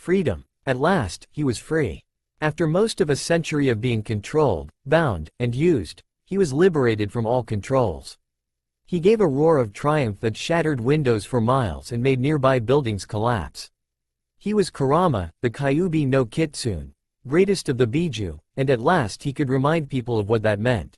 Freedom. At last, he was free. After most of a century of being controlled, bound, and used, he was liberated from all controls. He gave a roar of triumph that shattered windows for miles and made nearby buildings collapse. He was Kurama, the Kyuubi no Kitsune, greatest of the Biju, and at last he could remind people of what that meant.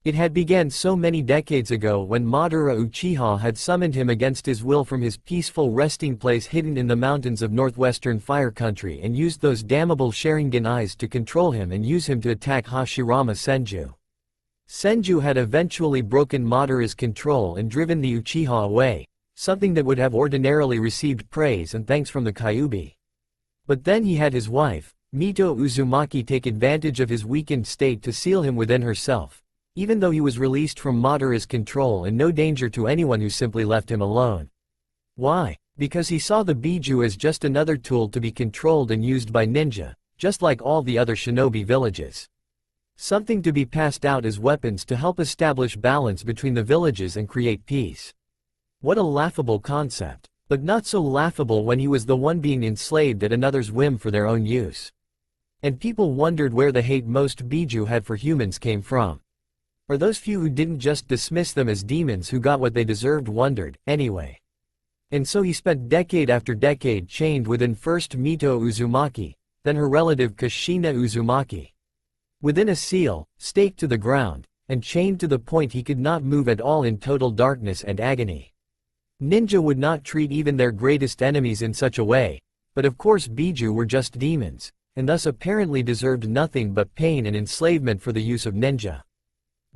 It had begun so many decades ago when Madara Uchiha had summoned him against his will from his peaceful resting place hidden in the mountains of northwestern Fire Country and used those damnable Sharingan eyes to control him and use him to attack Hashirama Senju. Senju had eventually broken Madara's control and driven the Uchiha away, something that would have ordinarily received praise and thanks from the Kyuubi. But then he had his wife, Mito Uzumaki, take advantage of his weakened state to seal him within herself, even though he was released from Madara's control and no danger to anyone who simply left him alone. Why? Because he saw the Biju as just another tool to be controlled and used by ninja, just like all the other shinobi villages. Something to be passed out as weapons to help establish balance between the villages and create peace. What a laughable concept, but not so laughable when he was the one being enslaved at another's whim for their own use. And people wondered where the hate most Biju had for humans came from. Or those few who didn't just dismiss them as demons who got what they deserved wondered, anyway. And so he spent decade after decade chained within first Mito Uzumaki, then her relative Kushina Uzumaki. Within a seal, staked to the ground, and chained to the point he could not move at all in total darkness and agony. Ninja would not treat even their greatest enemies in such a way, but of course Biju were just demons, and thus apparently deserved nothing but pain and enslavement for the use of ninja.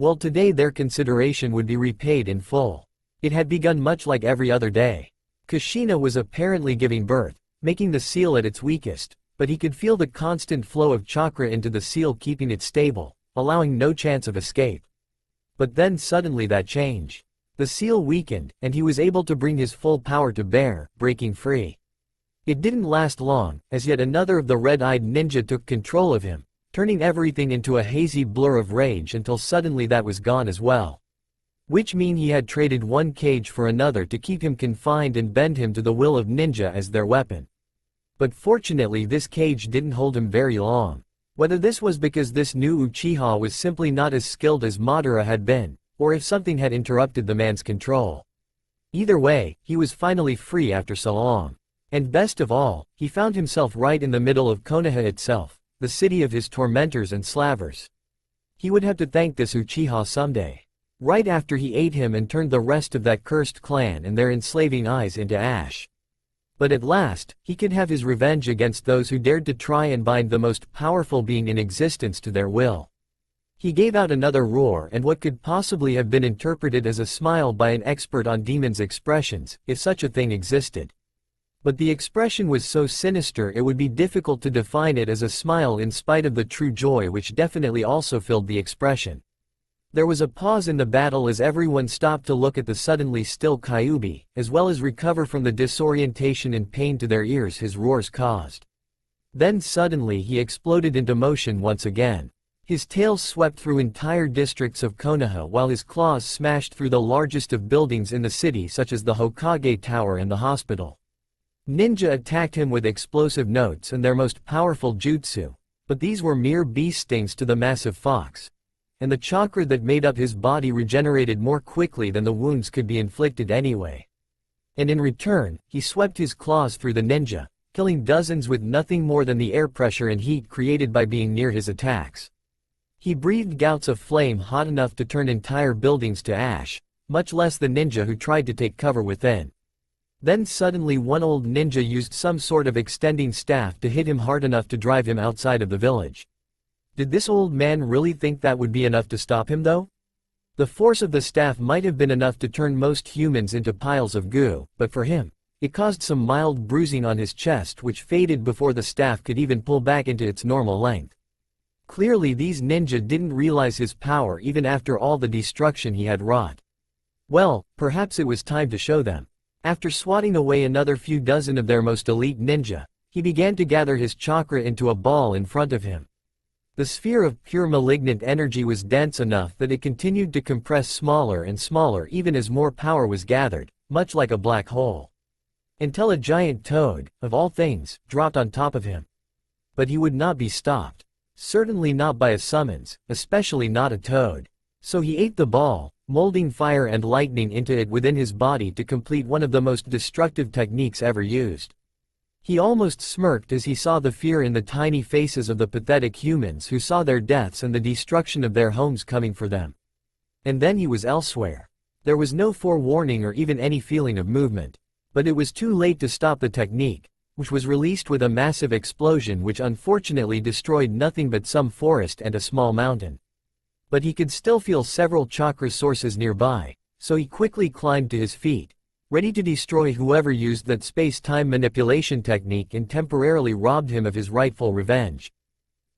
Well, today their consideration would be repaid in full. It had begun much like every other day. Kushina was apparently giving birth, making the seal at its weakest, but he could feel the constant flow of chakra into the seal keeping it stable, allowing no chance of escape. But then suddenly that changed. The seal weakened, and he was able to bring his full power to bear, breaking free. It didn't last long, as yet another of the red-eyed ninja took control of him, turning everything into a hazy blur of rage until suddenly that was gone as well. Which mean he had traded one cage for another to keep him confined and bend him to the will of ninja as their weapon. But fortunately this cage didn't hold him very long. Whether this was because this new Uchiha was simply not as skilled as Madara had been, or if something had interrupted the man's control. Either way, he was finally free after so long. And best of all, he found himself right in the middle of Konoha itself, the city of his tormentors and slavers. He would have to thank this Uchiha someday. Right after he ate him and turned the rest of that cursed clan and their enslaving eyes into ash. But at last, he could have his revenge against those who dared to try and bind the most powerful being in existence to their will. He gave out another roar and what could possibly have been interpreted as a smile by an expert on demons' expressions, if such a thing existed. But the expression was so sinister it would be difficult to define it as a smile in spite of the true joy which definitely also filled the expression. There was a pause in the battle as everyone stopped to look at the suddenly still Kyuubi, as well as recover from the disorientation and pain to their ears his roars caused. Then suddenly he exploded into motion once again. His tail swept through entire districts of Konoha while his claws smashed through the largest of buildings in the city such as the Hokage Tower and the hospital. Ninja attacked him with explosive notes and their most powerful jutsu, but these were mere bee stings to the massive fox. And the chakra that made up his body regenerated more quickly than the wounds could be inflicted anyway. And in return, he swept his claws through the ninja, killing dozens with nothing more than the air pressure and heat created by being near his attacks. He breathed gouts of flame hot enough to turn entire buildings to ash, much less the ninja who tried to take cover within. Then suddenly one old ninja used some sort of extending staff to hit him hard enough to drive him outside of the village. Did this old man really think that would be enough to stop him though? The force of the staff might have been enough to turn most humans into piles of goo, but for him, it caused some mild bruising on his chest which faded before the staff could even pull back into its normal length. Clearly these ninja didn't realize his power even after all the destruction he had wrought. Well, perhaps it was time to show them. After swatting away another few dozen of their most elite ninja, he began to gather his chakra into a ball in front of him. The sphere of pure malignant energy was dense enough that it continued to compress smaller and smaller even as more power was gathered, much like a black hole. until a giant toad, of all things, dropped on top of him. But he would not be stopped. Certainly not by a summons, especially not a toad. So he ate the ball, molding fire and lightning into it within his body to complete one of the most destructive techniques ever used. He almost smirked as he saw the fear in the tiny faces of the pathetic humans who saw their deaths and the destruction of their homes coming for them. And then he was elsewhere. There was no forewarning or even any feeling of movement. But it was too late to stop the technique, which was released with a massive explosion which unfortunately destroyed nothing but some forest and a small mountain. But he could still feel several chakra sources nearby, so he quickly climbed to his feet, ready to destroy whoever used that space-time manipulation technique and temporarily robbed him of his rightful revenge.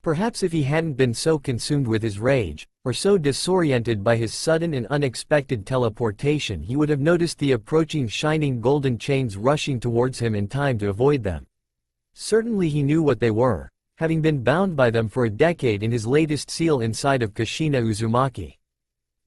Perhaps if he hadn't been so consumed with his rage, or so disoriented by his sudden and unexpected teleportation, he would have noticed the approaching shining golden chains rushing towards him in time to avoid them. Certainly he knew what they were, having been bound by them for a decade in his latest seal inside of Kushina Uzumaki.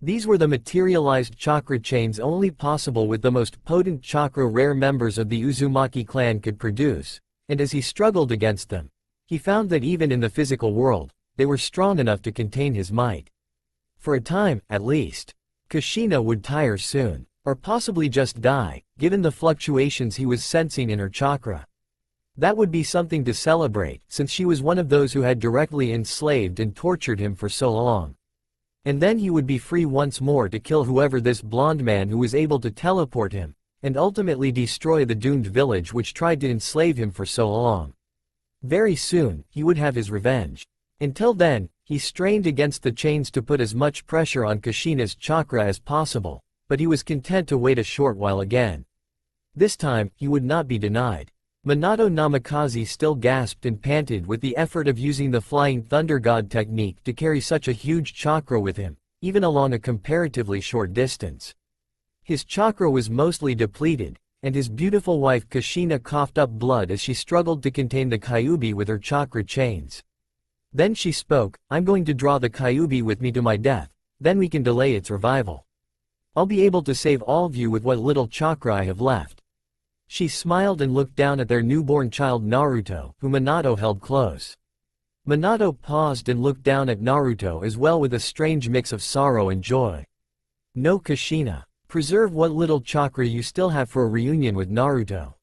These were the materialized chakra chains only possible with the most potent chakra rare members of the Uzumaki clan could produce, and as he struggled against them, he found that even in the physical world, they were strong enough to contain his might. For a time, at least, Kushina would tire soon, or possibly just die, given the fluctuations he was sensing in her chakra. That would be something to celebrate, since she was one of those who had directly enslaved and tortured him for so long. And then he would be free once more to kill whoever this blonde man who was able to teleport him, and ultimately destroy the doomed village which tried to enslave him for so long. Very soon, he would have his revenge. Until then, he strained against the chains to put as much pressure on Kushina's chakra as possible, but he was content to wait a short while again. This time, he would not be denied. Minato Namikaze still gasped and panted with the effort of using the Flying Thunder God technique to carry such a huge chakra with him, even along a comparatively short distance. His chakra was mostly depleted, and his beautiful wife Kushina coughed up blood as she struggled to contain the Kyuubi with her chakra chains. Then she spoke, "I'm going to draw the Kyuubi with me to my death, then we can delay its revival. I'll be able to save all of you with what little chakra I have left." She smiled and looked down at their newborn child Naruto, whom Minato held close. Minato paused and looked down at Naruto as well with a strange mix of sorrow and joy. "No, Kushina. Preserve what little chakra you still have for a reunion with Naruto."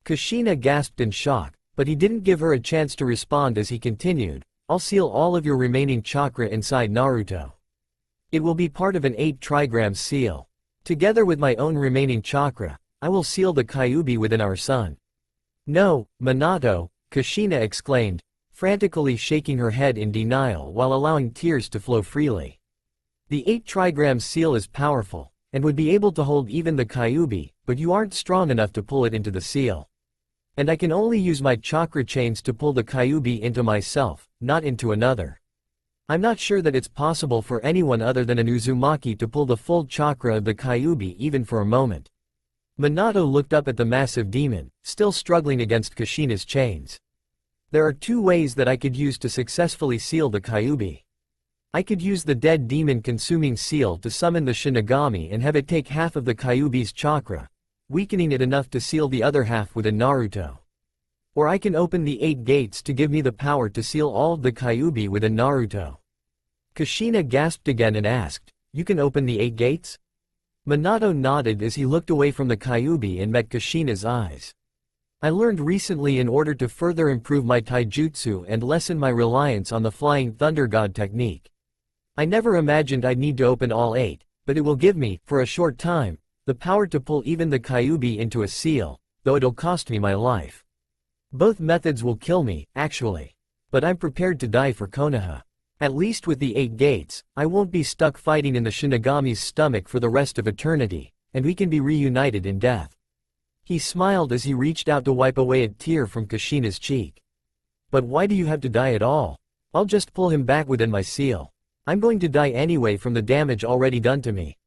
Kushina gasped in shock, but he didn't give her a chance to respond as he continued, "I'll seal all of your remaining chakra inside Naruto. It will be part of an 8 trigram seal. Together with my own remaining chakra, I will seal the Kyuubi within our son." "No, Minato," Kushina exclaimed, frantically shaking her head in denial while allowing tears to flow freely. "The 8 trigram seal is powerful, and would be able to hold even the Kyuubi, but you aren't strong enough to pull it into the seal. And I can only use my chakra chains to pull the Kyuubi into myself, not into another. I'm not sure that it's possible for anyone other than an Uzumaki to pull the full chakra of the Kyuubi even for a moment." Minato looked up at the massive demon, still struggling against Kushina's chains. "There are 2 ways that I could use to successfully seal the Kyuubi. I could use the dead demon consuming seal to summon the Shinigami and have it take half of the Kyuubi's chakra, weakening it enough to seal the other half within Naruto. Or I can open the 8 gates to give me the power to seal all of the Kyuubi within Naruto." Kushina gasped again and asked, "You can open the 8 gates?" Minato nodded as he looked away from the Kyuubi and met Kushina's eyes. "I learned recently in order to further improve my taijutsu and lessen my reliance on the Flying Thunder God technique. I never imagined I'd need to open all 8, but it will give me, for a short time, the power to pull even the Kyuubi into a seal, though it'll cost me my life. Both methods will kill me, actually. But I'm prepared to die for Konoha. At least with the 8 gates, I won't be stuck fighting in the Shinigami's stomach for the rest of eternity, and we can be reunited in death." He smiled as he reached out to wipe away a tear from Kushina's cheek. "But why do you have to die at all? I'll just pull him back within my seal. I'm going to die anyway from the damage already done to me.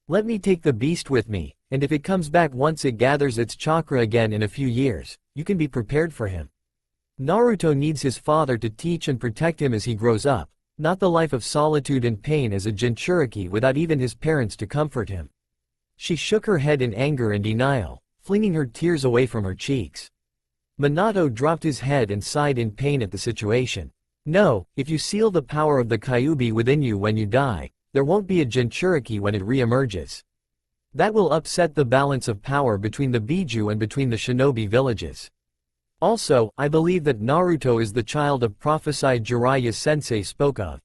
Let me take the beast with me, and if it comes back once it gathers its chakra again in a few years, you can be prepared for him. Naruto needs his father to teach and protect him as he grows up, not the life of solitude and pain as a Jinchuriki without even his parents to comfort him." She shook her head in anger and denial, flinging her tears away from her cheeks. Minato dropped his head and sighed in pain at the situation. No, if you seal the power of the Kyuubi within you when you die, there won't be a Jinchuriki when it re-emerges. That will upset the balance of power between the Biju and between the shinobi villages. Also, I believe that Naruto is the child of prophesied Jiraiya sensei spoke of.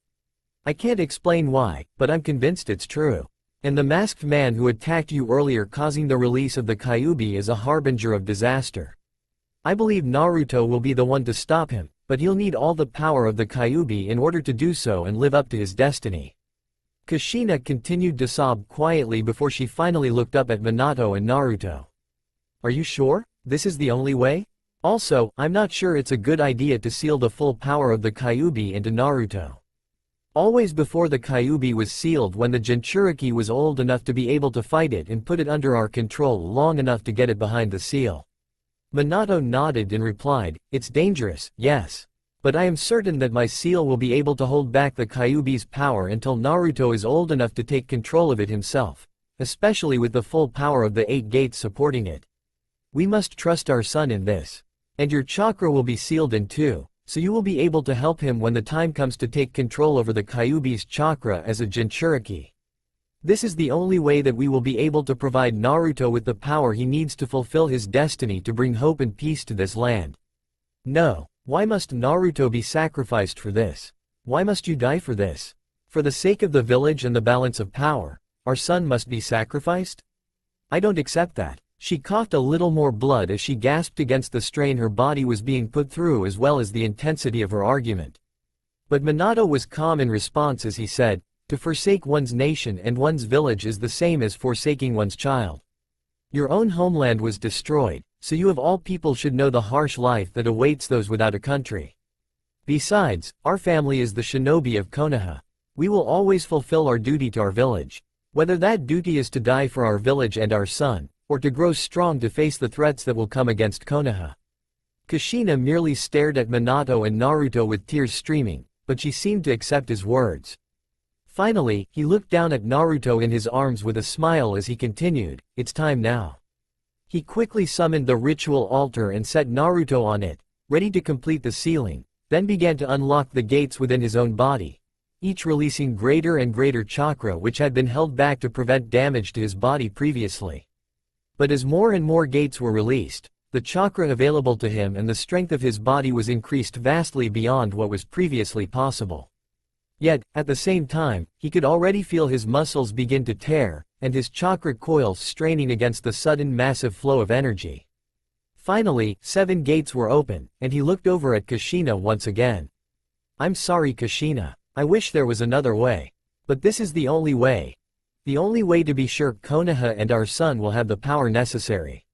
I can't explain why, but I'm convinced it's true. And the masked man who attacked you earlier causing the release of the Kyuubi is a harbinger of disaster. I believe Naruto will be the one to stop him, but he'll need all the power of the Kyuubi in order to do so and live up to his destiny. Kushina continued to sob quietly before she finally looked up at Minato and Naruto. Are you sure? This is the only way? Also, I'm not sure it's a good idea to seal the full power of the Kyuubi into Naruto. Always before the Kyuubi was sealed when the Jinchuriki was old enough to be able to fight it and put it under our control long enough to get it behind the seal. Minato nodded and replied, it's dangerous, yes. But I am certain that my seal will be able to hold back the Kyuubi's power until Naruto is old enough to take control of it himself, especially with the full power of the 8 gates supporting it. We must trust our son in this. And your chakra will be sealed in too, so you will be able to help him when the time comes to take control over the Kyuubi's chakra as a Jinchuriki. This is the only way that we will be able to provide Naruto with the power he needs to fulfill his destiny to bring hope and peace to this land. No, why must Naruto be sacrificed for this? Why must you die for this? For the sake of the village and the balance of power, our son must be sacrificed? I don't accept that. She coughed a little more blood as she gasped against the strain her body was being put through as well as the intensity of her argument. But Minato was calm in response as he said, to forsake one's nation and one's village is the same as forsaking one's child. Your own homeland was destroyed, so you of all people should know the harsh life that awaits those without a country. Besides, our family is the shinobi of Konoha. We will always fulfill our duty to our village. Whether that duty is to die for our village and our son, or to grow strong to face the threats that will come against Konoha. Kushina merely stared at Minato and Naruto with tears streaming, but she seemed to accept his words. Finally, he looked down at Naruto in his arms with a smile as he continued, it's time now. He quickly summoned the ritual altar and set Naruto on it, ready to complete the sealing, then began to unlock the gates within his own body, each releasing greater and greater chakra which had been held back to prevent damage to his body previously. But as more and more gates were released, the chakra available to him and the strength of his body was increased vastly beyond what was previously possible. Yet, at the same time, he could already feel his muscles begin to tear, and his chakra coils straining against the sudden massive flow of energy. Finally, 7 gates were open, and he looked over at Kushina once again. I'm sorry Kushina, I wish there was another way. But this is the only way. The only way to be sure Konoha and our son will have the power necessary.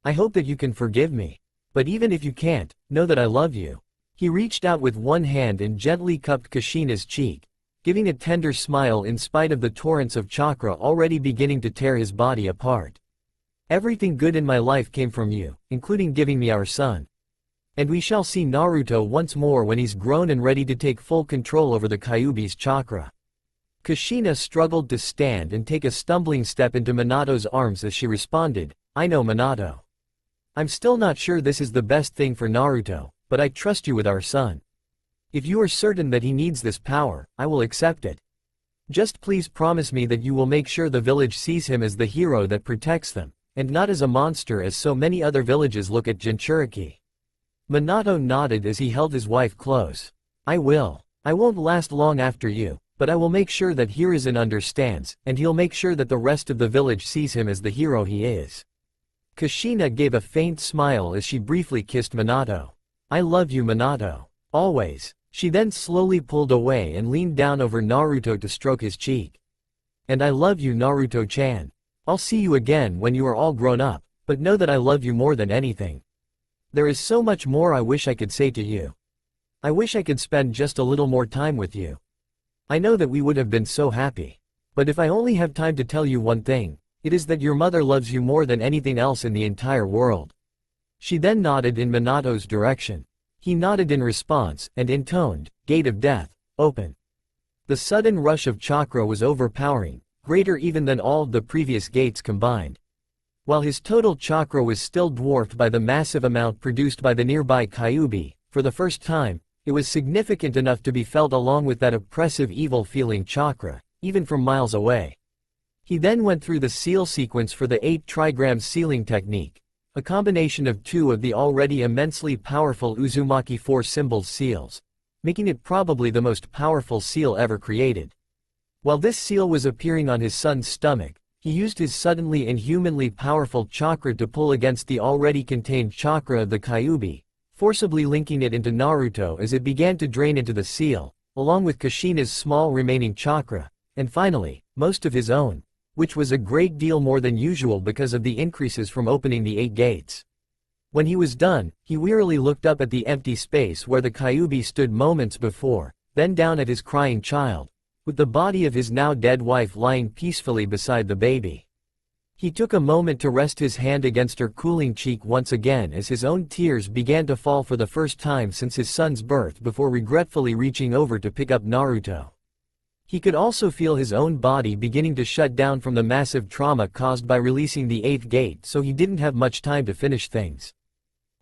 I hope that you can forgive me. But even if you can't, know that I love you. He reached out with one hand and gently cupped Kushina's cheek, giving a tender smile in spite of the torrents of chakra already beginning to tear his body apart. Everything good in my life came from you, including giving me our son. And we shall see Naruto once more when he's grown and ready to take full control over the Kyuubi's chakra. Kushina struggled to stand and take a stumbling step into Minato's arms as she responded, I know Minato. I'm still not sure this is the best thing for Naruto, but I trust you with our son. If you are certain that he needs this power, I will accept it. Just please promise me that you will make sure the village sees him as the hero that protects them, and not as a monster as so many other villages look at Jinchuriki. Minato nodded as he held his wife close. I will. I won't last long after you. But I will make sure that Hiruzen understands, and he'll make sure that the rest of the village sees him as the hero he is. Kushina gave a faint smile as she briefly kissed Minato. I love you Minato. Always. She then slowly pulled away and leaned down over Naruto to stroke his cheek. And I love you Naruto-chan. I'll see you again when you are all grown up, but know that I love you more than anything. There is so much more I wish I could say to you. I wish I could spend just a little more time with you. I know that we would have been so happy. But if I only have time to tell you one thing, it is that your mother loves you more than anything else in the entire world. She then nodded in Minato's direction. He nodded in response and intoned, Gate of Death, open. The sudden rush of chakra was overpowering, greater even than all of the previous gates combined. While his total chakra was still dwarfed by the massive amount produced by the nearby Kyuubi, for the first time, it was significant enough to be felt along with that oppressive evil-feeling chakra, even from miles away. He then went through the seal sequence for the 8 trigram sealing technique, a combination of 2 of the already immensely powerful Uzumaki 4 symbols seals, making it probably the most powerful seal ever created. While this seal was appearing on his son's stomach, he used his suddenly inhumanly powerful chakra to pull against the already contained chakra of the Kyuubi, forcibly linking it into Naruto as it began to drain into the seal, along with Kushina's small remaining chakra, and finally, most of his own, which was a great deal more than usual because of the increases from opening the 8 gates. When he was done, he wearily looked up at the empty space where the Kyuubi stood moments before, then down at his crying child, with the body of his now dead wife lying peacefully beside the baby. He took a moment to rest his hand against her cooling cheek once again as his own tears began to fall for the first time since his son's birth before regretfully reaching over to pick up Naruto. He could also feel his own body beginning to shut down from the massive trauma caused by releasing the 8th gate, so he didn't have much time to finish things.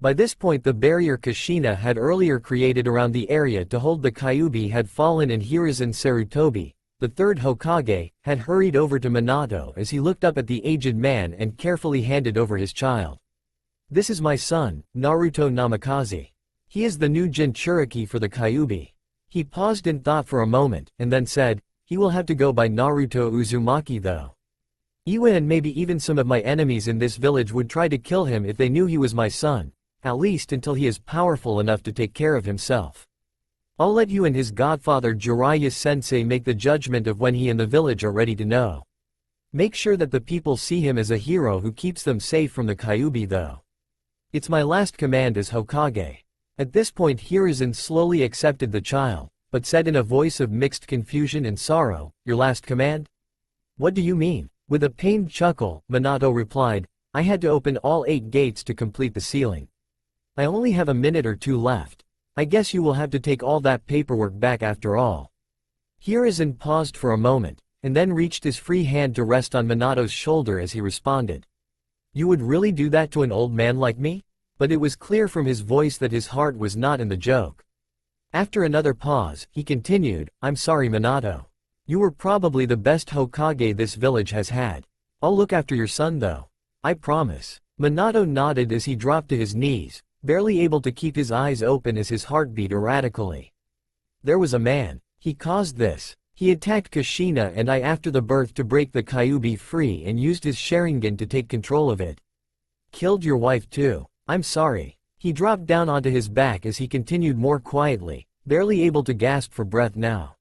By this point the barrier Kushina had earlier created around the area to hold the Kyuubi had fallen and Hiruzen Sarutobi, the 3rd Hokage, had hurried over to Minato as he looked up at the aged man and carefully handed over his child. "This is my son, Naruto Namikaze. He is the new Jinchuriki for the Kyuubi." He paused in thought for a moment, and then said, "He will have to go by Naruto Uzumaki though. Iwa and maybe even some of my enemies in this village would try to kill him if they knew he was my son, at least until he is powerful enough to take care of himself. I'll let you and his godfather Jiraiya-sensei make the judgment of when he and the village are ready to know. Make sure that the people see him as a hero who keeps them safe from the Kyuubi though. It's my last command as Hokage." At this point Hiruzen slowly accepted the child, but said in a voice of mixed confusion and sorrow, "Your last command? What do you mean?" With a pained chuckle, Minato replied, "I had to open all 8 gates to complete the sealing. I only have a minute or 2 left. I guess you will have to take all that paperwork back after all." Hiruzen paused for a moment, and then reached his free hand to rest on Minato's shoulder as he responded. "You would really do that to an old man like me?" But it was clear from his voice that his heart was not in the joke. After another pause, he continued, "I'm sorry Minato. You were probably the best Hokage this village has had. I'll look after your son though. I promise." Minato nodded as he dropped to his knees, barely able to keep his eyes open as his heart beat erratically. "There was a man. He caused this. He attacked Kushina and I after the birth to break the Kyuubi free and used his Sharingan to take control of it. Killed your wife too. I'm sorry." He dropped down onto his back as he continued more quietly, barely able to gasp for breath now.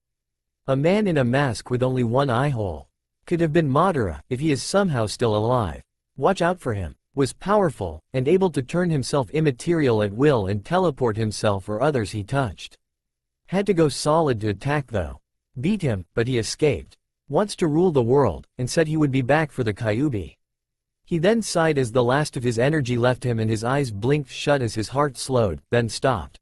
"A man in a mask with only one eye hole. Could have been Madara if he is somehow still alive. Watch out for him. Was powerful, and able to turn himself immaterial at will and teleport himself or others he touched. Had to go solid to attack though. Beat him, but he escaped. Wants to rule the world, and said he would be back for the Kyuubi." He then sighed as the last of his energy left him and his eyes blinked shut as his heart slowed, then stopped.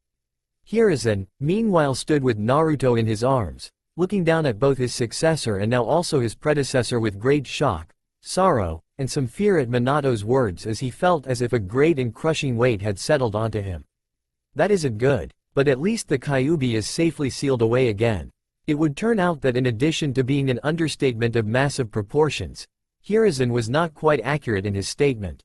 Hiruzen, meanwhile stood with Naruto in his arms, looking down at both his successor and now also his predecessor with great shock, sorrow, and some fear at Minato's words as he felt as if a great and crushing weight had settled onto him. That isn't good, but at least the Kyuubi is safely sealed away again. It would turn out that in addition to being an understatement of massive proportions, Hiruzen was not quite accurate in his statement.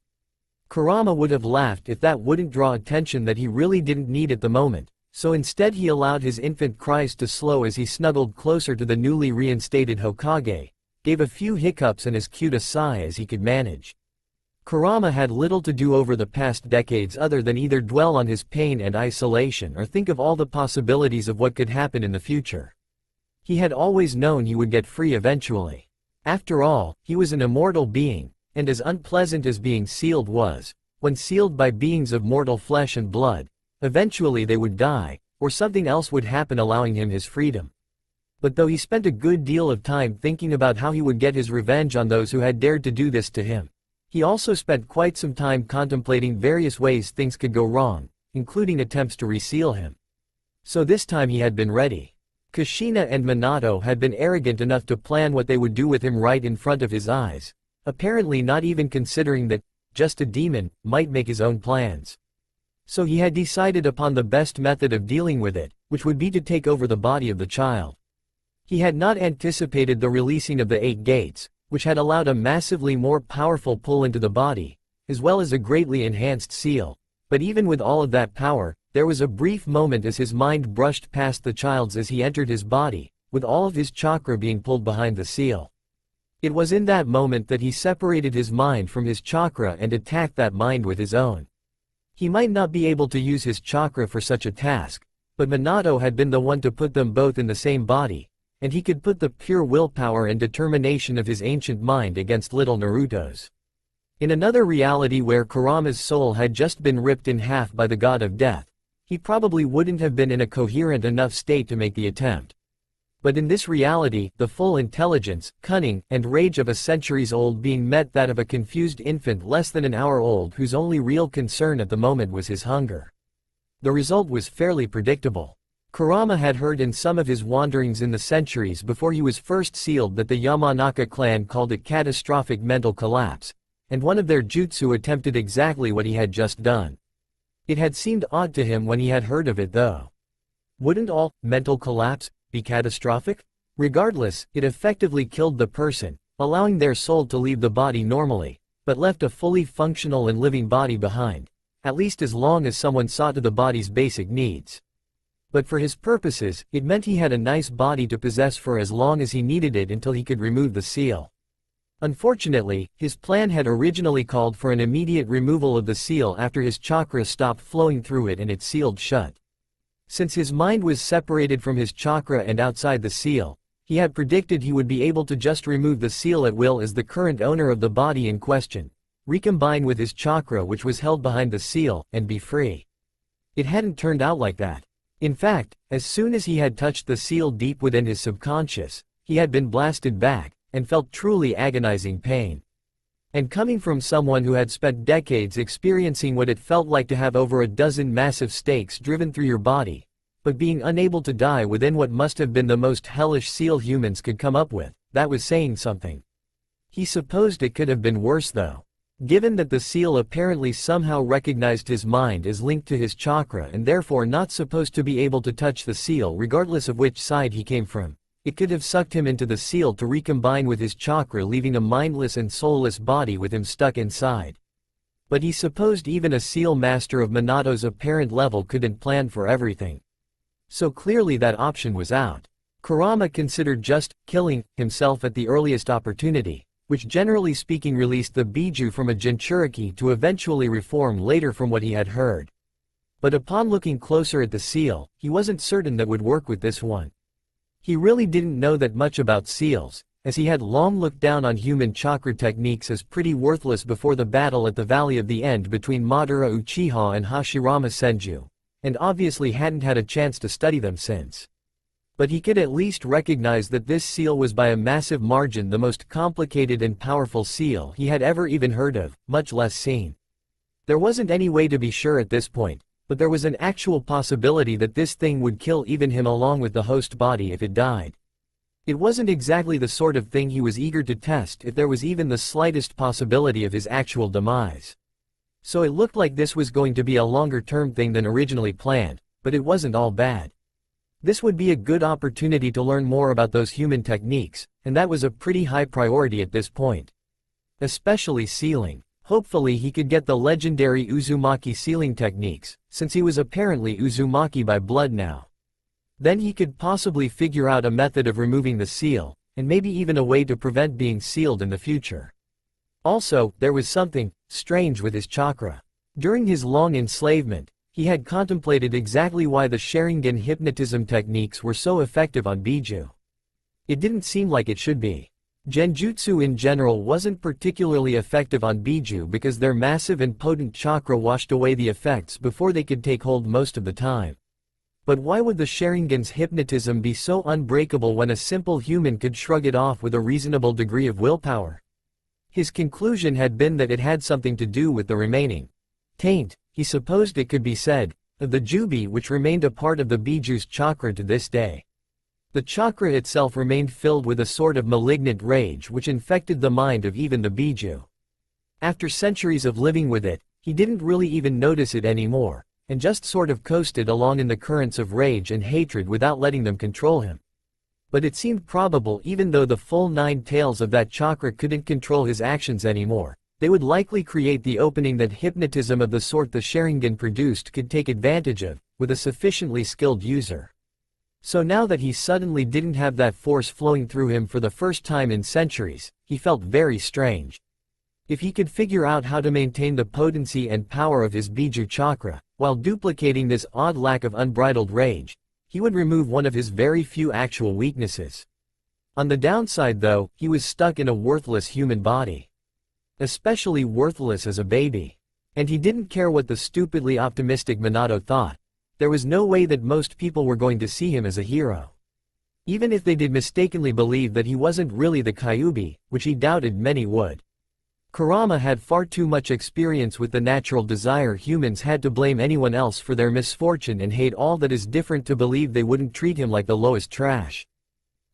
Kurama would have laughed if that wouldn't draw attention that he really didn't need at the moment, so instead he allowed his infant cries to slow as he snuggled closer to the newly reinstated Hokage, gave a few hiccups and as cute a sigh as he could manage. Kurama had little to do over the past decades other than either dwell on his pain and isolation or think of all the possibilities of what could happen in the future. He had always known he would get free eventually. After all, he was an immortal being, and as unpleasant as being sealed was, when sealed by beings of mortal flesh and blood, eventually they would die, or something else would happen allowing him his freedom. But though he spent a good deal of time thinking about how he would get his revenge on those who had dared to do this to him, he also spent quite some time contemplating various ways things could go wrong, including attempts to reseal him. So this time he had been ready. Kushina and Minato had been arrogant enough to plan what they would do with him right in front of his eyes, apparently not even considering that, just a demon, might make his own plans. So he had decided upon the best method of dealing with it, which would be to take over the body of the child. He had not anticipated the releasing of the 8 gates, which had allowed a massively more powerful pull into the body, as well as a greatly enhanced seal. But even with all of that power, there was a brief moment as his mind brushed past the child's as he entered his body, with all of his chakra being pulled behind the seal. It was in that moment that he separated his mind from his chakra and attacked that mind with his own. He might not be able to use his chakra for such a task, but Minato had been the one to put them both in the same body, and he could put the pure willpower and determination of his ancient mind against little Naruto's. In another reality where Kurama's soul had just been ripped in half by the god of death, he probably wouldn't have been in a coherent enough state to make the attempt. But in this reality, the full intelligence, cunning, and rage of a centuries-old being met that of a confused infant less than an hour old whose only real concern at the moment was his hunger. The result was fairly predictable. Kurama had heard in some of his wanderings in the centuries before he was first sealed that the Yamanaka clan called it catastrophic mental collapse, and one of their jutsu attempted exactly what he had just done. It had seemed odd to him when he had heard of it though. Wouldn't all mental collapse be catastrophic? Regardless, it effectively killed the person, allowing their soul to leave the body normally, but left a fully functional and living body behind, at least as long as someone saw to the body's basic needs. But for his purposes, it meant he had a nice body to possess for as long as he needed it until he could remove the seal. Unfortunately, his plan had originally called for an immediate removal of the seal after his chakra stopped flowing through it and it sealed shut. Since his mind was separated from his chakra and outside the seal, he had predicted he would be able to just remove the seal at will as the current owner of the body in question, recombine with his chakra which was held behind the seal, and be free. It hadn't turned out like that. In fact, as soon as he had touched the seal deep within his subconscious, he had been blasted back, and felt truly agonizing pain. And coming from someone who had spent decades experiencing what it felt like to have over a dozen massive stakes driven through your body, but being unable to die within what must have been the most hellish seal humans could come up with, that was saying something. He supposed it could have been worse though. Given that the seal apparently somehow recognized his mind as linked to his chakra and therefore not supposed to be able to touch the seal regardless of which side he came from, it could have sucked him into the seal to recombine with his chakra, leaving a mindless and soulless body with him stuck inside. But he supposed even a seal master of Minato's apparent level couldn't plan for everything. So clearly that option was out. Kurama considered just killing himself at the earliest opportunity, which generally speaking released the Biju from a Jinchuriki to eventually reform later from what he had heard. But upon looking closer at the seal, he wasn't certain that would work with this one. He really didn't know that much about seals, as he had long looked down on human chakra techniques as pretty worthless before the battle at the Valley of the End between Madara Uchiha and Hashirama Senju, and obviously hadn't had a chance to study them since. But he could at least recognize that this seal was by a massive margin the most complicated and powerful seal he had ever even heard of, much less seen. There wasn't any way to be sure at this point, but there was an actual possibility that this thing would kill even him along with the host body if it died. It wasn't exactly the sort of thing he was eager to test if there was even the slightest possibility of his actual demise. So it looked like this was going to be a longer-term thing than originally planned, but it wasn't all bad. This would be a good opportunity to learn more about those human techniques, and that was a pretty high priority at this point. Especially sealing. Hopefully he could get the legendary Uzumaki sealing techniques, since he was apparently Uzumaki by blood now. Then he could possibly figure out a method of removing the seal, and maybe even a way to prevent being sealed in the future. Also, there was something strange with his chakra. During his long enslavement, he had contemplated exactly why the Sharingan hypnotism techniques were so effective on Biju. It didn't seem like it should be. Genjutsu in general wasn't particularly effective on Biju because their massive and potent chakra washed away the effects before they could take hold most of the time. But why would the Sharingan's hypnotism be so unbreakable when a simple human could shrug it off with a reasonable degree of willpower? His conclusion had been that it had something to do with the remaining taint, he supposed it could be said, of the Kyuubi which remained a part of the Biju's chakra to this day. The chakra itself remained filled with a sort of malignant rage which infected the mind of even the Biju. After centuries of living with it, he didn't really even notice it anymore, and just sort of coasted along in the currents of rage and hatred without letting them control him. But it seemed probable even though the full 9 tails of that chakra couldn't control his actions anymore, they would likely create the opening that hypnotism of the sort the Sharingan produced could take advantage of, with a sufficiently skilled user. So now that he suddenly didn't have that force flowing through him for the first time in centuries, he felt very strange. If he could figure out how to maintain the potency and power of his Biju chakra, while duplicating this odd lack of unbridled rage, he would remove one of his very few actual weaknesses. On the downside though, he was stuck in a worthless human body. Especially worthless as a baby. And he didn't care what the stupidly optimistic Minato thought. There was no way that most people were going to see him as a hero. Even if they did mistakenly believe that he wasn't really the Kyuubi, which he doubted many would. Kurama had far too much experience with the natural desire humans had to blame anyone else for their misfortune and hate all that is different to believe they wouldn't treat him like the lowest trash.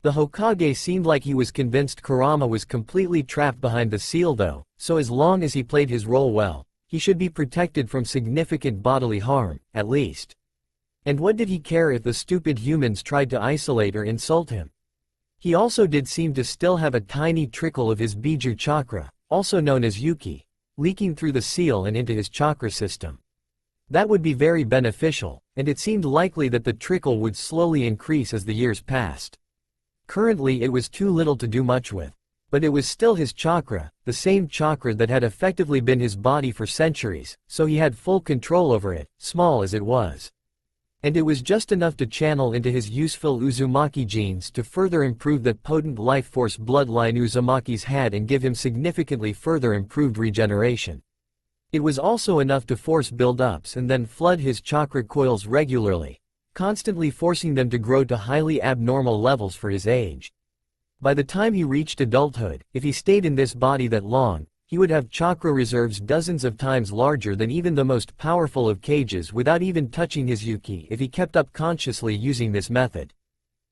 The Hokage seemed like he was convinced Kurama was completely trapped behind the seal though, so as long as he played his role well, he should be protected from significant bodily harm, at least. And what did he care if the stupid humans tried to isolate or insult him? He also did seem to still have a tiny trickle of his Biju chakra, also known as Yuki, leaking through the seal and into his chakra system. That would be very beneficial, and it seemed likely that the trickle would slowly increase as the years passed. Currently it was too little to do much with. But it was still his chakra, the same chakra that had effectively been his body for centuries, so he had full control over it, small as it was. And it was just enough to channel into his useful Uzumaki genes to further improve that potent life force bloodline Uzumaki's had and give him significantly further improved regeneration. It was also enough to force build-ups and then flood his chakra coils regularly, constantly forcing them to grow to highly abnormal levels for his age. By the time he reached adulthood, if he stayed in this body that long, he would have chakra reserves dozens of times larger than even the most powerful of cages without even touching his Yuki if he kept up consciously using this method.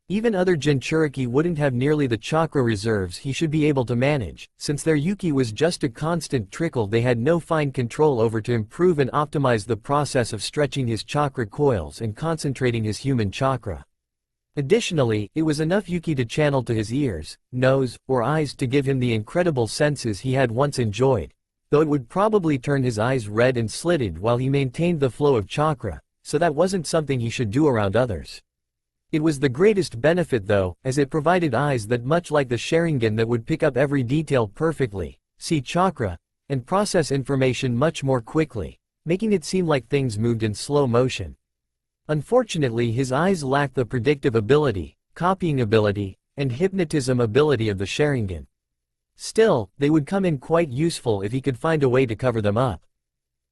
Even other Jinchuriki wouldn't have nearly the chakra reserves he should be able to manage, since their Yuki was just a constant trickle they had no fine control over to improve and optimize the process of stretching his chakra coils and concentrating his human chakra. Additionally, it was enough Yuki to channel to his ears, nose, or eyes to give him the incredible senses he had once enjoyed, though it would probably turn his eyes red and slitted while he maintained the flow of chakra, so that wasn't something he should do around others. It was the greatest benefit though, as it provided eyes that much like the Sharingan that would pick up every detail perfectly, see chakra, and process information much more quickly, making it seem like things moved in slow motion. Unfortunately his eyes lacked the predictive ability, copying ability, and hypnotism ability of the Sharingan. Still, they would come in quite useful if he could find a way to cover them up.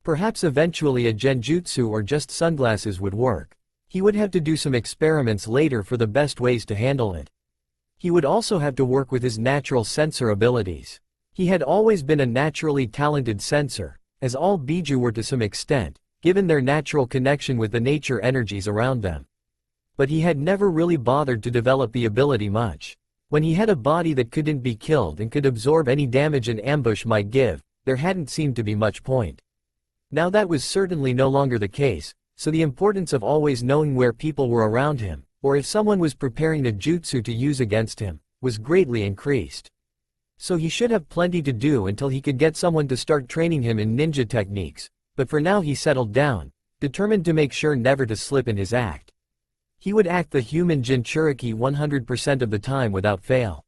Perhaps eventually a genjutsu or just sunglasses would work. He would have to do some experiments later for the best ways to handle it. He would also have to work with his natural sensor abilities. He had always been a naturally talented sensor, as all Biju were to some extent, given their natural connection with the nature energies around them. But he had never really bothered to develop the ability much. When he had a body that couldn't be killed and could absorb any damage an ambush might give, there hadn't seemed to be much point. Now that was certainly no longer the case, so the importance of always knowing where people were around him, or if someone was preparing a jutsu to use against him, was greatly increased. So he should have plenty to do until he could get someone to start training him in ninja techniques. But for now he settled down, determined to make sure never to slip in his act. He would act the human Jinchuriki 100% of the time without fail.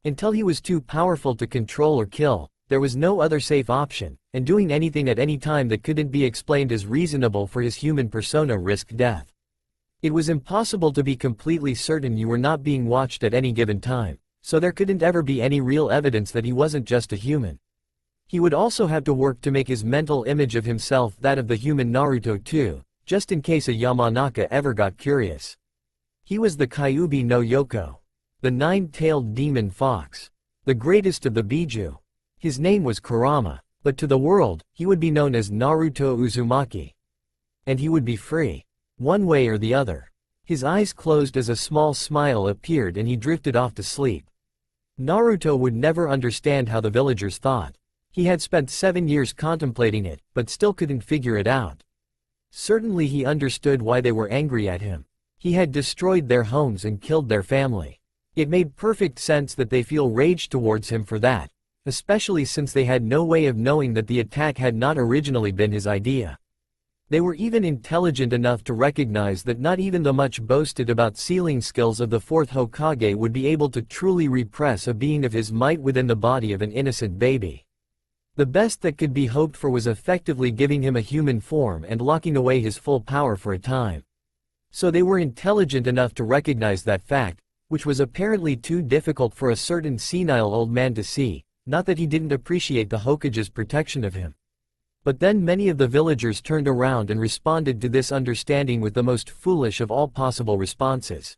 Until he was too powerful to control or kill, there was no other safe option, and doing anything at any time that couldn't be explained as reasonable for his human persona risked death. It was impossible to be completely certain you were not being watched at any given time, so there couldn't ever be any real evidence that he wasn't just a human. He would also have to work to make his mental image of himself that of the human Naruto too, just in case a Yamanaka ever got curious. He was the Kyuubi no Yoko, the 9-tailed demon fox, the greatest of the Biju. His name was Kurama, but to the world, he would be known as Naruto Uzumaki. And he would be free, one way or the other. His eyes closed as a small smile appeared and he drifted off to sleep. Naruto would never understand how the villagers thought. He had spent 7 years contemplating it, but still couldn't figure it out. Certainly he understood why they were angry at him. He had destroyed their homes and killed their family. It made perfect sense that they feel rage towards him for that, especially since they had no way of knowing that the attack had not originally been his idea. They were even intelligent enough to recognize that not even the much boasted about sealing skills of the fourth Hokage would be able to truly repress a being of his might within the body of an innocent baby. The best that could be hoped for was effectively giving him a human form and locking away his full power for a time. So they were intelligent enough to recognize that fact, which was apparently too difficult for a certain senile old man to see, not that he didn't appreciate the Hokage's protection of him. But then many of the villagers turned around and responded to this understanding with the most foolish of all possible responses.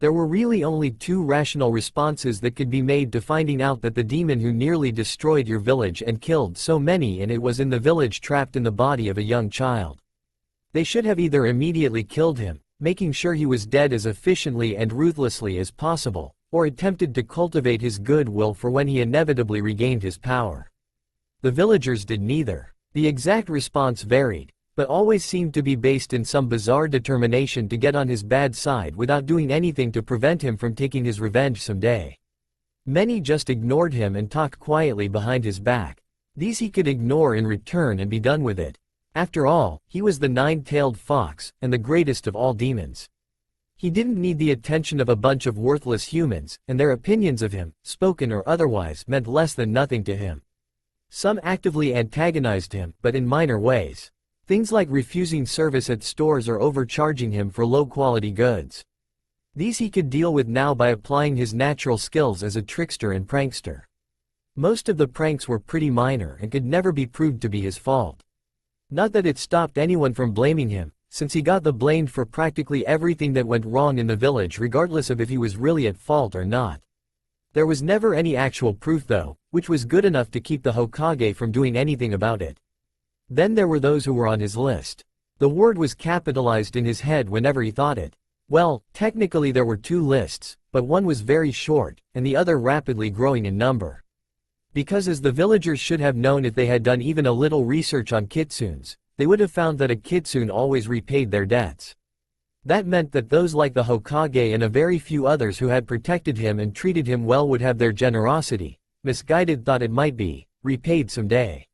There were really only 2 rational responses that could be made to finding out that the demon who nearly destroyed your village and killed so many and it was in the village trapped in the body of a young child. They should have either immediately killed him, making sure he was dead as efficiently and ruthlessly as possible, or attempted to cultivate his goodwill for when he inevitably regained his power. The villagers did neither. The exact response varied, but always seemed to be based in some bizarre determination to get on his bad side without doing anything to prevent him from taking his revenge someday. Many just ignored him and talked quietly behind his back. These he could ignore in return and be done with it. After all, he was the 9-tailed fox, and the greatest of all demons. He didn't need the attention of a bunch of worthless humans, and their opinions of him, spoken or otherwise, meant less than nothing to him. Some actively antagonized him, but in minor ways. Things like refusing service at stores or overcharging him for low-quality goods. These he could deal with now by applying his natural skills as a trickster and prankster. Most of the pranks were pretty minor and could never be proved to be his fault. Not that it stopped anyone from blaming him, since he got the blame for practically everything that went wrong in the village regardless of if he was really at fault or not. There was never any actual proof though, which was good enough to keep the Hokage from doing anything about it. Then there were those who were on his list. The word was capitalized in his head whenever he thought it. Well, technically there were 2 lists, but one was very short, and the other rapidly growing in number. Because as the villagers should have known if they had done even a little research on kitsunes, they would have found that a kitsune always repaid their debts. That meant that those like the Hokage and a very few others who had protected him and treated him well would have their generosity, misguided thought it might be, repaid someday.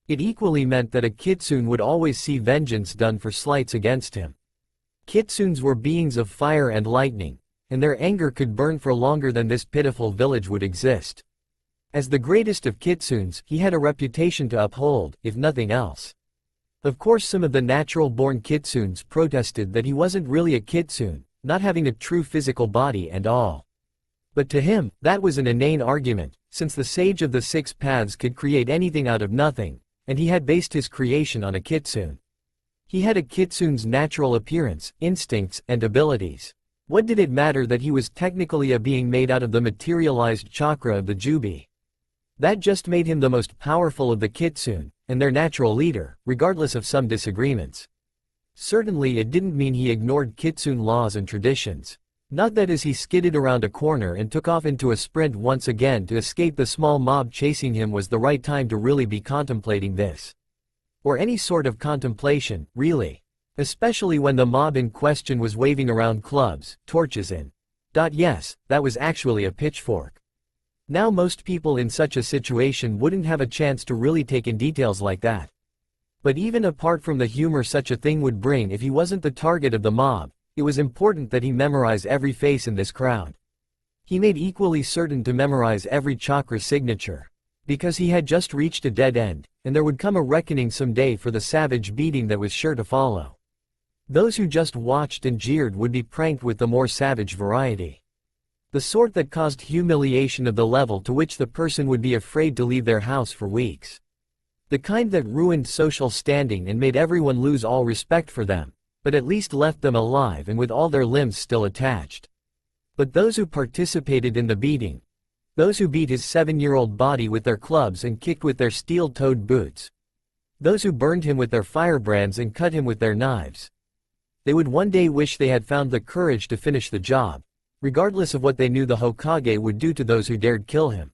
It equally meant that a kitsune would always see vengeance done for slights against him. Kitsunes were beings of fire and lightning, and their anger could burn for longer than this pitiful village would exist. As the greatest of kitsunes, he had a reputation to uphold, if nothing else. Of course some of the natural-born kitsunes protested that he wasn't really a kitsune, not having a true physical body and all. But to him, that was an inane argument, since the sage of the 6 paths could create anything out of nothing, and he had based his creation on a kitsune. He had a kitsune's natural appearance, instincts, and abilities. What did it matter that he was technically a being made out of the materialized chakra of the Kyuubi? That just made him the most powerful of the kitsune, and their natural leader, regardless of some disagreements. Certainly it didn't mean he ignored kitsune laws and traditions. Not that as he skidded around a corner and took off into a sprint once again to escape the small mob chasing him was the right time to really be contemplating this. Or any sort of contemplation, really. Especially when the mob in question was waving around clubs, torches and… Yes, that was actually a pitchfork. Now most people in such a situation wouldn't have a chance to really take in details like that. But even apart from the humor such a thing would bring if he wasn't the target of the mob, it was important that he memorize every face in this crowd. He made equally certain to memorize every chakra signature. Because he had just reached a dead end, and there would come a reckoning someday for the savage beating that was sure to follow. Those who just watched and jeered would be pranked with the more savage variety. The sort that caused humiliation of the level to which the person would be afraid to leave their house for weeks. The kind that ruined social standing and made everyone lose all respect for them, but at least left them alive and with all their limbs still attached. But those who participated in the beating, those who beat his 7-year-old body with their clubs and kicked with their steel-toed boots, those who burned him with their firebrands and cut him with their knives, they would one day wish they had found the courage to finish the job, regardless of what they knew the Hokage would do to those who dared kill him.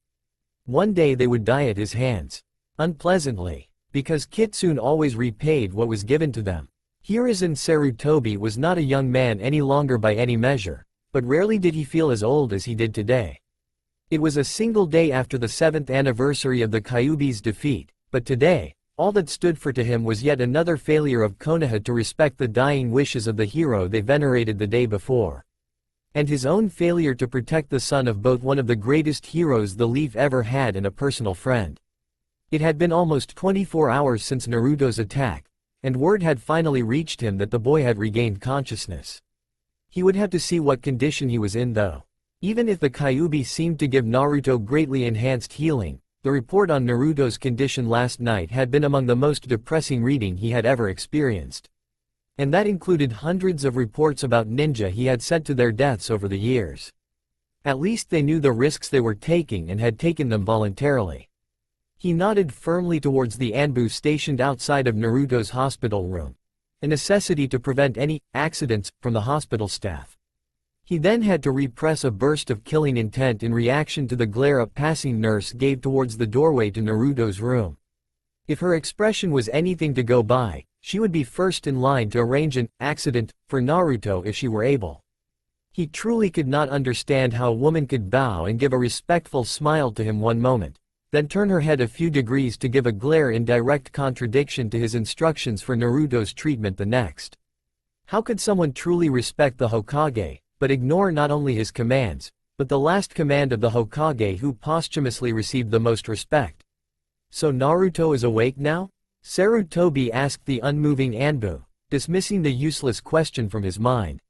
One day they would die at his hands. Unpleasantly. Because Kitsune always repaid what was given to them. Hiruzen Sarutobi was not a young man any longer by any measure, but rarely did he feel as old as he did today. It was a single day after the 7th anniversary of the Kyuubi's defeat, but today, all that stood for to him was yet another failure of Konoha to respect the dying wishes of the hero they venerated the day before. And his own failure to protect the son of both one of the greatest heroes the Leaf ever had and a personal friend. It had been almost 24 hours since Naruto's attack, and word had finally reached him that the boy had regained consciousness. He would have to see what condition he was in though. Even if the Kyuubi seemed to give Naruto greatly enhanced healing, the report on Naruto's condition last night had been among the most depressing reading he had ever experienced. And that included hundreds of reports about ninja he had sent to their deaths over the years. At least they knew the risks they were taking and had taken them voluntarily. He nodded firmly towards the Anbu stationed outside of Naruto's hospital room, a necessity to prevent any accidents from the hospital staff. He then had to repress a burst of killing intent in reaction to the glare a passing nurse gave towards the doorway to Naruto's room. If her expression was anything to go by, she would be first in line to arrange an accident for Naruto if she were able. He truly could not understand how a woman could bow and give a respectful smile to him one moment, then turn her head a few degrees to give a glare in direct contradiction to his instructions for Naruto's treatment the next. How could someone truly respect the Hokage, but ignore not only his commands, but the last command of the Hokage who posthumously received the most respect? So Naruto is awake now? Sarutobi asked the unmoving Anbu, dismissing the useless question from his mind.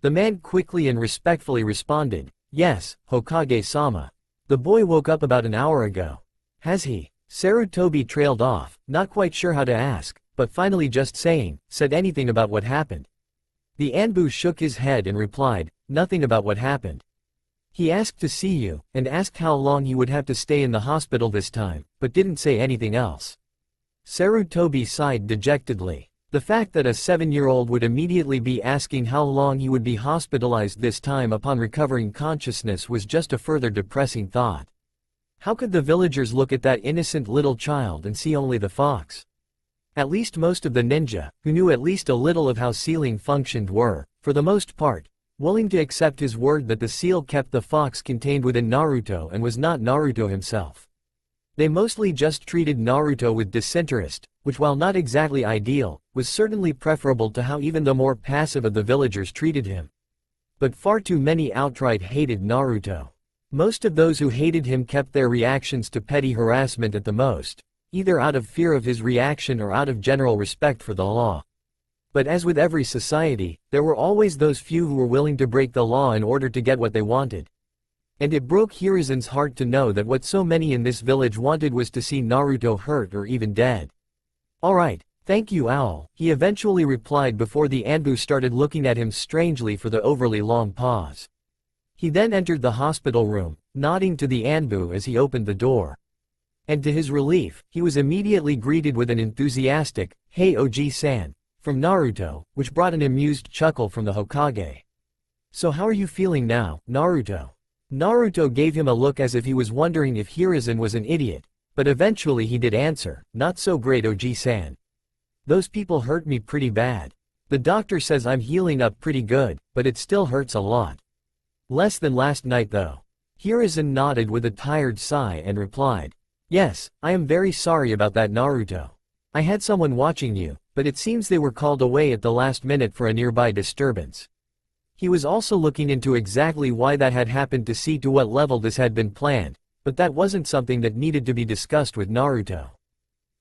The man quickly and respectfully responded, "Yes, Hokage-sama. The boy woke up about an hour ago." "Has he?" Sarutobi trailed off, not quite sure how to ask, but finally just said anything about what happened. The Anbu shook his head and replied, "Nothing about what happened. He asked to see you, and asked how long he would have to stay in the hospital this time, but didn't say anything else." Sarutobi sighed dejectedly. The fact that a 7-year-old would immediately be asking how long he would be hospitalized this time upon recovering consciousness was just a further depressing thought. How could the villagers look at that innocent little child and see only the fox? At least most of the ninja, who knew at least a little of how sealing functioned were, for the most part, willing to accept his word that the seal kept the fox contained within Naruto and was not Naruto himself. They mostly just treated Naruto with disinterest, which while not exactly ideal, was certainly preferable to how even the more passive of the villagers treated him. But far too many outright hated Naruto. Most of those who hated him kept their reactions to petty harassment at the most, either out of fear of his reaction or out of general respect for the law. But as with every society, there were always those few who were willing to break the law in order to get what they wanted. And it broke Hiruzen's heart to know that what so many in this village wanted was to see Naruto hurt or even dead. "Alright, thank you Owl," he eventually replied before the Anbu started looking at him strangely for the overly long pause. He then entered the hospital room, nodding to the Anbu as he opened the door. And to his relief, he was immediately greeted with an enthusiastic, "Hey Oji-san," from Naruto, which brought an amused chuckle from the Hokage. "So how are you feeling now, Naruto?" Naruto gave him a look as if he was wondering if Hiruzen was an idiot, but eventually he did answer, "Not so great Oji-san. Those people hurt me pretty bad. The doctor says I'm healing up pretty good, but it still hurts a lot. Less than last night though." Hiruzen nodded with a tired sigh and replied, "Yes, I am very sorry about that Naruto. I had someone watching you, but it seems they were called away at the last minute for a nearby disturbance." He was also looking into exactly why that had happened to see to what level this had been planned, but that wasn't something that needed to be discussed with Naruto.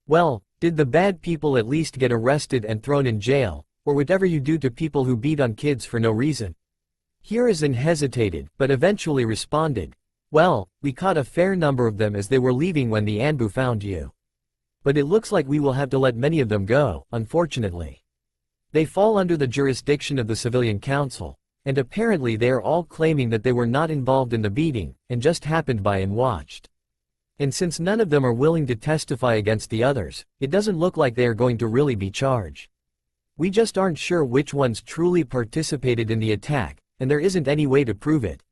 Well, did the bad people at least get arrested and thrown in jail, or whatever you do to people who beat on kids for no reason? Hiruzen hesitated, but eventually responded, "Well, we caught a fair number of them as they were leaving when the Anbu found you. But it looks like we will have to let many of them go, unfortunately. They fall under the jurisdiction of the Civilian Council. And apparently they are all claiming that they were not involved in the beating, and just happened by and watched. And since none of them are willing to testify against the others, it doesn't look like they are going to really be charged. We just aren't sure which ones truly participated in the attack, and there isn't any way to prove it."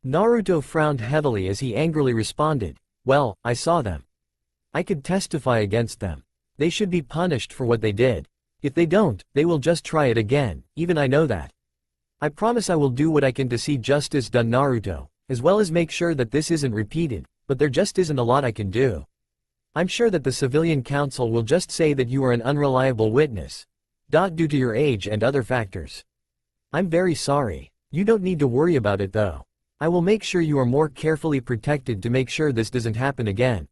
Naruto frowned heavily as he angrily responded, "Well, I saw them. I could testify against them. They should be punished for what they did. If they don't, they will just try it again, even I know that. I promise I will do what I can to see justice done Naruto, as well as make sure that this isn't repeated, but there just isn't a lot I can do. I'm sure that the civilian council will just say that you are an unreliable witness. Due to your age and other factors. I'm very sorry. You don't need to worry about it though. I will make sure you are more carefully protected to make sure this doesn't happen again.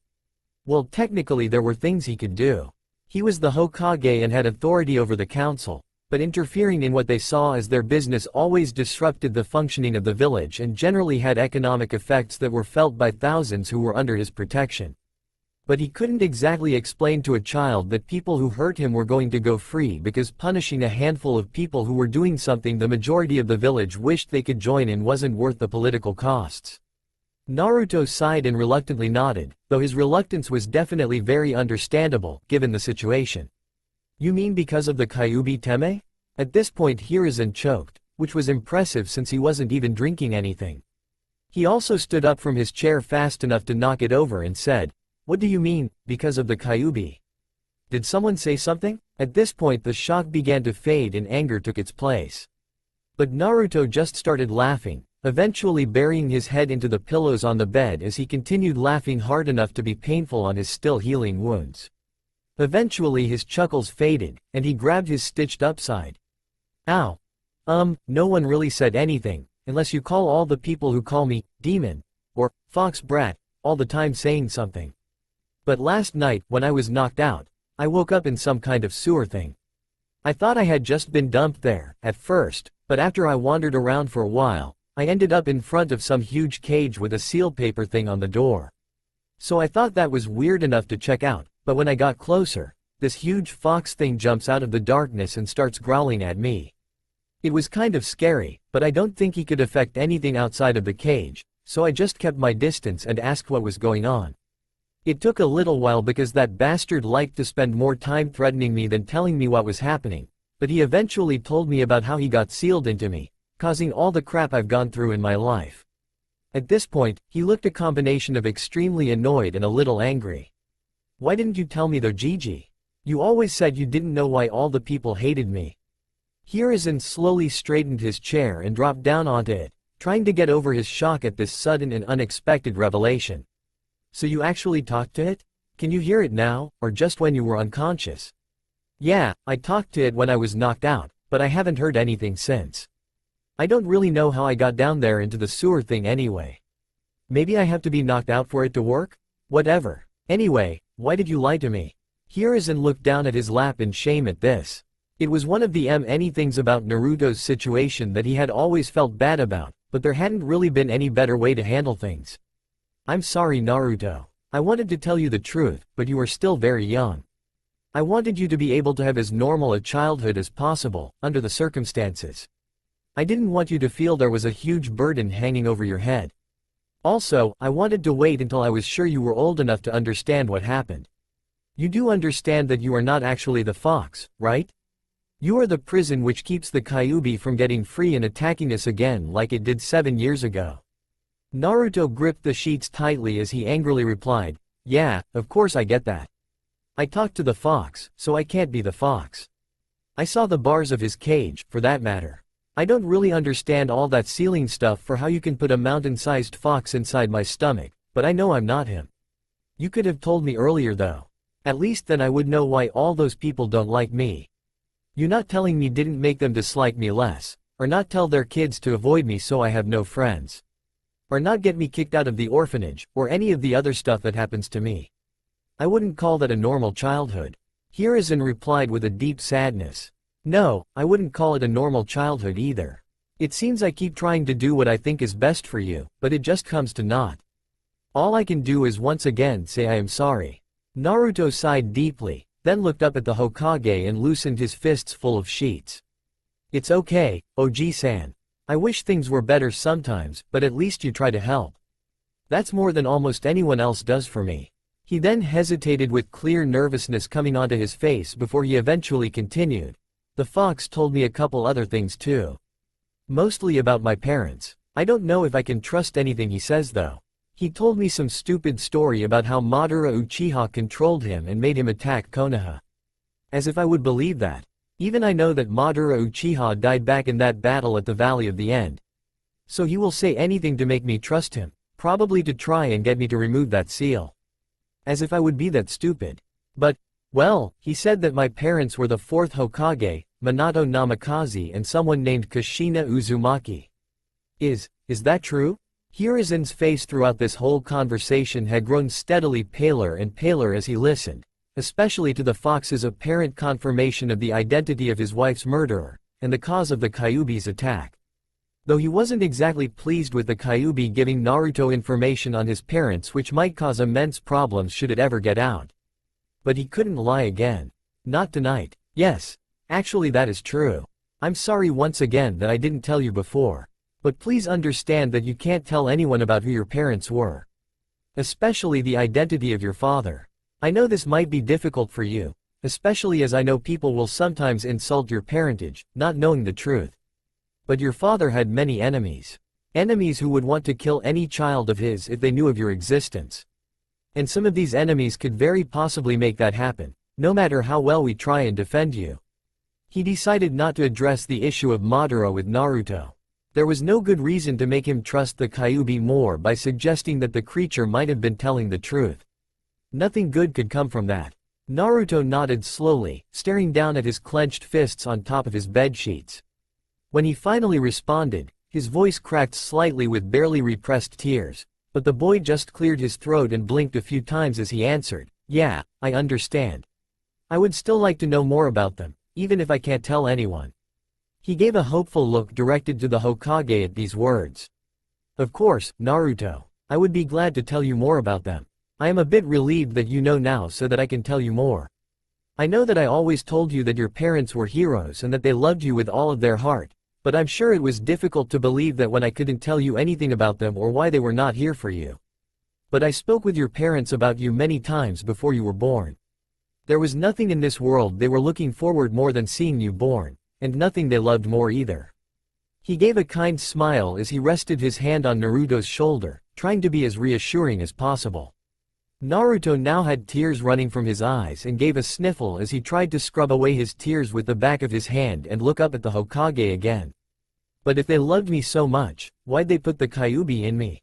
Well, technically there were things he could do. He was the Hokage and had authority over the council, but interfering in what they saw as their business always disrupted the functioning of the village and generally had economic effects that were felt by thousands who were under his protection. But he couldn't exactly explain to a child that people who hurt him were going to go free because punishing a handful of people who were doing something the majority of the village wished they could join in wasn't worth the political costs. Naruto sighed and reluctantly nodded, though his reluctance was definitely very understandable, given the situation. You mean because of the Kyuubi teme? At this point Hiruzen choked, which was impressive since he wasn't even drinking anything. He also stood up from his chair fast enough to knock it over and said, "What do you mean, because of the Kyuubi? Did someone say something?" At this point the shock began to fade and anger took its place. But Naruto just started laughing, eventually burying his head into the pillows on the bed as he continued laughing hard enough to be painful on his still healing wounds. Eventually his chuckles faded, and he grabbed his stitched up side. Ow. No one really said anything, unless you call all the people who call me, demon, or, fox brat, all the time saying something. But last night, when I was knocked out, I woke up in some kind of sewer thing. I thought I had just been dumped there, at first, but after I wandered around for a while, I ended up in front of some huge cage with a seal paper thing on the door. So I thought that was weird enough to check out, but when I got closer, this huge fox thing jumps out of the darkness and starts growling at me. It was kind of scary, but I don't think he could affect anything outside of the cage, so I just kept my distance and asked what was going on. It took a little while because that bastard liked to spend more time threatening me than telling me what was happening, but he eventually told me about how he got sealed into me, causing all the crap I've gone through in my life. At this point, he looked a combination of extremely annoyed and a little angry. Why didn't you tell me though, Gigi? You always said you didn't know why all the people hated me. Hiruzen slowly straightened his chair and dropped down onto it, trying to get over his shock at this sudden and unexpected revelation. So you actually talked to it? Can you hear it now, or just when you were unconscious? Yeah, I talked to it when I was knocked out, but I haven't heard anything since. I don't really know how I got down there into the sewer thing anyway. Maybe I have to be knocked out for it to work? Whatever. Anyway, why did you lie to me? Hiruzen looked down at his lap in shame at this. It was one of the many things about Naruto's situation that he had always felt bad about, but there hadn't really been any better way to handle things. I'm sorry, Naruto. I wanted to tell you the truth, but you are still very young. I wanted you to be able to have as normal a childhood as possible, under the circumstances. I didn't want you to feel there was a huge burden hanging over your head. Also, I wanted to wait until I was sure you were old enough to understand what happened. You do understand that you are not actually the fox, right? You are the prison which keeps the Kyuubi from getting free and attacking us again like it did 7 years ago. Naruto gripped the sheets tightly as he angrily replied, yeah, of course I get that. I talked to the fox, so I can't be the fox. I saw the bars of his cage, for that matter. I don't really understand all that ceiling stuff for how you can put a mountain-sized fox inside my stomach, but I know I'm not him. You could have told me earlier though. At least then I would know why all those people don't like me. You not telling me didn't make them dislike me less, or not tell their kids to avoid me so I have no friends. Or not get me kicked out of the orphanage, or any of the other stuff that happens to me. I wouldn't call that a normal childhood. Hiruzen replied with a deep sadness. No, I wouldn't call it a normal childhood either. It seems I keep trying to do what I think is best for you, but it just comes to naught. All I can do is once again say I am sorry. Naruto sighed deeply, then looked up at the Hokage and loosened his fists full of sheets. It's okay, Oji-san. I wish things were better sometimes, but at least you try to help. That's more than almost anyone else does for me. He then hesitated with clear nervousness coming onto his face before he eventually continued. The fox told me a couple other things too. Mostly about my parents. I don't know if I can trust anything he says though. He told me some stupid story about how Madara Uchiha controlled him and made him attack Konoha. As if I would believe that. Even I know that Madara Uchiha died back in that battle at the Valley of the End. So he will say anything to make me trust him, probably to try and get me to remove that seal. As if I would be that stupid. But, well, he said that my parents were the fourth Hokage, Minato Namikaze and someone named Kushina Uzumaki. Is that true? Hiruzen's face throughout this whole conversation had grown steadily paler and paler as he listened, especially to the fox's apparent confirmation of the identity of his wife's murderer, and the cause of the Kyuubi's attack. Though he wasn't exactly pleased with the Kyuubi giving Naruto information on his parents which might cause immense problems should it ever get out. But he couldn't lie again. Not tonight. Yes. Actually that is true. I'm sorry once again that I didn't tell you before. But please understand that you can't tell anyone about who your parents were. Especially the identity of your father. I know this might be difficult for you, especially as I know people will sometimes insult your parentage, not knowing the truth. But your father had many enemies. Enemies who would want to kill any child of his if they knew of your existence. And some of these enemies could very possibly make that happen, no matter how well we try and defend you. He decided not to address the issue of Madara with Naruto. There was no good reason to make him trust the Kyuubi more by suggesting that the creature might have been telling the truth. Nothing good could come from that. Naruto nodded slowly, staring down at his clenched fists on top of his bedsheets. When he finally responded, his voice cracked slightly with barely repressed tears, but the boy just cleared his throat and blinked a few times as he answered, "Yeah, I understand. I would still like to know more about them, even if I can't tell anyone." He gave a hopeful look directed to the Hokage at these words. "Of course, Naruto. I would be glad to tell you more about them. I am a bit relieved that you know now so that I can tell you more. I know that I always told you that your parents were heroes and that they loved you with all of their heart, but I'm sure it was difficult to believe that when I couldn't tell you anything about them or why they were not here for you. But I spoke with your parents about you many times before you were born. There was nothing in this world they were looking forward more than seeing you born. And nothing they loved more either." He gave a kind smile as he rested his hand on Naruto's shoulder, trying to be as reassuring as possible. Naruto now had tears running from his eyes and gave a sniffle as he tried to scrub away his tears with the back of his hand and look up at the Hokage again. "But if they loved me so much, why'd they put the Kyuubi in me?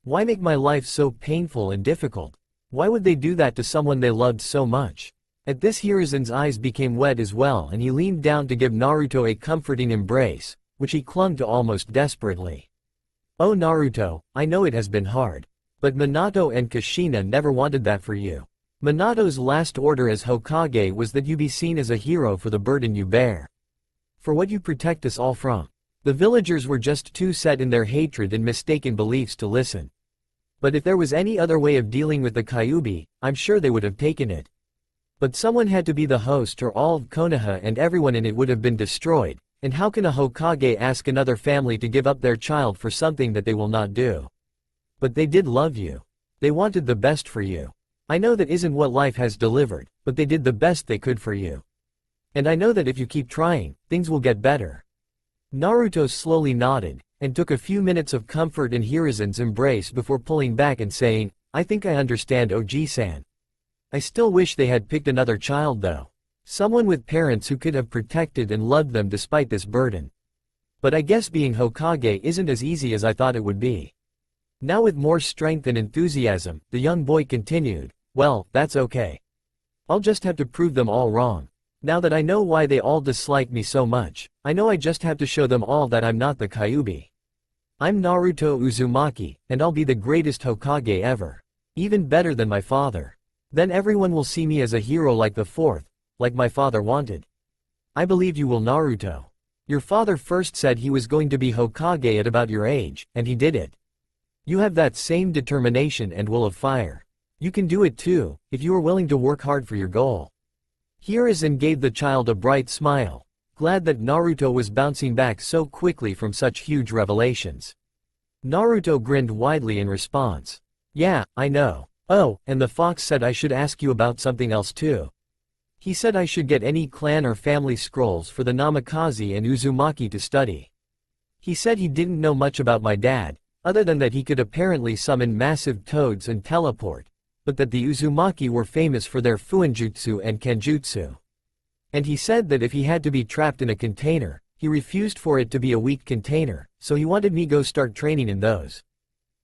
Why make my life so painful and difficult? Why would they do that to someone they loved so much?" At this Hiruzen's eyes became wet as well and he leaned down to give Naruto a comforting embrace, which he clung to almost desperately. "Oh Naruto, I know it has been hard. But Minato and Kushina never wanted that for you. Minato's last order as Hokage was that you be seen as a hero for the burden you bear. For what you protect us all from." The villagers were just too set in their hatred and mistaken beliefs to listen. But if there was any other way of dealing with the Kyuubi, I'm sure they would have taken it. But someone had to be the host or all of Konoha and everyone in it would have been destroyed, and how can a Hokage ask another family to give up their child for something that they will not do? But they did love you. They wanted the best for you. I know that isn't what life has delivered, but they did the best they could for you. And I know that if you keep trying, things will get better." Naruto slowly nodded, and took a few minutes of comfort in Hiruzen's embrace before pulling back and saying, "I think I understand Oji-san. I still wish they had picked another child though. Someone with parents who could have protected and loved them despite this burden. But I guess being Hokage isn't as easy as I thought it would be." Now with more strength and enthusiasm, the young boy continued, "Well, that's okay. I'll just have to prove them all wrong. Now that I know why they all dislike me so much, I know I just have to show them all that I'm not the Kyuubi. I'm Naruto Uzumaki, and I'll be the greatest Hokage ever. Even better than my father. Then everyone will see me as a hero like the fourth, like my father wanted. I believe you will, Naruto. Your father first said he was going to be Hokage at about your age, and he did it. You have that same determination and will of fire. You can do it too, if you are willing to work hard for your goal." Hiruzen gave the child a bright smile, glad that Naruto was bouncing back so quickly from such huge revelations. Naruto grinned widely in response. "Yeah, I know. Oh, and the fox said I should ask you about something else too. He said I should get any clan or family scrolls for the Namikaze and Uzumaki to study. He said he didn't know much about my dad, other than that he could apparently summon massive toads and teleport, but that the Uzumaki were famous for their fuinjutsu and kenjutsu. And he said that if he had to be trapped in a container, he refused for it to be a weak container, so he wanted me go start training in those.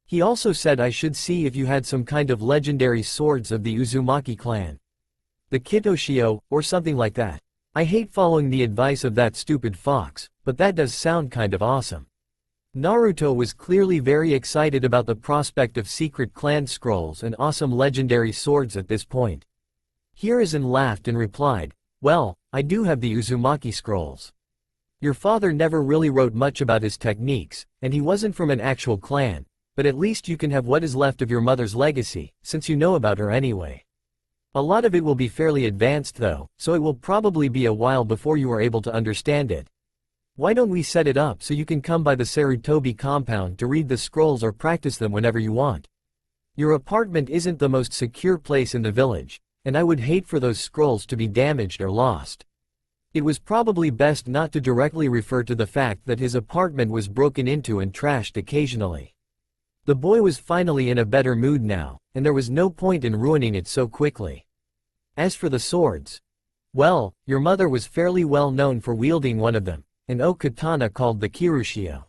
He also said I should see if you had some kind of legendary swords of the Uzumaki clan. The Kitoshio, or something like that. I hate following the advice of that stupid fox, but that does sound kind of awesome. Naruto was clearly very excited about the prospect of secret clan scrolls and awesome legendary swords at this point. Hiruzen laughed and replied, "Well, I do have the Uzumaki scrolls. Your father never really wrote much about his techniques, and he wasn't from an actual clan, but at least you can have what is left of your mother's legacy, since you know about her anyway. A lot of it will be fairly advanced though, so it will probably be a while before you are able to understand it. Why don't we set it up so you can come by the Sarutobi compound to read the scrolls or practice them whenever you want? Your apartment isn't the most secure place in the village, and I would hate for those scrolls to be damaged or lost." It was probably best not to directly refer to the fact that his apartment was broken into and trashed occasionally. The boy was finally in a better mood now, and there was no point in ruining it so quickly. As for the swords, well, your mother was fairly well known for wielding one of them, an O-katana called the Kirushio.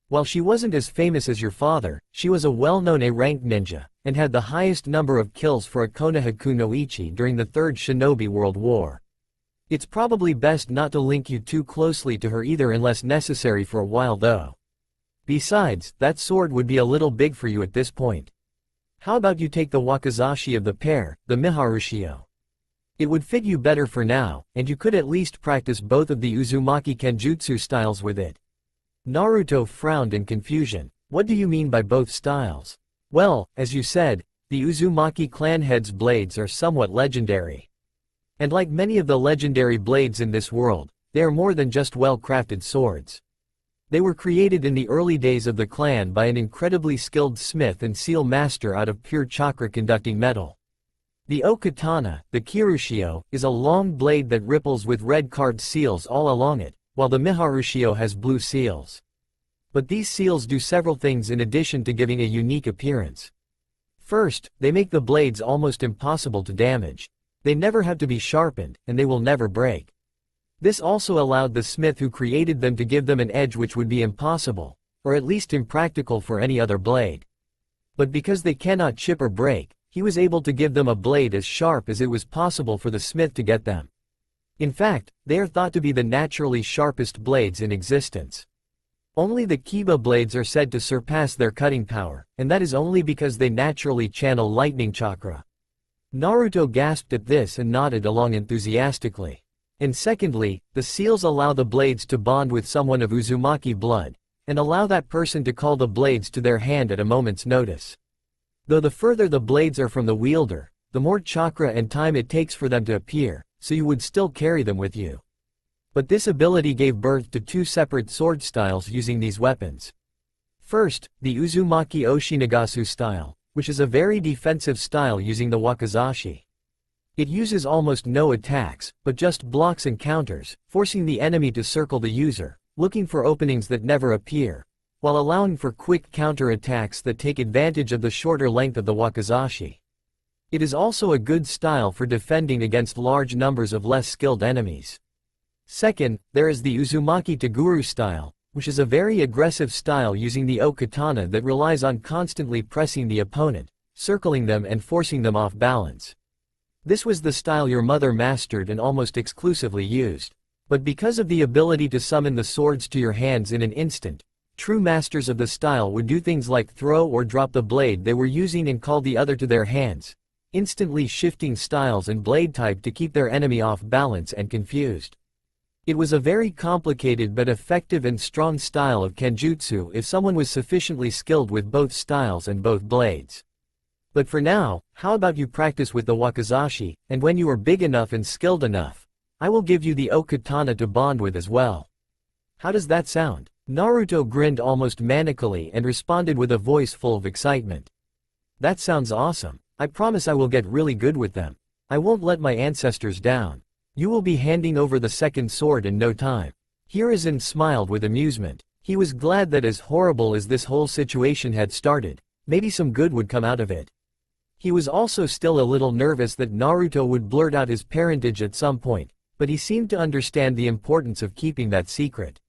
While she wasn't as famous as your father, she was a well-known A-rank ninja, and had the highest number of kills for a Konohaku no Ichi during the Third Shinobi World War. It's probably best not to link you too closely to her either unless necessary for a while though. Besides, that sword would be a little big for you at this point. How about you take the wakizashi of the pair, the Miharushio? It would fit you better for now, and you could at least practice both of the Uzumaki Kenjutsu styles with it. Naruto frowned in confusion. What do you mean by both styles? Well, as you said, the Uzumaki clan head's blades are somewhat legendary. And like many of the legendary blades in this world, they are more than just well-crafted swords. They were created in the early days of the clan by an incredibly skilled smith and seal master out of pure chakra-conducting metal. The O-katana, the Kirushio, is a long blade that ripples with red carved seals all along it, while the Miharushio has blue seals. But these seals do several things in addition to giving a unique appearance. First, they make the blades almost impossible to damage. They never have to be sharpened, and they will never break. This also allowed the smith who created them to give them an edge which would be impossible, or at least impractical for any other blade. But because they cannot chip or break, he was able to give them a blade as sharp as it was possible for the smith to get them. In fact, they are thought to be the naturally sharpest blades in existence. Only the Kiba blades are said to surpass their cutting power, and that is only because they naturally channel lightning chakra. Naruto gasped at this and nodded along enthusiastically. And secondly, the seals allow the blades to bond with someone of Uzumaki blood, and allow that person to call the blades to their hand at a moment's notice. Though the further the blades are from the wielder, the more chakra and time it takes for them to appear, so you would still carry them with you. But this ability gave birth to two separate sword styles using these weapons. First, the Uzumaki Oshinagasu style, which is a very defensive style using the wakizashi. It uses almost no attacks, but just blocks and counters, forcing the enemy to circle the user, looking for openings that never appear, while allowing for quick counter-attacks that take advantage of the shorter length of the wakizashi. It is also a good style for defending against large numbers of less skilled enemies. Second, there is the Uzumaki Toguru style, which is a very aggressive style using the O-katana that relies on constantly pressing the opponent, circling them and forcing them off balance. This was the style your mother mastered and almost exclusively used. But because of the ability to summon the swords to your hands in an instant, true masters of the style would do things like throw or drop the blade they were using and call the other to their hands, instantly shifting styles and blade type to keep their enemy off balance and confused. It was a very complicated but effective and strong style of kenjutsu if someone was sufficiently skilled with both styles and both blades. But for now, how about you practice with the wakizashi, and when you are big enough and skilled enough, I will give you the O-katana to bond with as well. How does that sound? Naruto grinned almost manically and responded with a voice full of excitement. That sounds awesome. I promise I will get really good with them. I won't let my ancestors down. You will be handing over the second sword in no time. Hiruzen smiled with amusement. He was glad that as horrible as this whole situation had started, maybe some good would come out of it. He was also still a little nervous that Naruto would blurt out his parentage at some point, but he seemed to understand the importance of keeping that secret.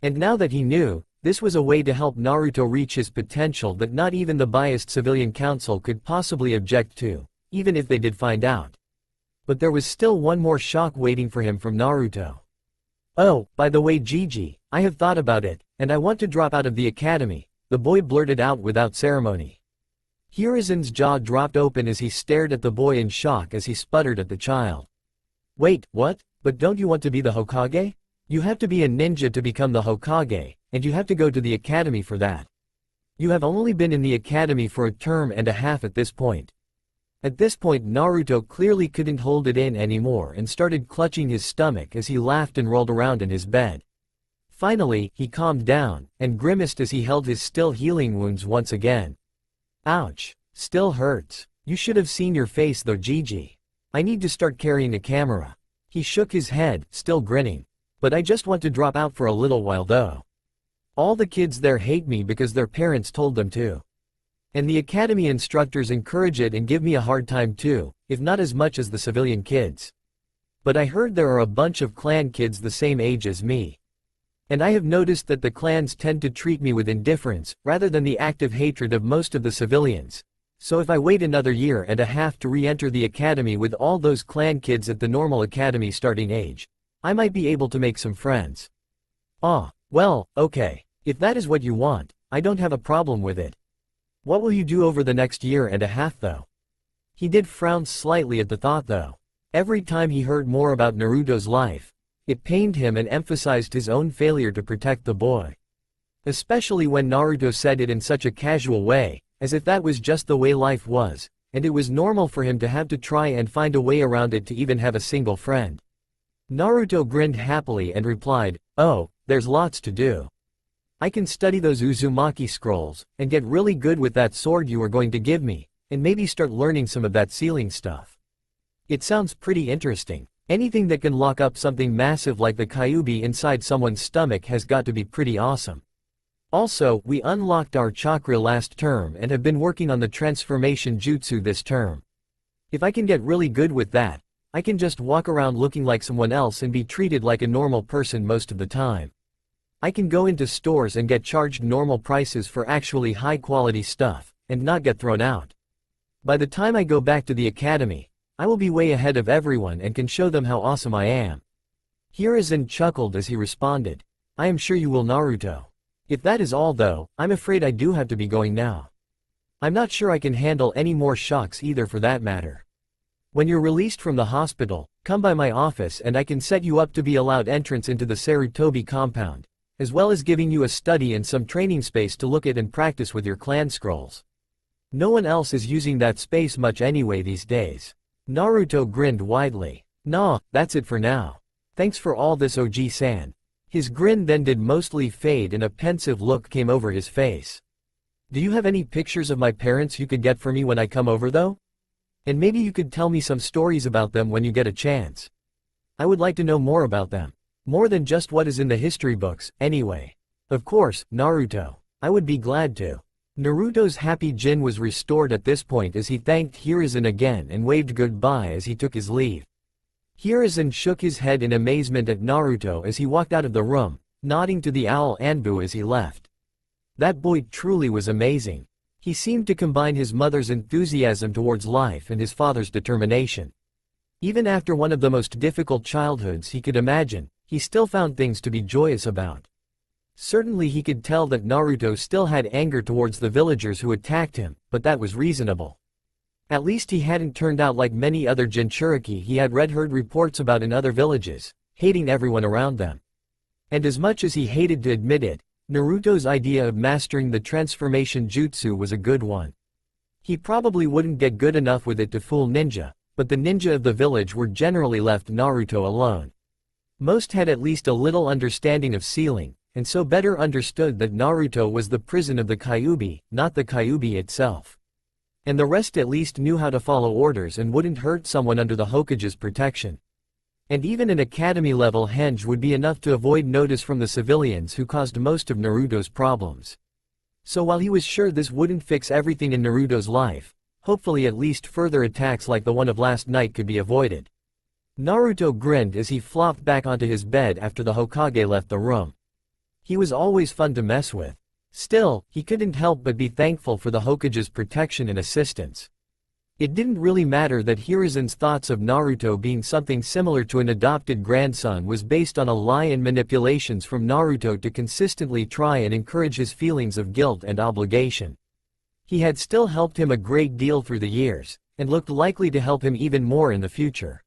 And now that he knew, this was a way to help Naruto reach his potential that not even the biased civilian council could possibly object to, even if they did find out. But there was still one more shock waiting for him from Naruto. "Oh, by the way Gigi, I have thought about it, and I want to drop out of the academy," the boy blurted out without ceremony. Hirizen's jaw dropped open as he stared at the boy in shock as he sputtered at the child. "Wait, what? But don't you want to be the Hokage? You have to be a ninja to become the Hokage, and you have to go to the academy for that. You have only been in the academy for a term and a half at this point." At this point Naruto clearly couldn't hold it in anymore and started clutching his stomach as he laughed and rolled around in his bed. Finally, he calmed down, and grimaced as he held his still healing wounds once again. "Ouch. Still hurts. You should have seen your face though Gigi. I need to start carrying a camera." He shook his head, still grinning. "But I just want to drop out for a little while though. All the kids there hate me because their parents told them to. And the academy instructors encourage it and give me a hard time too, if not as much as the civilian kids. But I heard there are a bunch of clan kids the same age as me. And I have noticed that the clans tend to treat me with indifference, rather than the active hatred of most of the civilians. So if I wait another year and a half to re-enter the academy with all those clan kids at the normal academy starting age, I might be able to make some friends." "Ah, well, okay. If that is what you want, I don't have a problem with it. What will you do over the next year and a half though?" He did frown slightly at the thought though. Every time he heard more about Naruto's life, it pained him and emphasized his own failure to protect the boy. Especially when Naruto said it in such a casual way, as if that was just the way life was, and it was normal for him to have to try and find a way around it to even have a single friend. Naruto grinned happily and replied, "Oh, there's lots to do. I can study those Uzumaki scrolls, and get really good with that sword you are going to give me, and maybe start learning some of that sealing stuff. It sounds pretty interesting. Anything that can lock up something massive like the Kyuubi inside someone's stomach has got to be pretty awesome. Also, we unlocked our chakra last term and have been working on the transformation jutsu this term. If I can get really good with that, I can just walk around looking like someone else and be treated like a normal person most of the time. I can go into stores and get charged normal prices for actually high-quality stuff, and not get thrown out. By the time I go back to the academy, I will be way ahead of everyone and can show them how awesome I am." Hiruzen chuckled as he responded, "I am sure you will Naruto. If that is all though, I'm afraid I do have to be going now. I'm not sure I can handle any more shocks either for that matter. When you're released from the hospital, come by my office and I can set you up to be allowed entrance into the Sarutobi compound, as well as giving you a study and some training space to look at and practice with your clan scrolls. No one else is using that space much anyway these days." Naruto grinned widely. "Nah, that's it for now. Thanks for all this OG-san." His grin then did mostly fade and a pensive look came over his face. "Do you have any pictures of my parents you could get for me when I come over though? And maybe you could tell me some stories about them when you get a chance. I would like to know more about them. More than just what is in the history books, anyway." "Of course, Naruto. I would be glad to." Naruto's happy Jin was restored at this point as he thanked Hiruzen again and waved goodbye as he took his leave. Hiruzen shook his head in amazement at Naruto as he walked out of the room, nodding to the owl Anbu as he left. That boy truly was amazing. He seemed to combine his mother's enthusiasm towards life and his father's determination. Even after one of the most difficult childhoods he could imagine, he still found things to be joyous about. Certainly he could tell that Naruto still had anger towards the villagers who attacked him, but that was reasonable. At least he hadn't turned out like many other Jinchuriki he had heard reports about in other villages, hating everyone around them. And as much as he hated to admit it, Naruto's idea of mastering the transformation jutsu was a good one. He probably wouldn't get good enough with it to fool ninja, but the ninja of the village were generally left Naruto alone. Most had at least a little understanding of sealing, and so better understood that Naruto was the prison of the Kyuubi, not the Kyuubi itself. And the rest at least knew how to follow orders and wouldn't hurt someone under the Hokage's protection. And even an academy-level henge would be enough to avoid notice from the civilians who caused most of Naruto's problems. So while he was sure this wouldn't fix everything in Naruto's life, hopefully at least further attacks like the one of last night could be avoided. Naruto grinned as he flopped back onto his bed after the Hokage left the room. He was always fun to mess with. Still, he couldn't help but be thankful for the Hokage's protection and assistance. It didn't really matter that Hiruzen's thoughts of Naruto being something similar to an adopted grandson was based on a lie and manipulations from Naruto to consistently try and encourage his feelings of guilt and obligation. He had still helped him a great deal through the years, and looked likely to help him even more in the future.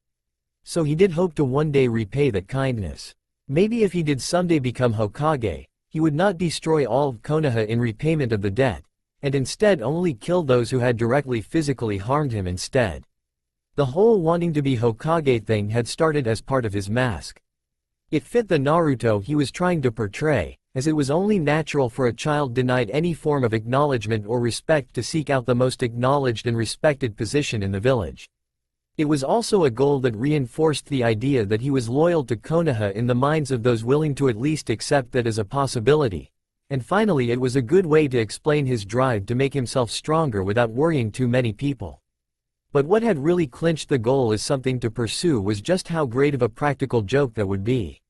So he did hope to one day repay that kindness. Maybe if he did someday become Hokage, he would not destroy all of Konoha in repayment of the debt, and instead only kill those who had directly physically harmed him instead. The whole wanting to be Hokage thing had started as part of his mask. It fit the Naruto he was trying to portray, as it was only natural for a child denied any form of acknowledgement or respect to seek out the most acknowledged and respected position in the village. It was also a goal that reinforced the idea that he was loyal to Konoha in the minds of those willing to at least accept that as a possibility. And finally, it was a good way to explain his drive to make himself stronger without worrying too many people. But what had really clinched the goal as something to pursue was just how great of a practical joke that would be.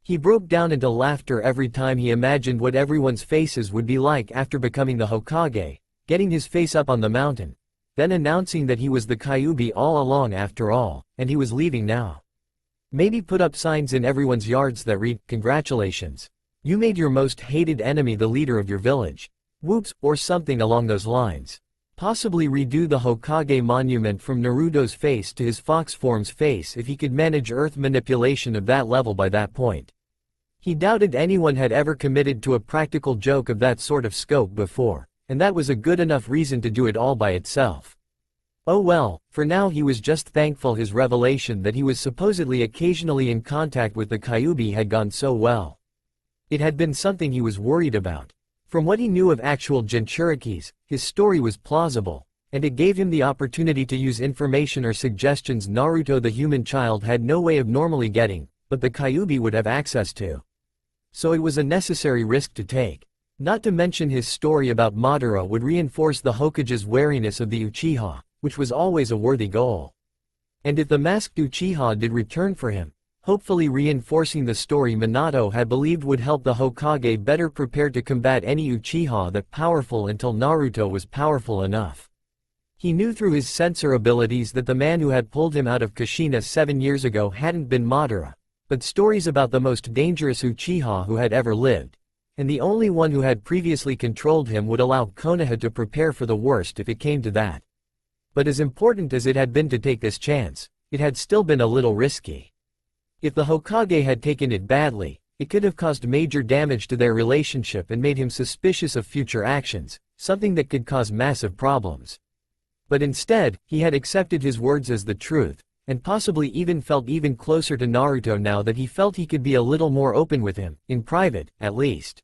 He broke down into laughter every time he imagined what everyone's faces would be like after becoming the Hokage, getting his face up on the mountain, then announcing that he was the Kyuubi all along after all, and he was leaving now. Maybe put up signs in everyone's yards that read, "Congratulations. You made your most hated enemy the leader of your village. Whoops," or something along those lines. Possibly redo the Hokage monument from Naruto's face to his fox form's face if he could manage earth manipulation of that level by that point. He doubted anyone had ever committed to a practical joke of that sort of scope before, and that was a good enough reason to do it all by itself. Oh well, for now he was just thankful his revelation that he was supposedly occasionally in contact with the Kyuubi had gone so well. It had been something he was worried about. From what he knew of actual Jinchurikis, his story was plausible, and it gave him the opportunity to use information or suggestions Naruto the human child had no way of normally getting, but the Kyuubi would have access to. So it was a necessary risk to take. Not to mention his story about Madara would reinforce the Hokage's wariness of the Uchiha, which was always a worthy goal. And if the masked Uchiha did return for him, hopefully reinforcing the story Minato had believed would help the Hokage better prepare to combat any Uchiha that powerful until Naruto was powerful enough. He knew through his sensor abilities that the man who had pulled him out of Kushina 7 years ago hadn't been Madara, but stories about the most dangerous Uchiha who had ever lived, and the only one who had previously controlled him would allow Konoha to prepare for the worst if it came to that. But as important as it had been to take this chance, it had still been a little risky. If the Hokage had taken it badly, it could have caused major damage to their relationship and made him suspicious of future actions, something that could cause massive problems. But instead, he had accepted his words as the truth, and possibly even felt even closer to Naruto now that he felt he could be a little more open with him, in private, at least.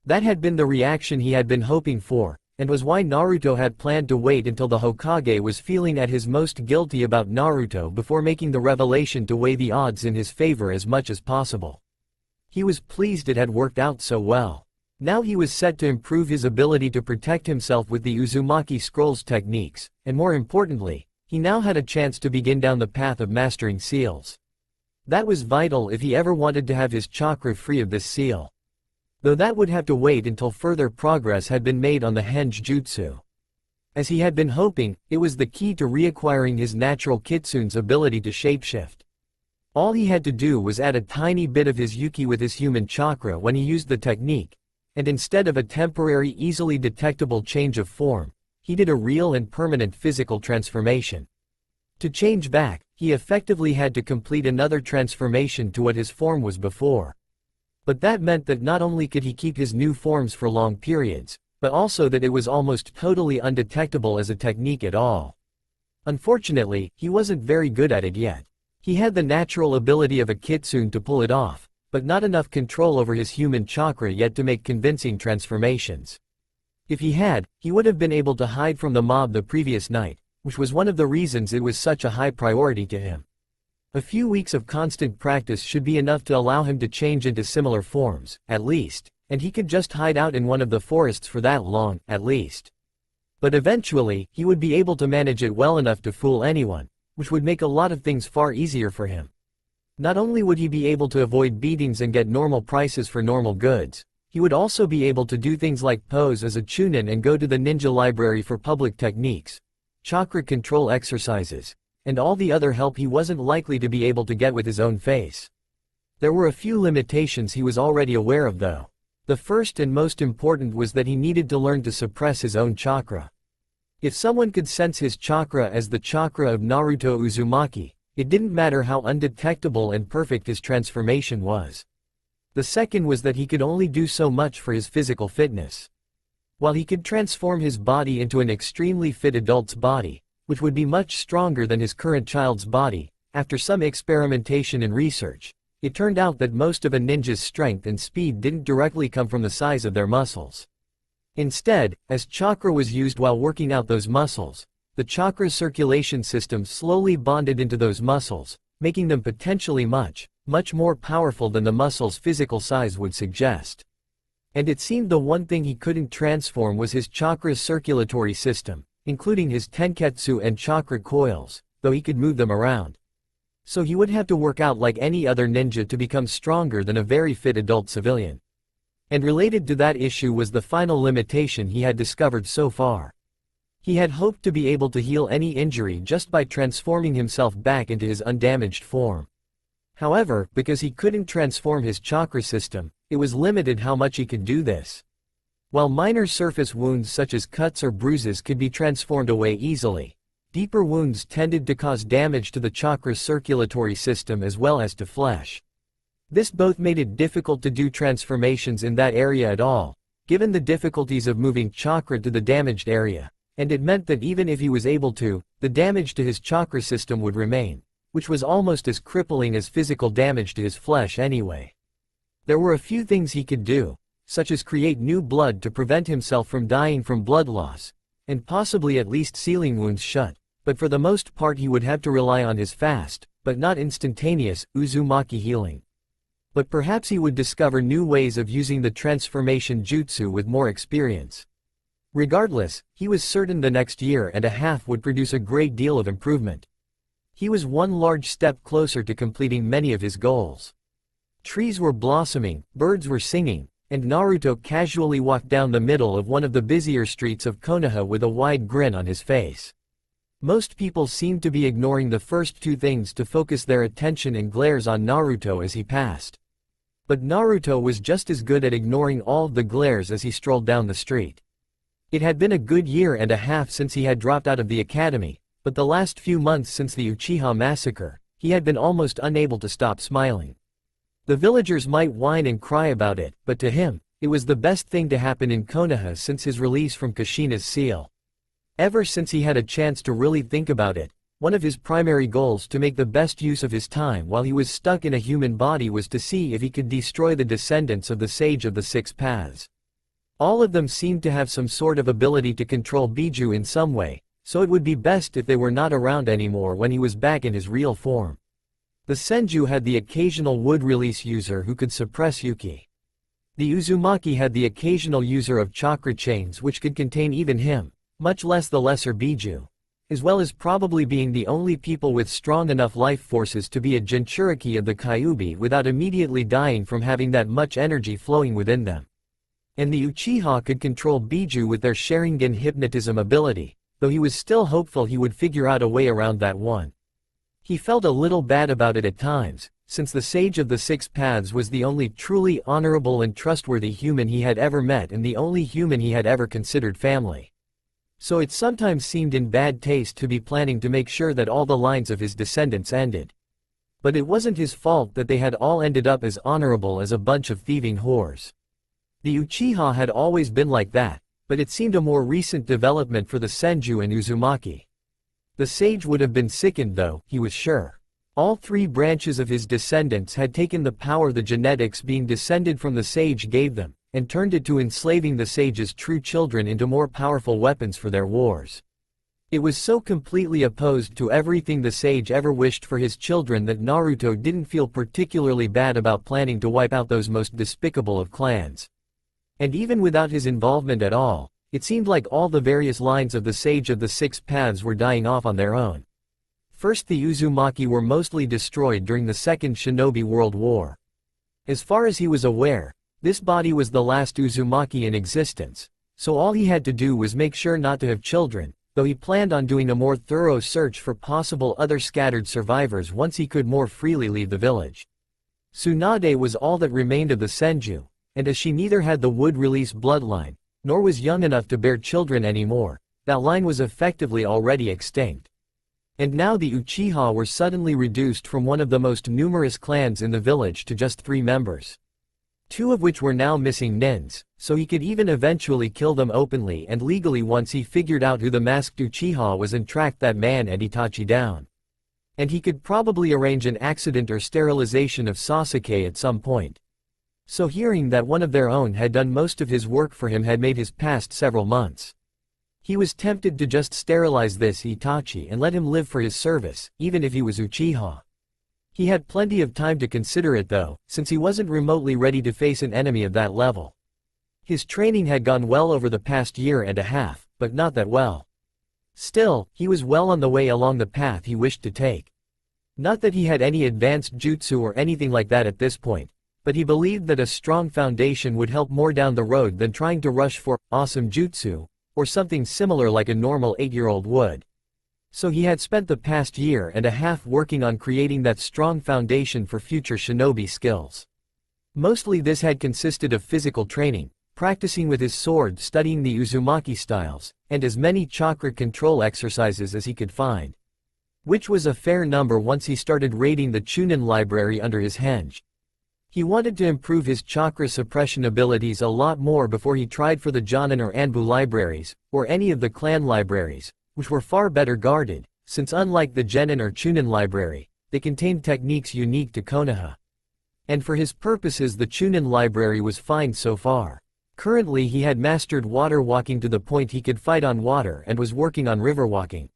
That had been the reaction he had been hoping for, and was why Naruto had planned to wait until the Hokage was feeling at his most guilty about Naruto before making the revelation to weigh the odds in his favor as much as possible. He was pleased it had worked out so well. Now he was set to improve his ability to protect himself with the Uzumaki Scrolls techniques, and more importantly, he now had a chance to begin down the path of mastering seals. That was vital if he ever wanted to have his chakra free of this seal. Though that would have to wait until further progress had been made on the henge jutsu. As he had been hoping, it was the key to reacquiring his natural kitsune's ability to shapeshift. All he had to do was add a tiny bit of his yuki with his human chakra when he used the technique, and instead of a temporary easily detectable change of form, he did a real and permanent physical transformation. To change back, he effectively had to complete another transformation to what his form was before. But that meant that not only could he keep his new forms for long periods, but also that it was almost totally undetectable as a technique at all. Unfortunately, he wasn't very good at it yet. He had the natural ability of a kitsune to pull it off, but not enough control over his human chakra yet to make convincing transformations. If he had, he would have been able to hide from the mob the previous night, which was one of the reasons it was such a high priority to him. A few weeks of constant practice should be enough to allow him to change into similar forms, at least, and he could just hide out in one of the forests for that long, at least. But eventually, he would be able to manage it well enough to fool anyone, which would make a lot of things far easier for him. Not only would he be able to avoid beatings and get normal prices for normal goods, he would also be able to do things like pose as a chunin and go to the ninja library for public techniques, chakra control exercises, and all the other help he wasn't likely to be able to get with his own face. There were a few limitations he was already aware of though. The first and most important was that he needed to learn to suppress his own chakra. If someone could sense his chakra as the chakra of Naruto Uzumaki, it didn't matter how undetectable and perfect his transformation was. The second was that he could only do so much for his physical fitness. While he could transform his body into an extremely fit adult's body, which would be much stronger than his current child's body, after some experimentation and research, it turned out that most of a ninja's strength and speed didn't directly come from the size of their muscles. Instead, as chakra was used while working out those muscles, the chakra's circulation system slowly bonded into those muscles, making them potentially much more powerful than the muscle's physical size would suggest. And it seemed the one thing he couldn't transform was his chakra's circulatory system, including his tenketsu and chakra coils, though he could move them around. So he would have to work out like any other ninja to become stronger than a very fit adult civilian. And related to that issue was the final limitation he had discovered so far. He had hoped to be able to heal any injury just by transforming himself back into his undamaged form. However, because he couldn't transform his chakra system, it was limited how much he could do this. While minor surface wounds such as cuts or bruises could be transformed away easily, deeper wounds tended to cause damage to the chakra's circulatory system as well as to flesh. This both made it difficult to do transformations in that area at all, given the difficulties of moving chakra to the damaged area, and it meant that even if he was able to, the damage to his chakra system would remain, which was almost as crippling as physical damage to his flesh anyway. There were a few things he could do, such as create new blood to prevent himself from dying from blood loss, and possibly at least sealing wounds shut, but for the most part he would have to rely on his fast, but not instantaneous, Uzumaki healing. But perhaps he would discover new ways of using the transformation jutsu with more experience. Regardless, he was certain the next year and a half would produce a great deal of improvement. He was one large step closer to completing many of his goals. Trees were blossoming, birds were singing, and Naruto casually walked down the middle of one of the busier streets of Konoha with a wide grin on his face. Most people seemed to be ignoring the first two things to focus their attention and glares on Naruto as he passed. But Naruto was just as good at ignoring all of the glares as he strolled down the street. It had been a good year and a half since he had dropped out of the academy, but the last few months since the Uchiha massacre, he had been almost unable to stop smiling. The villagers might whine and cry about it, but to him, it was the best thing to happen in Konoha since his release from Kushina's seal. Ever since he had a chance to really think about it, one of his primary goals to make the best use of his time while he was stuck in a human body was to see if he could destroy the descendants of the Sage of the Six Paths. All of them seemed to have some sort of ability to control Biju in some way, so it would be best if they were not around anymore when he was back in his real form. The Senju had the occasional wood release user who could suppress Yuki. The Uzumaki had the occasional user of chakra chains which could contain even him, much less the lesser Biju, as well as probably being the only people with strong enough life forces to be a Jinchuriki of the Kyuubi without immediately dying from having that much energy flowing within them. And the Uchiha could control Biju with their Sharingan hypnotism ability, though he was still hopeful he would figure out a way around that one. He felt a little bad about it at times, since the Sage of the Six Paths was the only truly honorable and trustworthy human he had ever met and the only human he had ever considered family. So it sometimes seemed in bad taste to be planning to make sure that all the lines of his descendants ended. But it wasn't his fault that they had all ended up as honorable as a bunch of thieving whores. The Uchiha had always been like that, but it seemed a more recent development for the Senju and Uzumaki. The sage would have been sickened though, he was sure. All three branches of his descendants had taken the power the genetics being descended from the sage gave them, and turned it to enslaving the sage's true children into more powerful weapons for their wars. It was so completely opposed to everything the sage ever wished for his children that Naruto didn't feel particularly bad about planning to wipe out those most despicable of clans. And even without his involvement at all, it seemed like all the various lines of the Sage of the Six Paths were dying off on their own. First, the Uzumaki were mostly destroyed during the Second Shinobi World War. As far as he was aware, this body was the last Uzumaki in existence, so all he had to do was make sure not to have children, though he planned on doing a more thorough search for possible other scattered survivors once he could more freely leave the village. Tsunade was all that remained of the Senju, and as she neither had the wood-release bloodline, nor was young enough to bear children anymore, that line was effectively already extinct. And now the Uchiha were suddenly reduced from one of the most numerous clans in the village to just 3 members. 2 of which were now missing nins, so he could even eventually kill them openly and legally once he figured out who the masked Uchiha was and tracked that man and Itachi down. And he could probably arrange an accident or sterilization of Sasuke at some point. So hearing that one of their own had done most of his work for him had made his past several months. He was tempted to just sterilize this Itachi and let him live for his service, even if he was Uchiha. He had plenty of time to consider it though, since he wasn't remotely ready to face an enemy of that level. His training had gone well over the past year and a half, but not that well. Still, he was well on the way along the path he wished to take. Not that he had any advanced jutsu or anything like that at this point, but he believed that a strong foundation would help more down the road than trying to rush for awesome jutsu, or something similar like a normal 8-year-old would. So he had spent the past year and a half working on creating that strong foundation for future shinobi skills. Mostly this had consisted of physical training, practicing with his sword, studying the Uzumaki styles, and as many chakra control exercises as he could find. Which was a fair number once he started raiding the Chunin library under his henge. He wanted to improve his chakra suppression abilities a lot more before he tried for the Jonin or Anbu libraries, or any of the clan libraries, which were far better guarded, since unlike the Genin or Chunin library, they contained techniques unique to Konoha. And for his purposes the Chunin library was fine so far. Currently he had mastered water walking to the point he could fight on water and was working on river walking.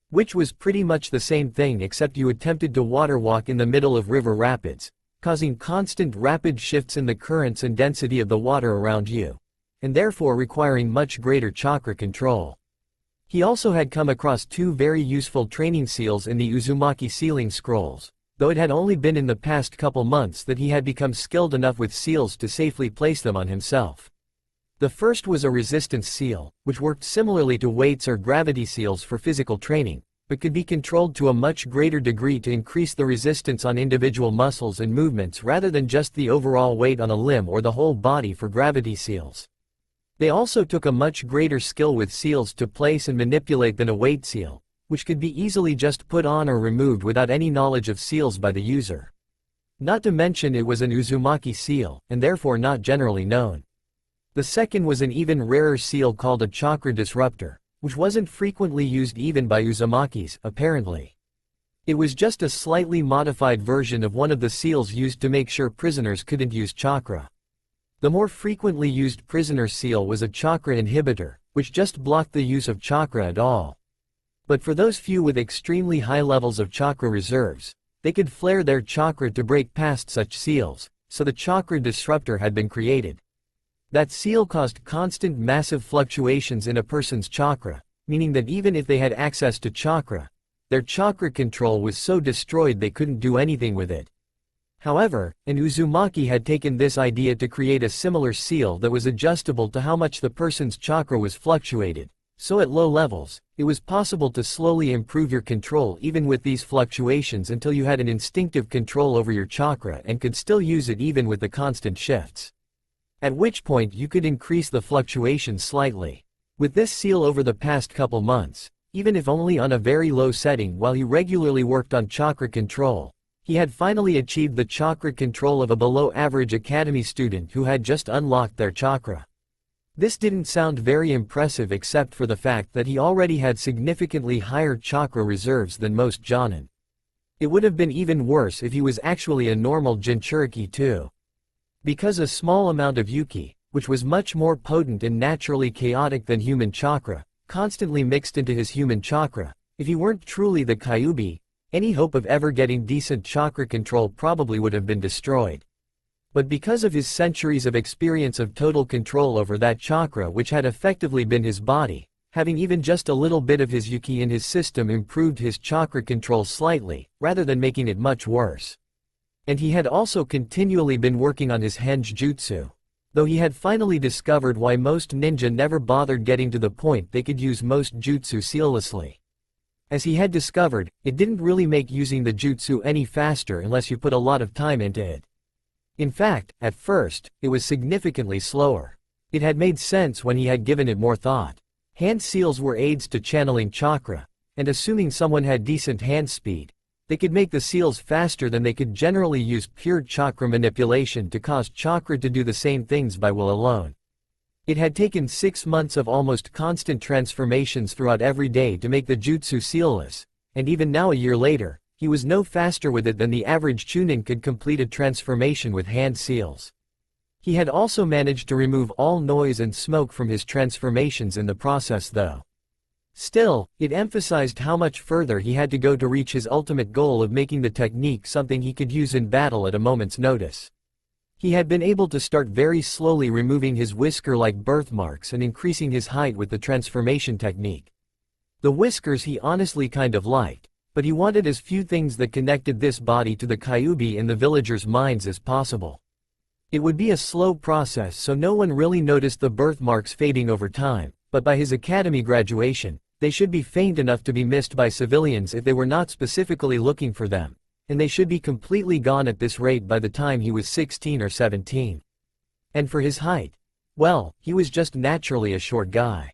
Which was pretty much the same thing except you attempted to water walk in the middle of river rapids, causing constant rapid shifts in the currents and density of the water around you, and therefore requiring much greater chakra control. He also had come across 2 very useful training seals in the Uzumaki sealing scrolls, though it had only been in the past couple months that he had become skilled enough with seals to safely place them on himself. The first was a resistance seal, which worked similarly to weights or gravity seals for physical training, but could be controlled to a much greater degree to increase the resistance on individual muscles and movements rather than just the overall weight on a limb or the whole body for gravity seals. They also took a much greater skill with seals to place and manipulate than a weight seal, which could be easily just put on or removed without any knowledge of seals by the user. Not to mention it was an Uzumaki seal, and therefore not generally known. The second was an even rarer seal called a chakra disruptor, which wasn't frequently used even by Uzumakis, apparently. It was just a slightly modified version of one of the seals used to make sure prisoners couldn't use chakra. The more frequently used prisoner seal was a chakra inhibitor, which just blocked the use of chakra at all. But for those few with extremely high levels of chakra reserves, they could flare their chakra to break past such seals, so the chakra disruptor had been created. That seal caused constant massive fluctuations in a person's chakra, meaning that even if they had access to chakra, their chakra control was so destroyed they couldn't do anything with it. However, an Uzumaki had taken this idea to create a similar seal that was adjustable to how much the person's chakra was fluctuated, so at low levels, it was possible to slowly improve your control even with these fluctuations until you had an instinctive control over your chakra and could still use it even with the constant shifts. At which point you could increase the fluctuations slightly. With this seal over the past couple months, even if only on a very low setting while he regularly worked on chakra control, he had finally achieved the chakra control of a below-average academy student who had just unlocked their chakra. This didn't sound very impressive except for the fact that he already had significantly higher chakra reserves than most Jonin. It would have been even worse if he was actually a normal Jinchuriki too. Because a small amount of Yuki, which was much more potent and naturally chaotic than human chakra, constantly mixed into his human chakra. If he weren't truly the Kyuubi, any hope of ever getting decent chakra control probably would have been destroyed. But because of his centuries of experience of total control over that chakra which had effectively been his body, having even just a little bit of his yuki in his system improved his chakra control slightly, rather than making it much worse. And he had also continually been working on his henge jutsu. Though he had finally discovered why most ninja never bothered getting to the point they could use most jutsu seamlessly. As he had discovered, it didn't really make using the jutsu any faster unless you put a lot of time into it. In fact, at first, it was significantly slower. It had made sense when he had given it more thought. Hand seals were aids to channeling chakra, and assuming someone had decent hand speed, they could make the seals faster than they could generally use pure chakra manipulation to cause chakra to do the same things by will alone. It had taken 6 months of almost constant transformations throughout every day to make the jutsu sealless, and even now a year later, he was no faster with it than the average chunin could complete a transformation with hand seals. He had also managed to remove all noise and smoke from his transformations in the process though. Still, it emphasized how much further he had to go to reach his ultimate goal of making the technique something he could use in battle at a moment's notice. He had been able to start very slowly removing his whisker-like birthmarks and increasing his height with the transformation technique. The whiskers he honestly kind of liked, but he wanted as few things that connected this body to the Kyuubi in the villagers' minds as possible. It would be a slow process so no one really noticed the birthmarks fading over time, but by his academy graduation, they should be faint enough to be missed by civilians if they were not specifically looking for them. And they should be completely gone at this rate by the time he was 16 or 17. And for his height, well, he was just naturally a short guy.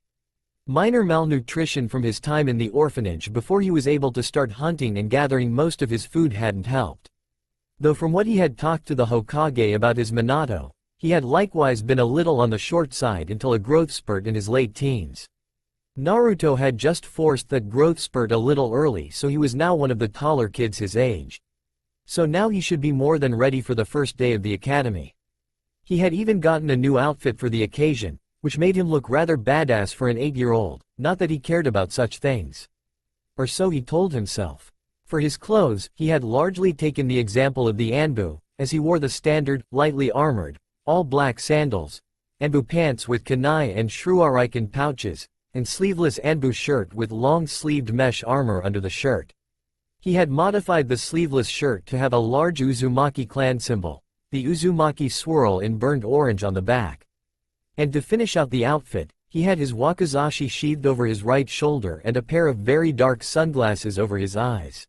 Minor malnutrition from his time in the orphanage before he was able to start hunting and gathering most of his food hadn't helped. Though from what he had talked to the Hokage about his Minato, he had likewise been a little on the short side until a growth spurt in his late teens. Naruto had just forced that growth spurt a little early, so he was now one of the taller kids his age. So now he should be more than ready for the first day of the academy. He had even gotten a new outfit for the occasion, which made him look rather badass for an 8-year-old, not that he cared about such things. Or so he told himself. For his clothes, he had largely taken the example of the Anbu, as he wore the standard, lightly armored, all-black sandals, Anbu pants with kunai and shruariken pouches, and sleeveless Anbu shirt with long-sleeved mesh armor under the shirt. He had modified the sleeveless shirt to have a large Uzumaki clan symbol, the Uzumaki swirl in burnt orange on the back. And to finish out the outfit, he had his wakizashi sheathed over his right shoulder and a pair of very dark sunglasses over his eyes.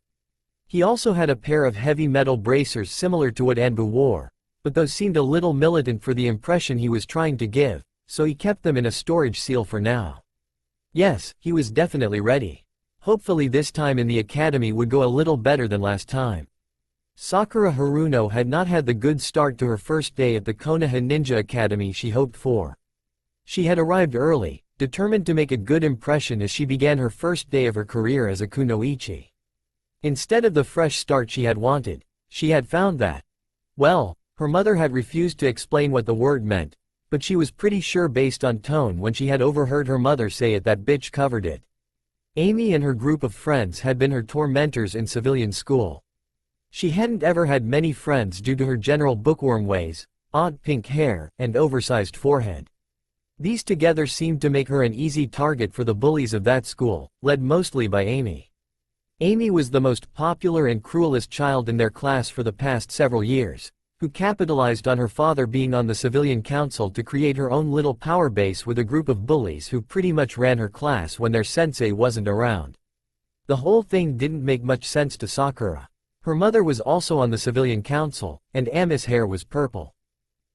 He also had a pair of heavy metal bracers similar to what Anbu wore, but those seemed a little militant for the impression he was trying to give, so he kept them in a storage seal for now. Yes, he was definitely ready. Hopefully this time in the academy would go a little better than last time. Sakura Haruno had not had the good start to her first day at the Konoha Ninja Academy she hoped for. She had arrived early, determined to make a good impression as she began her first day of her career as a kunoichi. Instead of the fresh start she had wanted, she had found that, well, her mother had refused to explain what the word meant, but she was pretty sure based on tone when she had overheard her mother say it that bitch covered it. Amy and her group of friends had been her tormentors in civilian school. She hadn't ever had many friends due to her general bookworm ways, odd pink hair, and oversized forehead. These together seemed to make her an easy target for the bullies of that school, led mostly by Amy. Amy was the most popular and cruelest child in their class for the past several years, who capitalized on her father being on the civilian council to create her own little power base with a group of bullies who pretty much ran her class when their sensei wasn't around. The whole thing didn't make much sense to Sakura. Her mother was also on the civilian council, and Ami's hair was purple.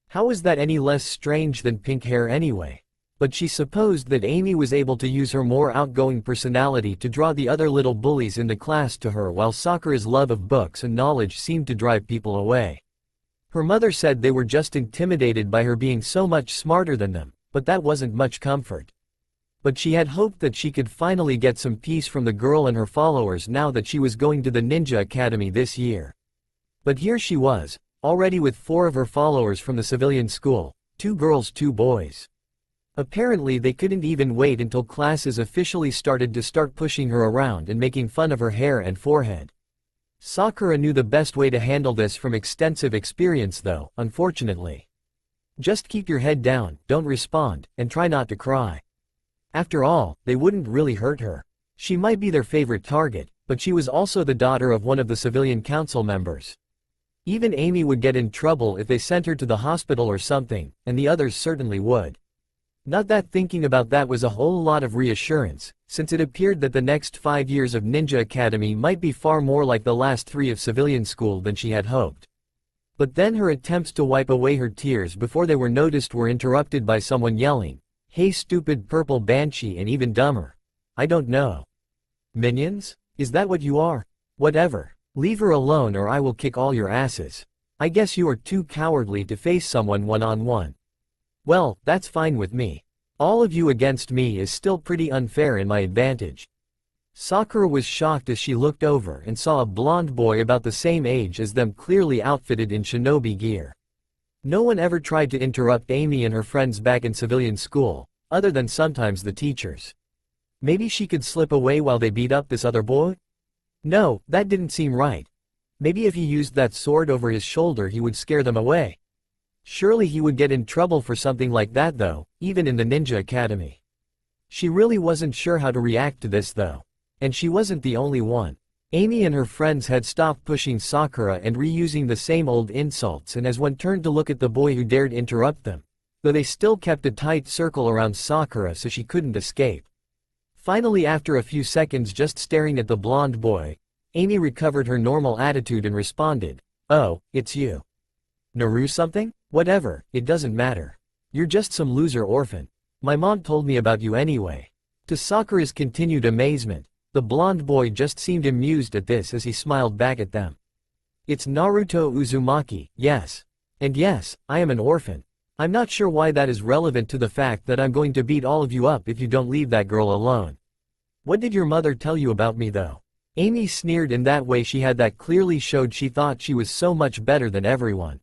How was that any less strange than pink hair anyway? But she supposed that Amy was able to use her more outgoing personality to draw the other little bullies in the class to her, while Sakura's love of books and knowledge seemed to drive people away. Her mother said they were just intimidated by her being so much smarter than them, but that wasn't much comfort. But she had hoped that she could finally get some peace from the girl and her followers now that she was going to the Ninja Academy this year. But here she was, already with 4 of her followers from the civilian school, 2 girls 2 boys. Apparently they couldn't even wait until classes officially started to start pushing her around and making fun of her hair and forehead. Sakura knew the best way to handle this from extensive experience though, unfortunately. Just keep your head down, don't respond, and try not to cry. After all, they wouldn't really hurt her. She might be their favorite target, but she was also the daughter of one of the civilian council members. Even Amy would get in trouble if they sent her to the hospital or something, and the others certainly would. Not that thinking about that was a whole lot of reassurance, since it appeared that the next 5 years of Ninja Academy might be far more like the last 3 of civilian school than she had hoped. But then her attempts to wipe away her tears before they were noticed were interrupted by someone yelling, "Hey stupid purple banshee," and even dumber, "I don't know. Minions? Is that what you are? Whatever. Leave her alone or I will kick all your asses. I guess you are too cowardly to face someone one-on-one. Well, that's fine with me. All of you against me is still pretty unfair in my advantage." Sakura was shocked as she looked over and saw a blonde boy about the same age as them clearly outfitted in shinobi gear. No one ever tried to interrupt Amy and her friends back in civilian school, other than sometimes the teachers. Maybe she could slip away while they beat up this other boy? No, that didn't seem right. Maybe if he used that sword over his shoulder he would scare them away. Surely he would get in trouble for something like that though, even in the Ninja Academy. She really wasn't sure how to react to this though. And she wasn't the only one. Amy and her friends had stopped pushing Sakura and reusing the same old insults, and as one turned to look at the boy who dared interrupt them, though they still kept a tight circle around Sakura so she couldn't escape. Finally, after a few seconds just staring at the blonde boy, Amy recovered her normal attitude and responded, "Oh, it's you. Naru something? Whatever, it doesn't matter. You're just some loser orphan. My mom told me about you anyway." To Sakura's continued amazement, the blonde boy just seemed amused at this as he smiled back at them. "It's Naruto Uzumaki, yes. And yes, I am an orphan. I'm not sure why that is relevant to the fact that I'm going to beat all of you up if you don't leave that girl alone. What did your mother tell you about me though?" Amy sneered in that way she had that clearly showed she thought she was so much better than everyone.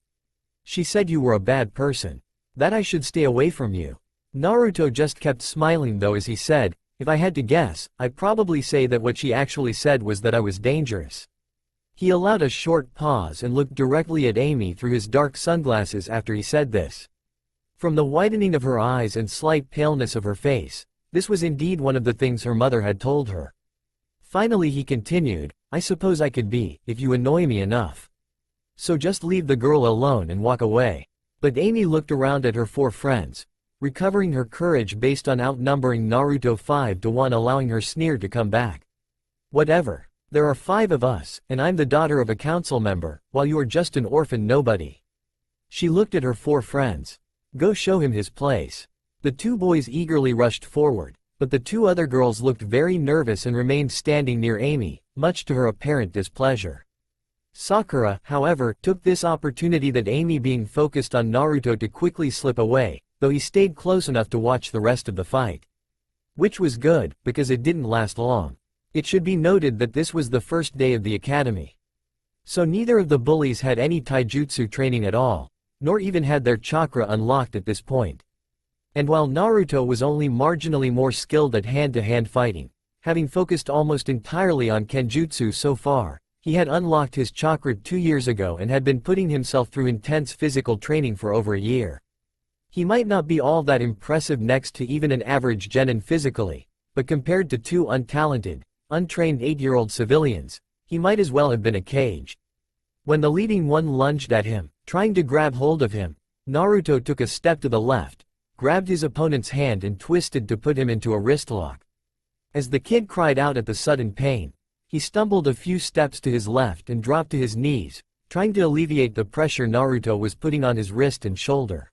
"She said you were a bad person. That I should stay away from you." Naruto just kept smiling though as he said, "If I had to guess, I'd probably say that what she actually said was that I was dangerous." He allowed a short pause and looked directly at Amy through his dark sunglasses after he said this. From the widening of her eyes and slight paleness of her face, this was indeed one of the things her mother had told her. Finally he continued, "I suppose I could be, if you annoy me enough. So just leave the girl alone and walk away." But Amy looked around at her 4 friends, recovering her courage based on outnumbering Naruto 5-1, allowing her sneer to come back. "Whatever. There are 5 of us, and I'm the daughter of a council member, while you are just an orphan nobody." She looked at her 4 friends. "Go show him his place." The 2 boys eagerly rushed forward, but the 2 other girls looked very nervous and remained standing near Amy, much to her apparent displeasure. Sakura, however, took this opportunity that Amy being focused on Naruto to quickly slip away, though he stayed close enough to watch the rest of the fight. Which was good, because it didn't last long. It should be noted that this was the first day of the academy. So neither of the bullies had any taijutsu training at all, nor even had their chakra unlocked at this point. And while Naruto was only marginally more skilled at hand-to-hand fighting, having focused almost entirely on kenjutsu so far, he had unlocked his chakra 2 years ago and had been putting himself through intense physical training for over a year. He might not be all that impressive next to even an average genin physically, but compared to 2 untalented, untrained 8-year-old civilians, he might as well have been a cage. When the leading one lunged at him, trying to grab hold of him, Naruto took a step to the left, grabbed his opponent's hand and twisted to put him into a wristlock. As the kid cried out at the sudden pain, he stumbled a few steps to his left and dropped to his knees, trying to alleviate the pressure Naruto was putting on his wrist and shoulder.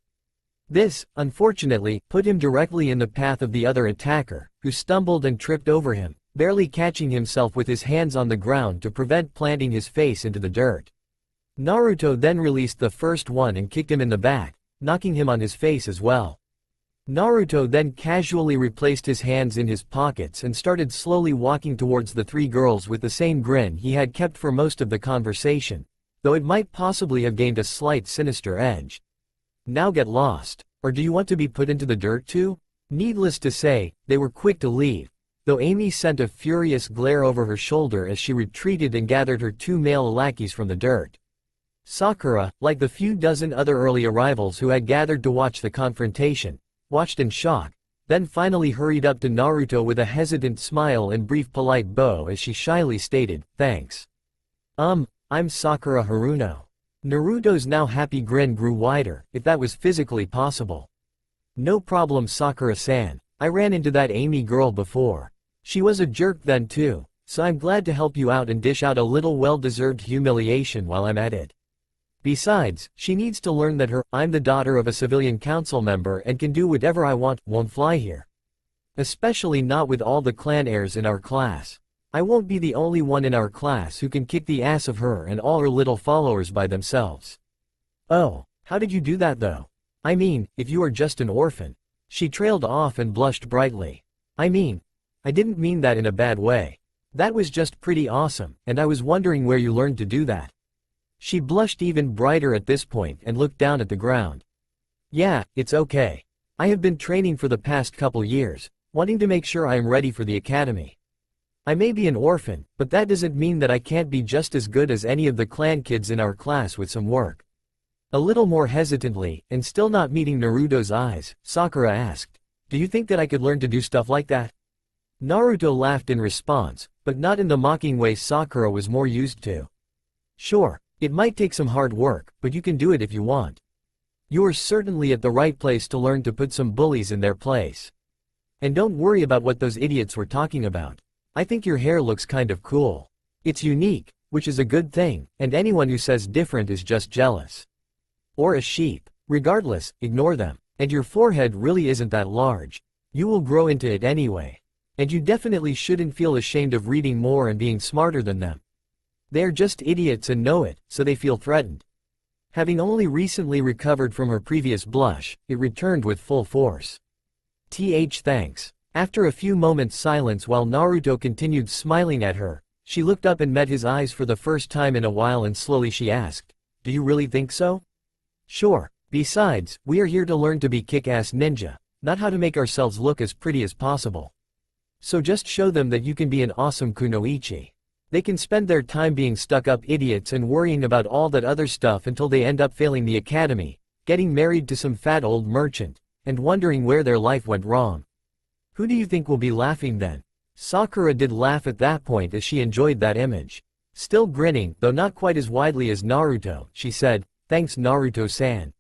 This, unfortunately, put him directly in the path of the other attacker, who stumbled and tripped over him, barely catching himself with his hands on the ground to prevent planting his face into the dirt. Naruto then released the first one and kicked him in the back, knocking him on his face as well. Naruto then casually replaced his hands in his pockets and started slowly walking towards the 3 girls with the same grin he had kept for most of the conversation, though it might possibly have gained a slight sinister edge. "Now get lost, or do you want to be put into the dirt too?" Needless to say, they were quick to leave, though Amy sent a furious glare over her shoulder as she retreated and gathered her 2 male lackeys from the dirt. Sakura, like the few dozen other early arrivals who had gathered to watch the confrontation, watched in shock, then finally hurried up to Naruto with a hesitant smile and brief polite bow as she shyly stated, "Thanks. I'm Sakura Haruno." Naruto's now happy grin grew wider, if that was physically possible. "No problem, Sakura-san. I ran into that Amy girl before. She was a jerk then too, so I'm glad to help you out and dish out a little well-deserved humiliation while I'm at it. Besides, she needs to learn that I'm the daughter of a civilian council member and can do whatever I want, won't fly here. Especially not with all the clan heirs in our class. I won't be the only one in our class who can kick the ass of her and all her little followers by themselves." "Oh, how did you do that though? I mean, if you are just an orphan." She trailed off and blushed brightly. "I didn't mean that in a bad way. That was just pretty awesome, and I was wondering where you learned to do that." She blushed even brighter at this point and looked down at the ground. "Yeah, it's okay. I have been training for the past couple years, wanting to make sure I am ready for the academy. I may be an orphan, but that doesn't mean that I can't be just as good as any of the clan kids in our class with some work." A little more hesitantly, and still not meeting Naruto's eyes, Sakura asked, "Do you think that I could learn to do stuff like that?" Naruto laughed in response, but not in the mocking way Sakura was more used to. "Sure, it might take some hard work, but you can do it if you want. You are certainly at the right place to learn to put some bullies in their place. And don't worry about what those idiots were talking about. I think your hair looks kind of cool. It's unique, which is a good thing, and anyone who says different is just jealous. Or a sheep. Regardless, ignore them. And your forehead really isn't that large. You will grow into it anyway. And you definitely shouldn't feel ashamed of reading more and being smarter than them. They are just idiots and know it, so they feel threatened." Having only recently recovered from her previous blush, it returned with full force. Thanks." After a few moments' silence while Naruto continued smiling at her, she looked up and met his eyes for the first time in a while and slowly she asked, "Do you really think so?" "Sure. Besides, we are here to learn to be kick-ass ninja, not how to make ourselves look as pretty as possible. So just show them that you can be an awesome kunoichi. They can spend their time being stuck-up idiots and worrying about all that other stuff until they end up failing the academy, getting married to some fat old merchant, and wondering where their life went wrong. Who do you think will be laughing then?" Sakura did laugh at that point as she enjoyed that image. Still grinning, though not quite as widely as Naruto, she said, "Thanks Naruto-san."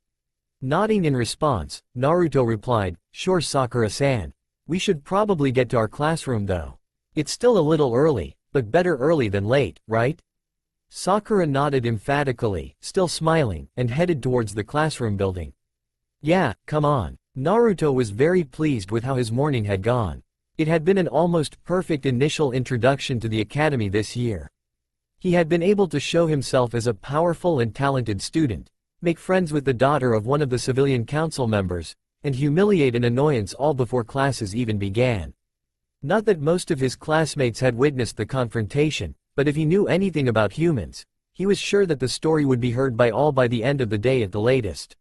Nodding in response, Naruto replied, "Sure Sakura-san. We should probably get to our classroom though. It's still a little early, but better early than late, right?" Sakura nodded emphatically, still smiling, and headed towards the classroom building. "Yeah, come on." Naruto was very pleased with how his morning had gone. It had been an almost perfect initial introduction to the academy this year. He had been able to show himself as a powerful and talented student, make friends with the daughter of one of the civilian council members, and humiliate an annoyance all before classes even began. Not that most of his classmates had witnessed the confrontation, but if he knew anything about humans, he was sure that the story would be heard by all by the end of the day at the latest.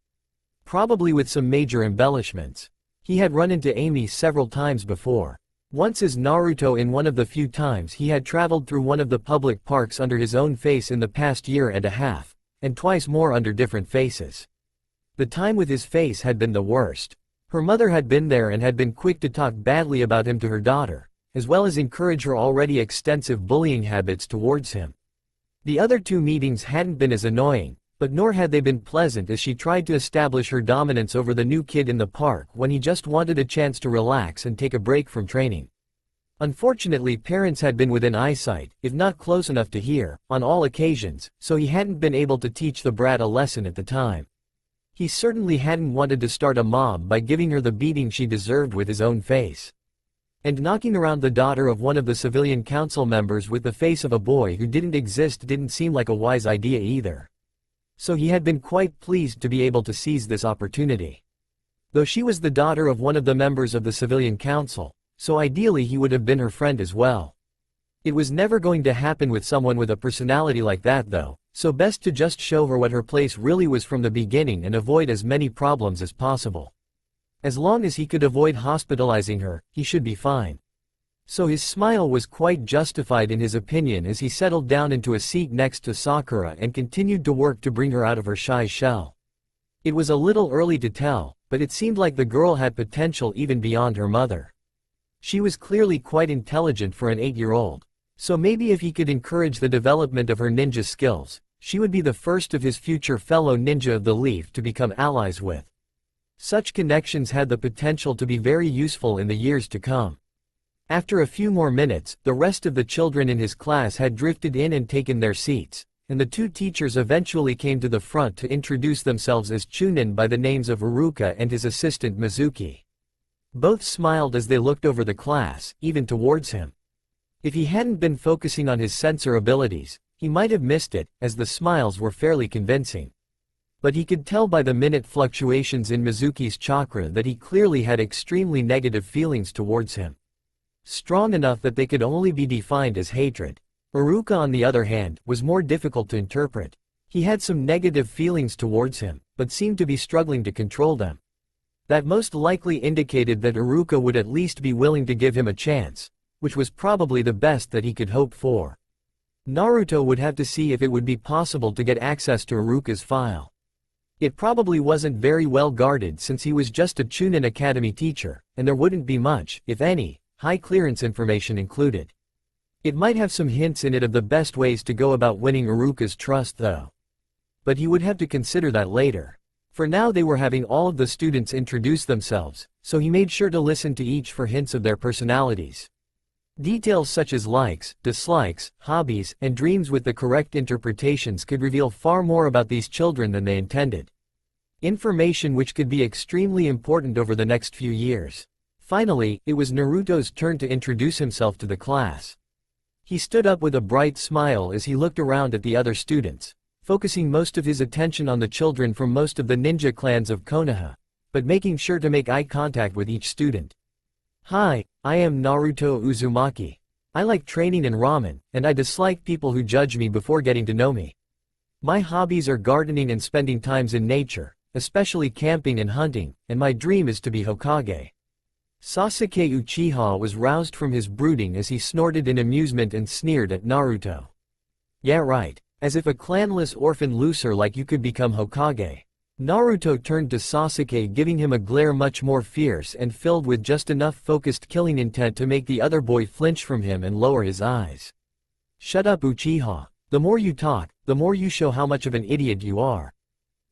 Probably with some major embellishments. He had run into Amy several times before. Once as Naruto in one of the few times he had traveled through one of the public parks under his own face in the past year and a half, and twice more under different faces. The time with his face had been the worst. Her mother had been there and had been quick to talk badly about him to her daughter, as well as encourage her already extensive bullying habits towards him. The other 2 meetings hadn't been as annoying, but nor had they been pleasant as she tried to establish her dominance over the new kid in the park when he just wanted a chance to relax and take a break from training. Unfortunately, parents had been within eyesight, if not close enough to hear, on all occasions, so he hadn't been able to teach the brat a lesson at the time. He certainly hadn't wanted to start a mob by giving her the beating she deserved with his own face. And knocking around the daughter of one of the civilian council members with the face of a boy who didn't exist didn't seem like a wise idea either. So he had been quite pleased to be able to seize this opportunity. Though she was the daughter of one of the members of the civilian council, so ideally he would have been her friend as well. It was never going to happen with someone with a personality like that though, so best to just show her what her place really was from the beginning and avoid as many problems as possible. As long as he could avoid hospitalizing her, he should be fine. So his smile was quite justified in his opinion as he settled down into a seat next to Sakura and continued to work to bring her out of her shy shell. It was a little early to tell, but it seemed like the girl had potential even beyond her mother. She was clearly quite intelligent for an 8-year-old. So maybe if he could encourage the development of her ninja skills, she would be the first of his future fellow ninja of the Leaf to become allies with. Such connections had the potential to be very useful in the years to come. After a few more minutes, the rest of the children in his class had drifted in and taken their seats, and the two teachers eventually came to the front to introduce themselves as Chunin by the names of Iruka and his assistant Mizuki. Both smiled as they looked over the class, even towards him. If he hadn't been focusing on his sensor abilities, he might have missed it, as the smiles were fairly convincing. But he could tell by the minute fluctuations in Mizuki's chakra that he clearly had extremely negative feelings towards him. Strong enough that they could only be defined as hatred. Iruka, on the other hand, was more difficult to interpret. He had some negative feelings towards him, but seemed to be struggling to control them. That most likely indicated that Iruka would at least be willing to give him a chance, which was probably the best that he could hope for. Naruto would have to see if it would be possible to get access to Iruka's file. It probably wasn't very well guarded since he was just a Chunin Academy teacher, and there wouldn't be much, if any, high-clearance information included. It might have some hints in it of the best ways to go about winning Iruka's trust though. But he would have to consider that later. For now they were having all of the students introduce themselves, so he made sure to listen to each for hints of their personalities. Details such as likes, dislikes, hobbies, and dreams with the correct interpretations could reveal far more about these children than they intended. Information which could be extremely important over the next few years. Finally, it was Naruto's turn to introduce himself to the class. He stood up with a bright smile as he looked around at the other students, focusing most of his attention on the children from most of the ninja clans of Konoha, but making sure to make eye contact with each student. Hi, I am Naruto Uzumaki. I like training and ramen, and I dislike people who judge me before getting to know me. My hobbies are gardening and spending times in nature, especially camping and hunting, and my dream is to be Hokage. Sasuke Uchiha was roused from his brooding as he snorted in amusement and sneered at Naruto. Yeah right, as if a clanless orphan loser like you could become Hokage. Naruto turned to Sasuke, giving him a glare much more fierce and filled with just enough focused killing intent to make the other boy flinch from him and lower his eyes. Shut up Uchiha. The more you talk, the more you show how much of an idiot you are.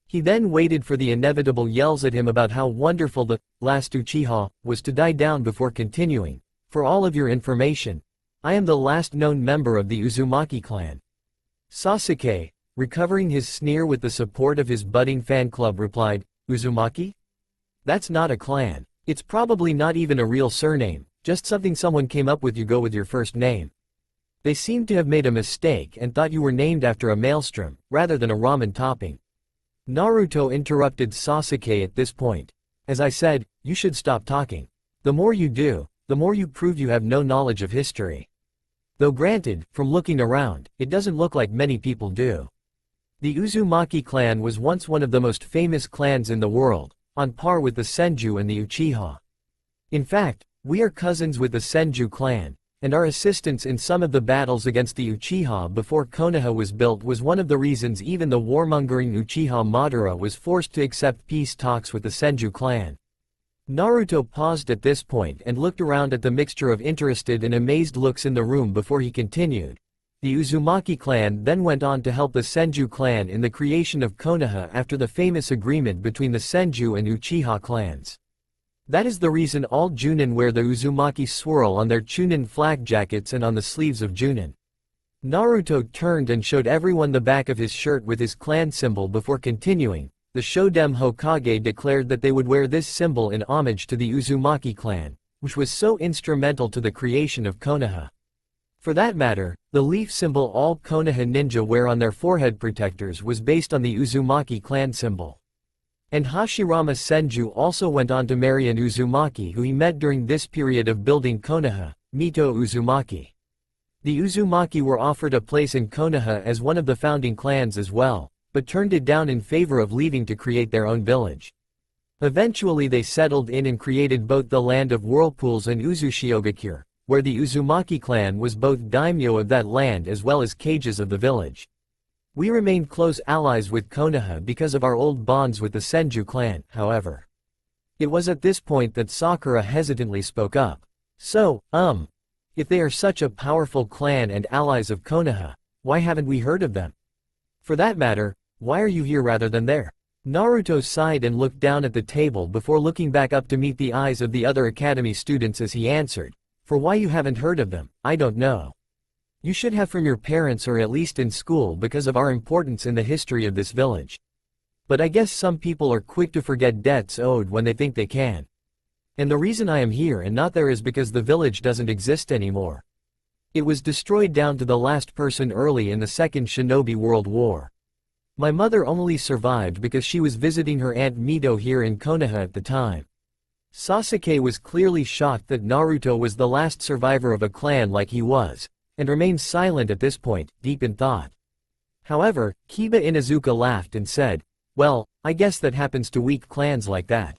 He then waited for the inevitable yells at him about how wonderful the last Uchiha was to die down before continuing. For all of your information, I am the last known member of the Uzumaki clan. Sasuke, recovering his sneer with the support of his budding fan club, replied, Uzumaki? That's not a clan. It's probably not even a real surname, just something someone came up with. You go with your first name. They seem to have made a mistake and thought you were named after a maelstrom, rather than a ramen topping. Naruto interrupted Sasuke at this point. As I said, you should stop talking. The more you do, the more you prove you have no knowledge of history. Though granted, from looking around, it doesn't look like many people do. The Uzumaki clan was once one of the most famous clans in the world, on par with the Senju and the Uchiha. In fact, we are cousins with the Senju clan, and our assistance in some of the battles against the Uchiha before Konoha was built was one of the reasons even the warmongering Uchiha Madara was forced to accept peace talks with the Senju clan. Naruto paused at this point and looked around at the mixture of interested and amazed looks in the room before he continued. The Uzumaki clan then went on to help the Senju clan in the creation of Konoha after the famous agreement between the Senju and Uchiha clans. That is the reason all Junin wear the Uzumaki swirl on their Chunin flag jackets and on the sleeves of Junin. Naruto turned and showed everyone the back of his shirt with his clan symbol before continuing. The Shoden Hokage declared that they would wear this symbol in homage to the Uzumaki clan, which was so instrumental to the creation of Konoha. For that matter, the leaf symbol all Konoha ninja wear on their forehead protectors was based on the Uzumaki clan symbol. And Hashirama Senju also went on to marry an Uzumaki who he met during this period of building Konoha, Mito Uzumaki. The Uzumaki were offered a place in Konoha as one of the founding clans as well, but turned it down in favor of leaving to create their own village. Eventually they settled in and created both the Land of Whirlpools and Uzushiogakure, where the Uzumaki clan was both daimyo of that land as well as cages of the village. We remained close allies with Konoha because of our old bonds with the Senju clan, however. It was at this point that Sakura hesitantly spoke up. So, if they are such a powerful clan and allies of Konoha, why haven't we heard of them? For that matter, why are you here rather than there? Naruto sighed and looked down at the table before looking back up to meet the eyes of the other academy students as he answered, for why you haven't heard of them, I don't know. You should have from your parents or at least in school because of our importance in the history of this village. But I guess some people are quick to forget debts owed when they think they can. And the reason I am here and not there is because the village doesn't exist anymore. It was destroyed down to the last person early in the Second Shinobi World War. My mother only survived because she was visiting her Aunt Mito here in Konoha at the time. Sasuke was clearly shocked that Naruto was the last survivor of a clan like he was, and remained silent at this point, deep in thought. However, Kiba Inuzuka laughed and said, well, I guess that happens to weak clans like that.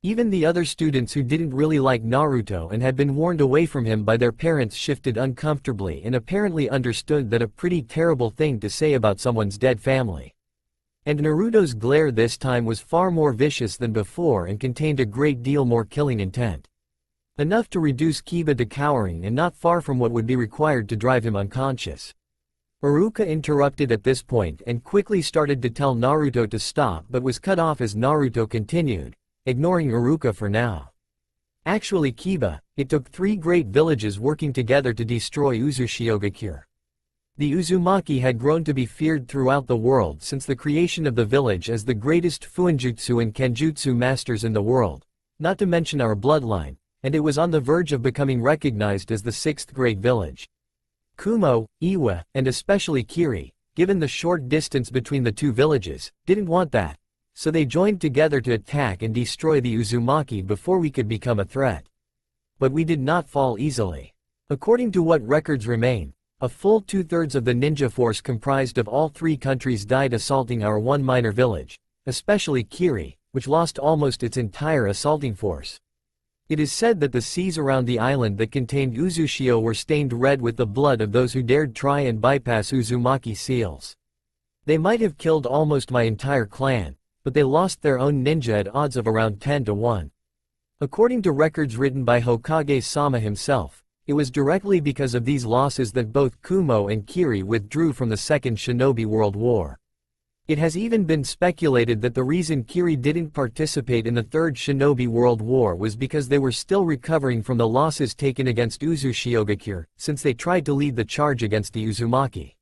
Even the other students who didn't really like Naruto and had been warned away from him by their parents shifted uncomfortably and apparently understood that a pretty terrible thing to say about someone's dead family. And Naruto's glare this time was far more vicious than before and contained a great deal more killing intent. Enough to reduce Kiba to cowering and not far from what would be required to drive him unconscious. Iruka interrupted at this point and quickly started to tell Naruto to stop but was cut off as Naruto continued, ignoring Iruka for now. Actually Kiba, it took 3 great villages working together to destroy Uzushiogakure. The Uzumaki had grown to be feared throughout the world since the creation of the village as the greatest Fuinjutsu and Kenjutsu masters in the world, not to mention our bloodline, and it was on the verge of becoming recognized as the 6th great village. Kumo, Iwa, and especially Kiri, given the short distance between the 2 villages, didn't want that, so they joined together to attack and destroy the Uzumaki before we could become a threat. But we did not fall easily. According to what records remain, a full 2/3 of the ninja force comprised of all 3 countries died assaulting our one minor village, especially Kiri, which lost almost its entire assaulting force. It is said that the seas around the island that contained Uzushio were stained red with the blood of those who dared try and bypass Uzumaki seals. They might have killed almost my entire clan, but they lost their own ninja at odds of around 10 to 1. According to records written by Hokage-sama himself, it was directly because of these losses that both Kumo and Kiri withdrew from the Second Shinobi World War. It has even been speculated that the reason Kiri didn't participate in the Third Shinobi World War was because they were still recovering from the losses taken against Uzushiogakure, since they tried to lead the charge against the Uzumaki.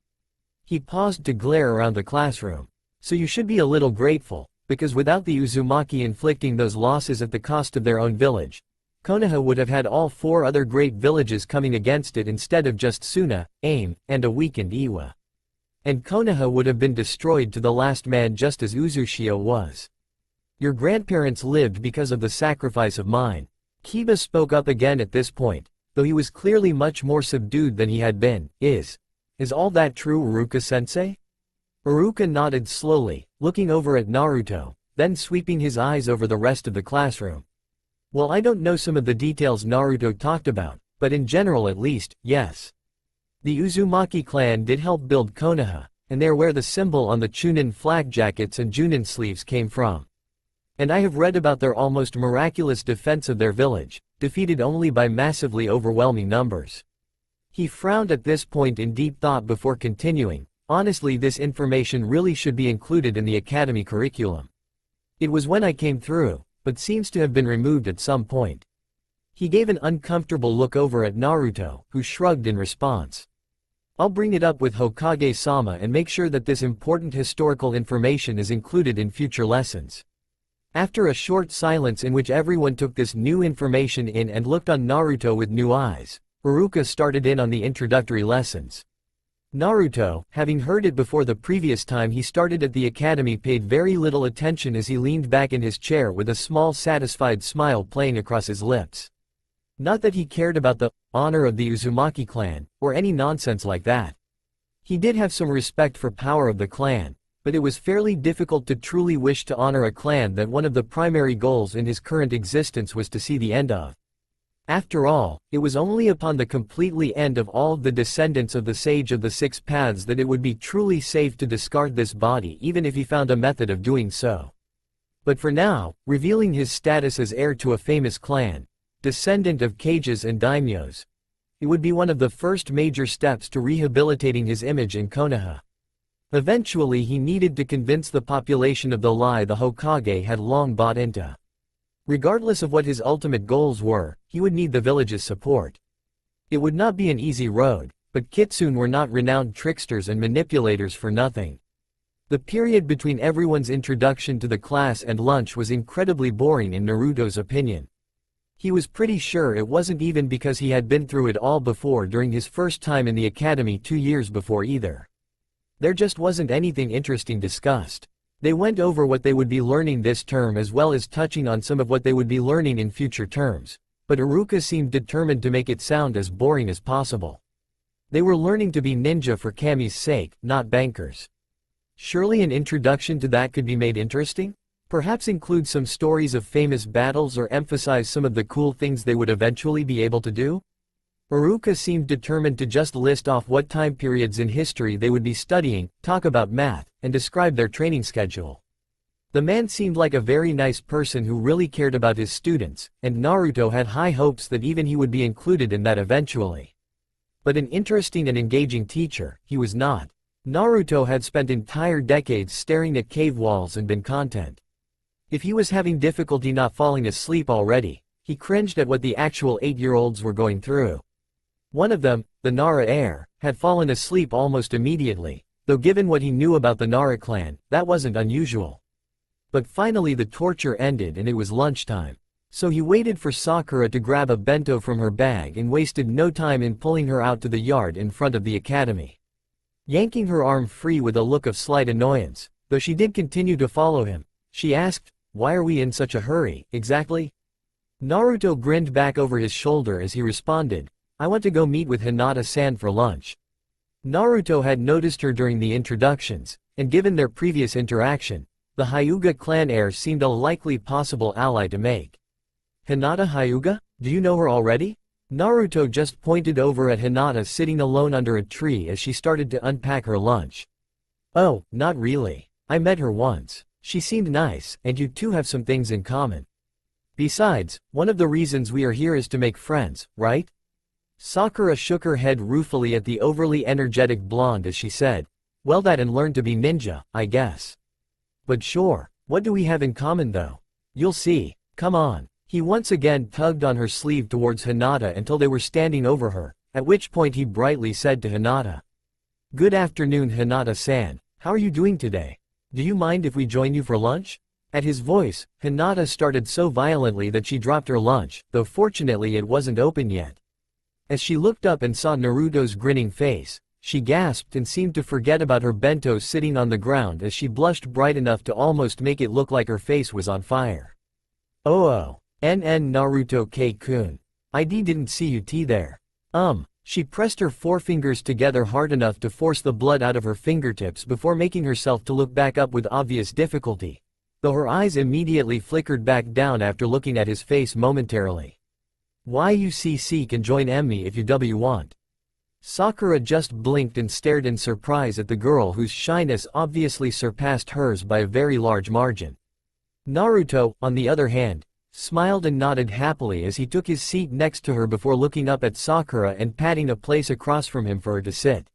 He paused to glare around the classroom. So you should be a little grateful, because without the Uzumaki inflicting those losses at the cost of their own village, Konoha would have had all 4 other great villages coming against it instead of just Suna, Aim, and a weakened Iwa. And Konoha would have been destroyed to the last man just as Uzushio was. Your grandparents lived because of the sacrifice of mine. Kiba spoke up again at this point, though he was clearly much more subdued than he had been. Is all that true, Iruka-sensei? Iruka nodded slowly, looking over at Naruto, then sweeping his eyes over the rest of the classroom. Well, I don't know some of the details Naruto talked about, but in general at least, yes. The Uzumaki clan did help build Konoha, and they are where the symbol on the Chunin flag jackets and Junin sleeves came from. And I have read about their almost miraculous defense of their village, defeated only by massively overwhelming numbers. He frowned at this point in deep thought before continuing, honestly this information really should be included in the academy curriculum. It was when I came through, but seems to have been removed at some point. He gave an uncomfortable look over at Naruto, who shrugged in response. I'll bring it up with Hokage-sama and make sure that this important historical information is included in future lessons. After a short silence in which everyone took this new information in and looked on Naruto with new eyes, Iruka started in on the introductory lessons. Naruto, having heard it before the previous time he started at the academy, paid very little attention as he leaned back in his chair with a small satisfied smile playing across his lips. Not that he cared about the honor of the Uzumaki clan, or any nonsense like that. He did have some respect for power of the clan, but it was fairly difficult to truly wish to honor a clan that one of the primary goals in his current existence was to see the end of. After all, it was only upon the completely end of all of the descendants of the Sage of the Six Paths that it would be truly safe to discard this body even if he found a method of doing so. But for now, revealing his status as heir to a famous clan, descendant of Kages and daimyos, it would be one of the first major steps to rehabilitating his image in Konoha. Eventually he needed to convince the population of the lie the Hokage had long bought into. Regardless of what his ultimate goals were, he would need the village's support. It would not be an easy road, but Kitsune were not renowned tricksters and manipulators for nothing. The period between everyone's introduction to the class and lunch was incredibly boring in Naruto's opinion. He was pretty sure it wasn't even because he had been through it all before during his first time in the academy 2 years before either. There just wasn't anything interesting discussed. They went over what they would be learning this term as well as touching on some of what they would be learning in future terms, but Iruka seemed determined to make it sound as boring as possible. They were learning to be ninja for Kami's sake, not bankers. Surely an introduction to that could be made interesting? Perhaps include some stories of famous battles or emphasize some of the cool things they would eventually be able to do? Iruka seemed determined to just list off what time periods in history they would be studying, talk about math, and describe their training schedule. The man seemed like a very nice person who really cared about his students, and Naruto had high hopes that even he would be included in that eventually. But an interesting and engaging teacher, he was not. Naruto had spent entire decades staring at cave walls and been content. If he was having difficulty not falling asleep already, he cringed at what the actual 8-year-olds were going through. One of them, the Nara heir, had fallen asleep almost immediately, though given what he knew about the Nara clan, that wasn't unusual. But finally the torture ended and it was lunchtime. So he waited for Sakura to grab a bento from her bag and wasted no time in pulling her out to the yard in front of the academy. Yanking her arm free with a look of slight annoyance, though she did continue to follow him, she asked, "Why are we in such a hurry, exactly?" Naruto grinned back over his shoulder as he responded, "I want to go meet with Hinata-san for lunch." Naruto had noticed her during the introductions, and given their previous interaction, the Hyuga clan heir seemed a likely possible ally to make. "Hinata Hyuga? Do you know her already?" Naruto just pointed over at Hinata sitting alone under a tree as she started to unpack her lunch. "Oh, not really. I met her once. She seemed nice, and you two have some things in common. Besides, one of the reasons we are here is to make friends, right?" Sakura shook her head ruefully at the overly energetic blonde as she said, "Well, that and learn to be ninja, I guess. But sure, what do we have in common though? You'll see, come on." He once again tugged on her sleeve towards Hinata until they were standing over her, at which point he brightly said to Hinata, "Good afternoon, Hinata-san. How are you doing today? Do you mind if we join you for lunch?" At his voice, Hinata started so violently that she dropped her lunch, though fortunately it wasn't open yet. As she looked up and saw Naruto's grinning face, she gasped and seemed to forget about her bento sitting on the ground as she blushed bright enough to almost make it look like her face was on fire. "Oh, Naruto K-kun. I didn't see you there." She pressed her forefingers together hard enough to force the blood out of her fingertips before making herself to look back up with obvious difficulty, though her eyes immediately flickered back down after looking at his face momentarily. "Why you can join me if you want." Sakura just blinked and stared in surprise at the girl whose shyness obviously surpassed hers by a very large margin. Naruto, on the other hand, smiled and nodded happily as he took his seat next to her before looking up at Sakura and patting a place across from him for her to sit.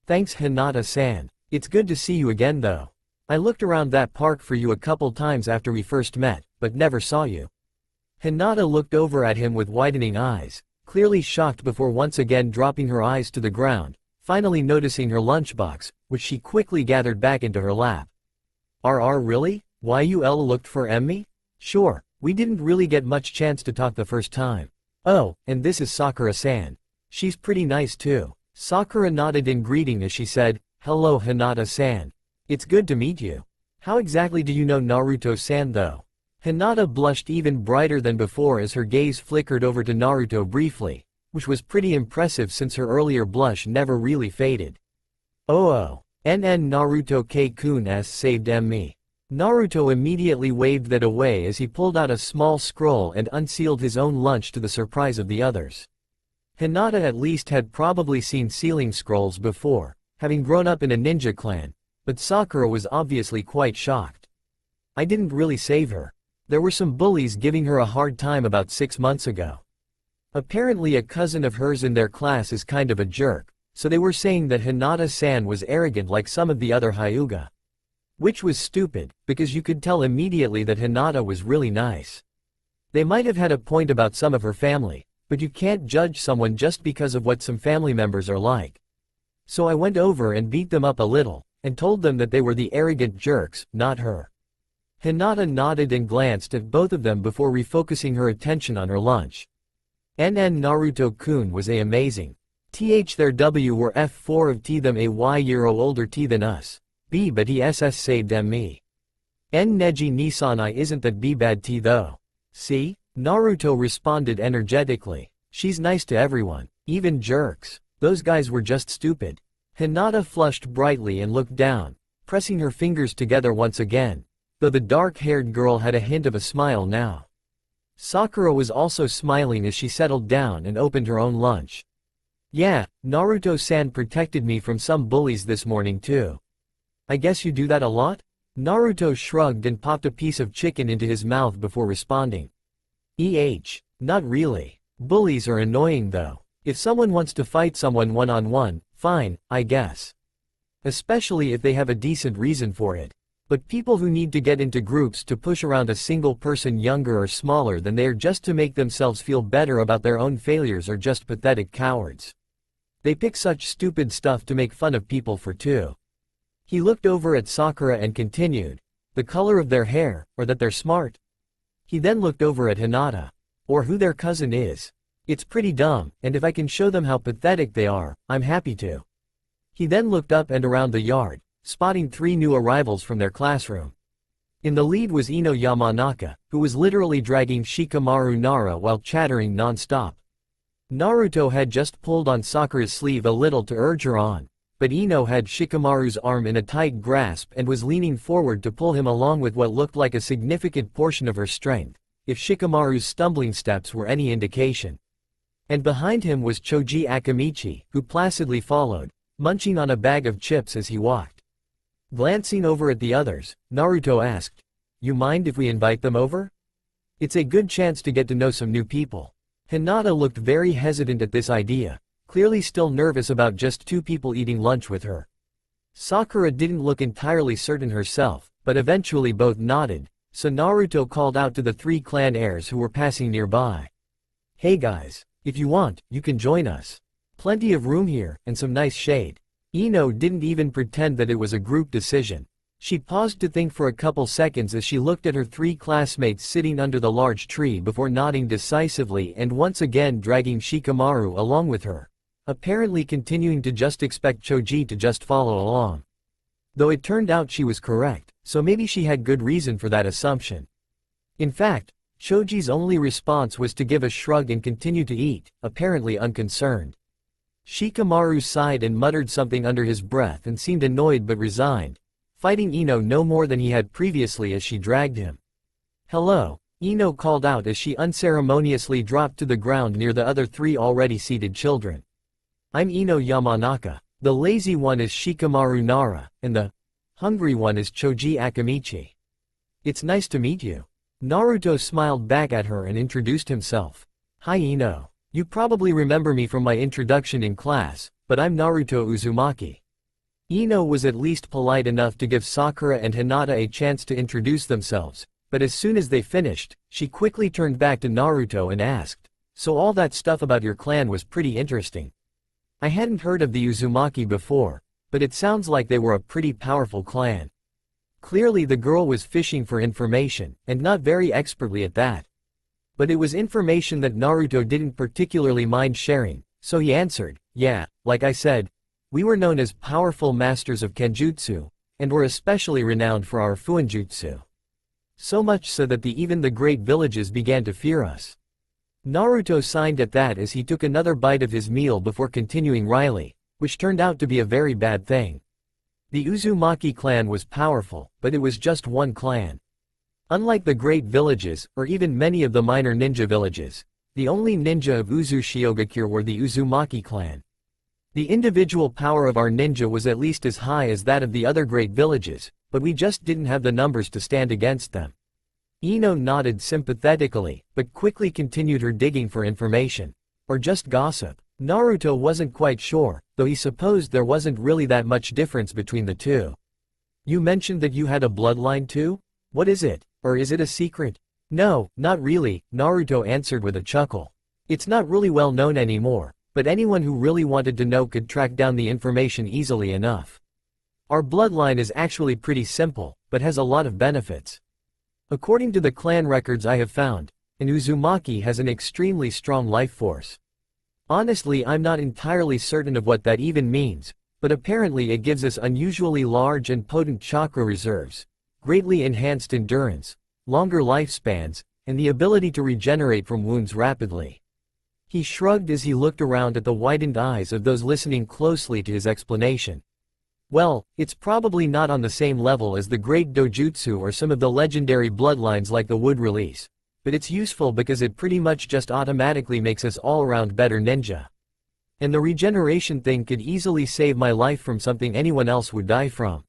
"Thanks, Hinata-san. It's good to see you again though. I looked around that park for you a couple times after we first met, but never saw you." Hinata looked over at him with widening eyes, clearly shocked before once again dropping her eyes to the ground, finally noticing her lunchbox, which she quickly gathered back into her lap. Really? Why you looked for me? Sure. We didn't really get much chance to talk the first time. Oh, and this is Sakura-san. She's pretty nice too." Sakura nodded in greeting as she said, "Hello Hinata-san. It's good to meet you. How exactly do you know Naruto-san though?" Hinata blushed even brighter than before as her gaze flickered over to Naruto briefly, which was pretty impressive since her earlier blush never really faded. Oh, NN Naruto K-kun s saved me. Naruto immediately waved that away as he pulled out a small scroll and unsealed his own lunch to the surprise of the others. Hinata at least had probably seen sealing scrolls before, having grown up in a ninja clan, but Sakura was obviously quite shocked. I didn't really save her. There were some bullies giving her a hard time about 6 months ago. Apparently a cousin of hers in their class is kind of a jerk, so they were saying that Hinata-san was arrogant like some of the other Hyuga. Which was stupid, because you could tell immediately that Hinata was really nice. They might have had a point about some of her family, but you can't judge someone just because of what some family members are like. So I went over and beat them up a little, and told them that they were the arrogant jerks, not her. Hinata nodded and glanced at both of them before refocusing her attention on her lunch. NN Naruto-kun was amazing. Their W were F4 of T them a Y older T than us. B but he SS saved me. N Neji Nisanai isn't that B bad T though. See? Naruto responded energetically. She's nice to everyone, even jerks. Those guys were just stupid. Hinata flushed brightly and looked down, pressing her fingers together once again, though the dark-haired girl had a hint of a smile now. Sakura was also smiling as she settled down and opened her own lunch. Yeah, Naruto-san protected me from some bullies this morning too. I guess you do that a lot? Naruto shrugged and popped a piece of chicken into his mouth before responding. Not really. Bullies are annoying though. If someone wants to fight someone one-on-one, fine, I guess. Especially if they have a decent reason for it. But people who need to get into groups to push around a single person younger or smaller than they are just to make themselves feel better about their own failures are just pathetic cowards. They pick such stupid stuff to make fun of people for too. He looked over at Sakura and continued, the color of their hair, or that they're smart. He then looked over at Hinata. Or who their cousin is. It's pretty dumb, and if I can show them how pathetic they are, I'm happy to. He then looked up and around the yard, spotting 3 new arrivals from their classroom. In the lead was Ino Yamanaka, who was literally dragging Shikamaru Nara while chattering non-stop. Naruto had just pulled on Sakura's sleeve a little to urge her on, but Ino had Shikamaru's arm in a tight grasp and was leaning forward to pull him along with what looked like a significant portion of her strength, if Shikamaru's stumbling steps were any indication. And behind him was Choji Akamichi, who placidly followed, munching on a bag of chips as he walked. Glancing over at the others, Naruto asked, "You mind if we invite them over? It's a good chance to get to know some new people." Hinata looked very hesitant at this idea, clearly still nervous about just 2 people eating lunch with her. Sakura didn't look entirely certain herself, but eventually both nodded, so Naruto called out to the 3 clan heirs who were passing nearby. "Hey guys, if you want, you can join us. Plenty of room here, and some nice shade." Ino didn't even pretend that it was a group decision. She paused to think for a couple seconds as she looked at her 3 classmates sitting under the large tree before nodding decisively and once again dragging Shikamaru along with her, apparently continuing to just expect Choji to just follow along. Though it turned out she was correct, so maybe she had good reason for that assumption. In fact, Choji's only response was to give a shrug and continue to eat, apparently unconcerned. Shikamaru sighed and muttered something under his breath and seemed annoyed but resigned, fighting Ino no more than he had previously as she dragged him. "Hello," Ino called out as she unceremoniously dropped to the ground near the other 3 already seated children. "I'm Ino Yamanaka. The lazy one is Shikamaru Nara, and the hungry one is Choji Akamichi. It's nice to meet you." Naruto smiled back at her and introduced himself. "Hi Ino. You probably remember me from my introduction in class, but I'm Naruto Uzumaki." Ino was at least polite enough to give Sakura and Hinata a chance to introduce themselves, but as soon as they finished, she quickly turned back to Naruto and asked, "So all that stuff about your clan was pretty interesting. I hadn't heard of the Uzumaki before, but it sounds like they were a pretty powerful clan." Clearly the girl was fishing for information, and not very expertly at that. But it was information that Naruto didn't particularly mind sharing, so he answered, "Yeah, like I said, we were known as powerful masters of Kenjutsu, and were especially renowned for our Fuinjutsu. So much so that even the great villages began to fear us." Naruto signed at that as he took another bite of his meal before continuing wryly, which turned out to be a very bad thing. The Uzumaki clan was powerful, but it was just one clan. Unlike the great villages, or even many of the minor ninja villages, the only ninja of Uzushiogakure were the Uzumaki clan. The individual power of our ninja was at least as high as that of the other great villages, but we just didn't have the numbers to stand against them. Ino nodded sympathetically, but quickly continued her digging for information. Or just gossip. Naruto wasn't quite sure, though he supposed there wasn't really that much difference between the two. You mentioned that you had a bloodline too? What is it? Or is it a secret? No, not really, Naruto answered with a chuckle. It's not really well known anymore, but anyone who really wanted to know could track down the information easily enough. Our bloodline is actually pretty simple, but has a lot of benefits. According to the clan records I have found, an Uzumaki has an extremely strong life force. Honestly, I'm not entirely certain of what that even means, but apparently it gives us unusually large and potent chakra reserves, greatly enhanced endurance, longer lifespans, and the ability to regenerate from wounds rapidly. He shrugged as he looked around at the widened eyes of those listening closely to his explanation. Well, it's probably not on the same level as the great dojutsu or some of the legendary bloodlines like the wood release, but it's useful because it pretty much just automatically makes us all-around better ninja. And the regeneration thing could easily save my life from something anyone else would die from.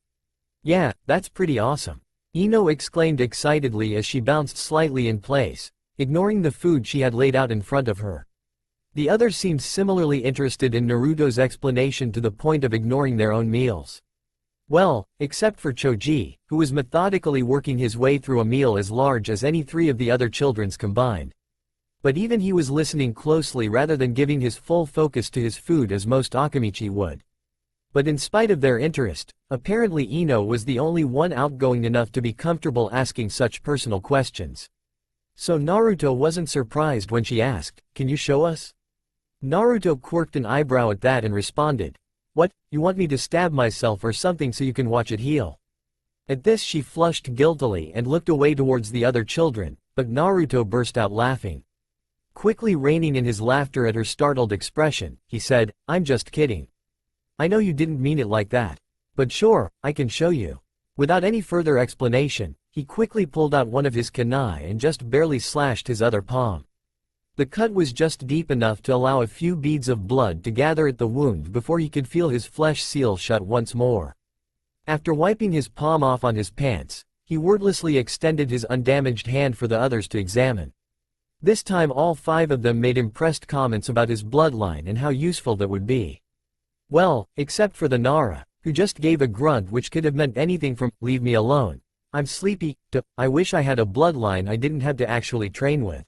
Yeah, that's pretty awesome. Ino exclaimed excitedly as she bounced slightly in place, ignoring the food she had laid out in front of her. The others seemed similarly interested in Naruto's explanation to the point of ignoring their own meals. Well, except for Choji, who was methodically working his way through a meal as large as any three of the other children's combined. But even he was listening closely rather than giving his full focus to his food as most Akamichi would. But in spite of their interest, apparently Ino was the only one outgoing enough to be comfortable asking such personal questions. So Naruto wasn't surprised when she asked, "Can you show us?" Naruto quirked an eyebrow at that and responded, "What, you want me to stab myself or something so you can watch it heal?" At this she flushed guiltily and looked away towards the other children, but Naruto burst out laughing. Quickly reining in his laughter at her startled expression, he said, "I'm just kidding. I know you didn't mean it like that. But sure, I can show you." Without any further explanation, he quickly pulled out one of his kunai and just barely slashed his other palm. The cut was just deep enough to allow a few beads of blood to gather at the wound before he could feel his flesh seal shut once more. After wiping his palm off on his pants, he wordlessly extended his undamaged hand for the others to examine. This time all five of them made impressed comments about his bloodline and how useful that would be. Well, except for the Nara, who just gave a grunt which could have meant anything from, "Leave me alone, I'm sleepy," to, "I wish I had a bloodline I didn't have to actually train with."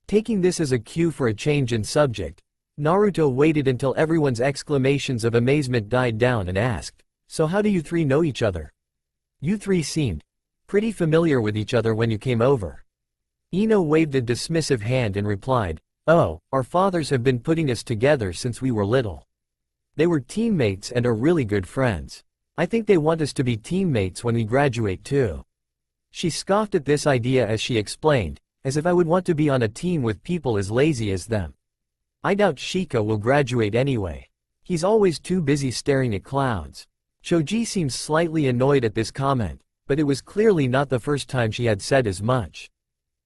Taking this as a cue for a change in subject, Naruto waited until everyone's exclamations of amazement died down and asked, "So how do you three know each other? You three seemed pretty familiar with each other when you came over." Ino waved a dismissive hand and replied, "Oh, our fathers have been putting us together since we were little. They were teammates and are really good friends. I think they want us to be teammates when we graduate too." She scoffed at this idea as she explained, "As if I would want to be on a team with people as lazy as them. I doubt Shika will graduate anyway. He's always too busy staring at clouds." Choji seemed slightly annoyed at this comment, but it was clearly not the first time she had said as much.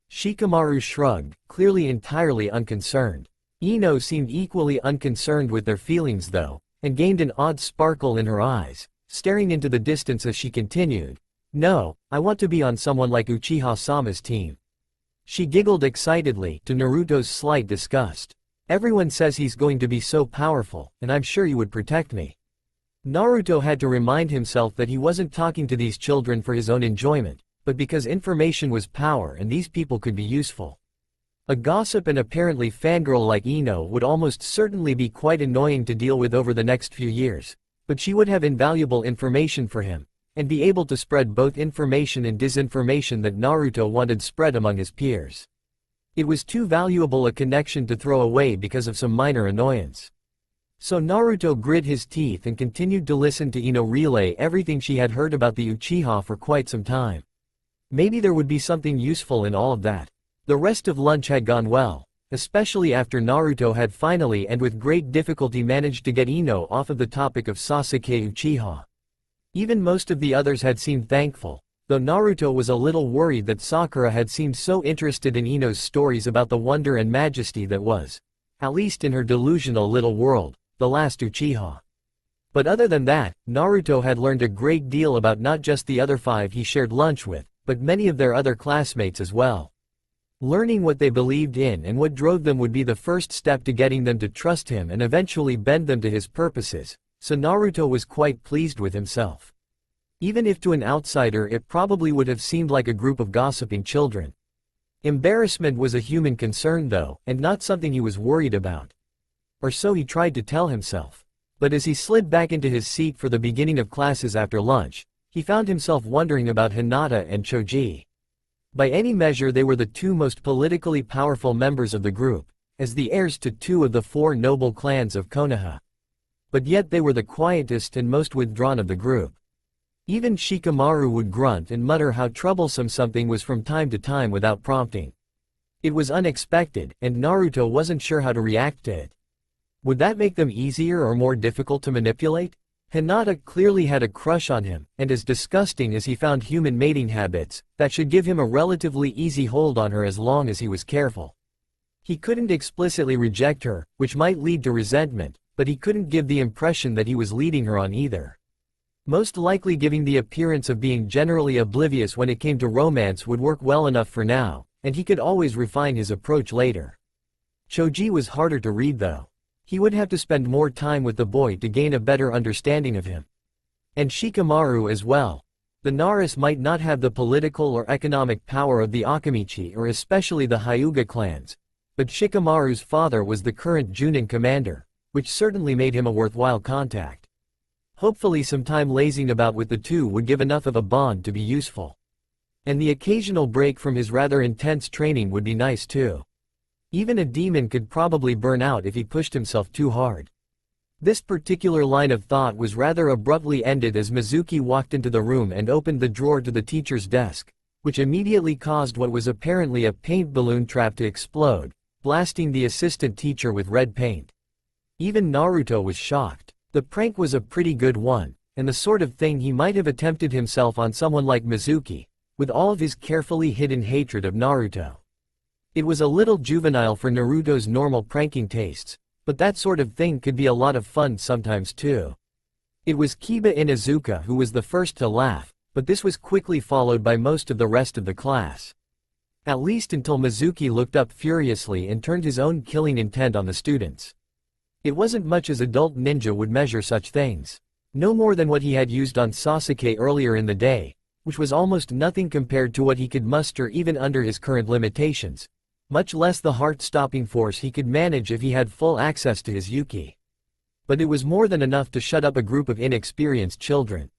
Shikamaru shrugged, clearly entirely unconcerned. Ino seemed equally unconcerned with their feelings though, and gained an odd sparkle in her eyes, staring into the distance as she continued, "No, I want to be on someone like Uchiha-sama's team." She giggled excitedly, to Naruto's slight disgust. "Everyone says he's going to be so powerful, and I'm sure you would protect me." Naruto had to remind himself that he wasn't talking to these children for his own enjoyment, but because information was power and these people could be useful. A gossip and apparently fangirl like Ino would almost certainly be quite annoying to deal with over the next few years, but she would have invaluable information for him, and be able to spread both information and disinformation that Naruto wanted spread among his peers. It was too valuable a connection to throw away because of some minor annoyance. So Naruto grit his teeth and continued to listen to Ino relay everything she had heard about the Uchiha for quite some time. Maybe there would be something useful in all of that. The rest of lunch had gone well, especially after Naruto had finally and with great difficulty managed to get Ino off of the topic of Sasuke Uchiha. Even most of the others had seemed thankful, though Naruto was a little worried that Sakura had seemed so interested in Ino's stories about the wonder and majesty that was, at least in her delusional little world, the last Uchiha. But other than that, Naruto had learned a great deal about not just the other 5 he shared lunch with, but many of their other classmates as well. Learning what they believed in and what drove them would be the first step to getting them to trust him and eventually bend them to his purposes, so Naruto was quite pleased with himself. Even if to an outsider it probably would have seemed like a group of gossiping children. Embarrassment was a human concern though, and not something he was worried about. Or so he tried to tell himself. But as he slid back into his seat for the beginning of classes after lunch, he found himself wondering about Hinata and Choji. By any measure they were the 2 most politically powerful members of the group, as the heirs to 2 of the 4 noble clans of Konoha. But yet they were the quietest and most withdrawn of the group. Even Shikamaru would grunt and mutter how troublesome something was from time to time without prompting. It was unexpected, and Naruto wasn't sure how to react to it. Would that make them easier or more difficult to manipulate? Hinata clearly had a crush on him, and as disgusting as he found human mating habits, that should give him a relatively easy hold on her as long as he was careful. He couldn't explicitly reject her, which might lead to resentment, but he couldn't give the impression that he was leading her on either. Most likely giving the appearance of being generally oblivious when it came to romance would work well enough for now, and he could always refine his approach later. Choji was harder to read though. He would have to spend more time with the boy to gain a better understanding of him. And Shikamaru as well. The Naras might not have the political or economic power of the Akamichi or especially the Hyuga clans, but Shikamaru's father was the current Junin commander, which certainly made him a worthwhile contact. Hopefully some time lazing about with the 2 would give enough of a bond to be useful. And the occasional break from his rather intense training would be nice too. Even a demon could probably burn out if he pushed himself too hard. This particular line of thought was rather abruptly ended as Mizuki walked into the room and opened the drawer to the teacher's desk, which immediately caused what was apparently a paint balloon trap to explode, blasting the assistant teacher with red paint. Even Naruto was shocked. The prank was a pretty good one, and the sort of thing he might have attempted himself on someone like Mizuki, with all of his carefully hidden hatred of Naruto. It was a little juvenile for Naruto's normal pranking tastes, but that sort of thing could be a lot of fun sometimes too. It was Kiba Inuzuka who was the first to laugh, but this was quickly followed by most of the rest of the class. At least until Mizuki looked up furiously and turned his own killing intent on the students. It wasn't much as adult ninja would measure such things. No more than what he had used on Sasuke earlier in the day, which was almost nothing compared to what he could muster even under his current limitations. Much less the heart-stopping force he could manage if he had full access to his Yuki. But it was more than enough to shut up a group of inexperienced children.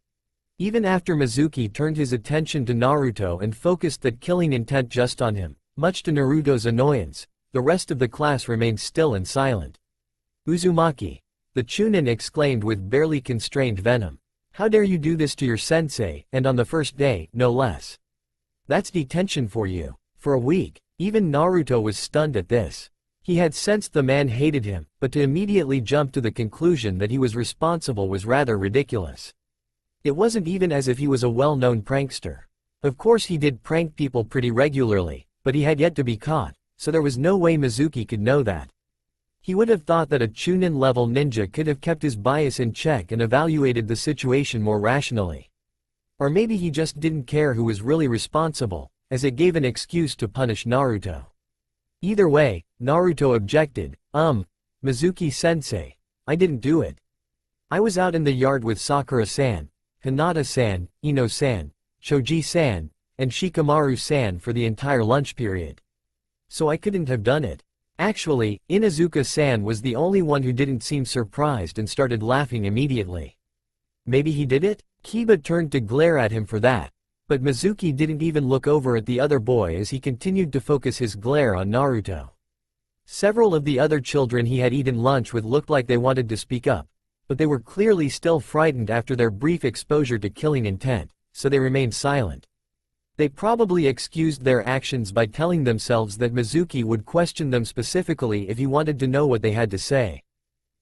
Even after Mizuki turned his attention to Naruto and focused that killing intent just on him, much to Naruto's annoyance, the rest of the class remained still and silent. Uzumaki, the Chunin exclaimed with barely constrained venom. How dare you do this to your sensei, and on the first day, no less. That's detention for you. For a week. Even Naruto was stunned at this. He had sensed the man hated him, but to immediately jump to the conclusion that he was responsible was rather ridiculous. It wasn't even as if he was a well-known prankster. Of course he did prank people pretty regularly, but he had yet to be caught, so there was no way Mizuki could know that. He would have thought that a Chunin-level ninja could have kept his bias in check and evaluated the situation more rationally. Or maybe he just didn't care who was really responsible, as it gave an excuse to punish Naruto. Either way, Naruto objected, Mizuki-sensei, I didn't do it. I was out in the yard with Sakura-san, Hinata-san, Ino-san, Choji-san, and Shikamaru-san for the entire lunch period. So I couldn't have done it. Actually, Inuzuka-san was the only one who didn't seem surprised and started laughing immediately. Maybe he did it? Kiba turned to glare at him for that. But Mizuki didn't even look over at the other boy as he continued to focus his glare on Naruto. Several of the other children he had eaten lunch with looked like they wanted to speak up, but they were clearly still frightened after their brief exposure to killing intent, so they remained silent. They probably excused their actions by telling themselves that Mizuki would question them specifically if he wanted to know what they had to say.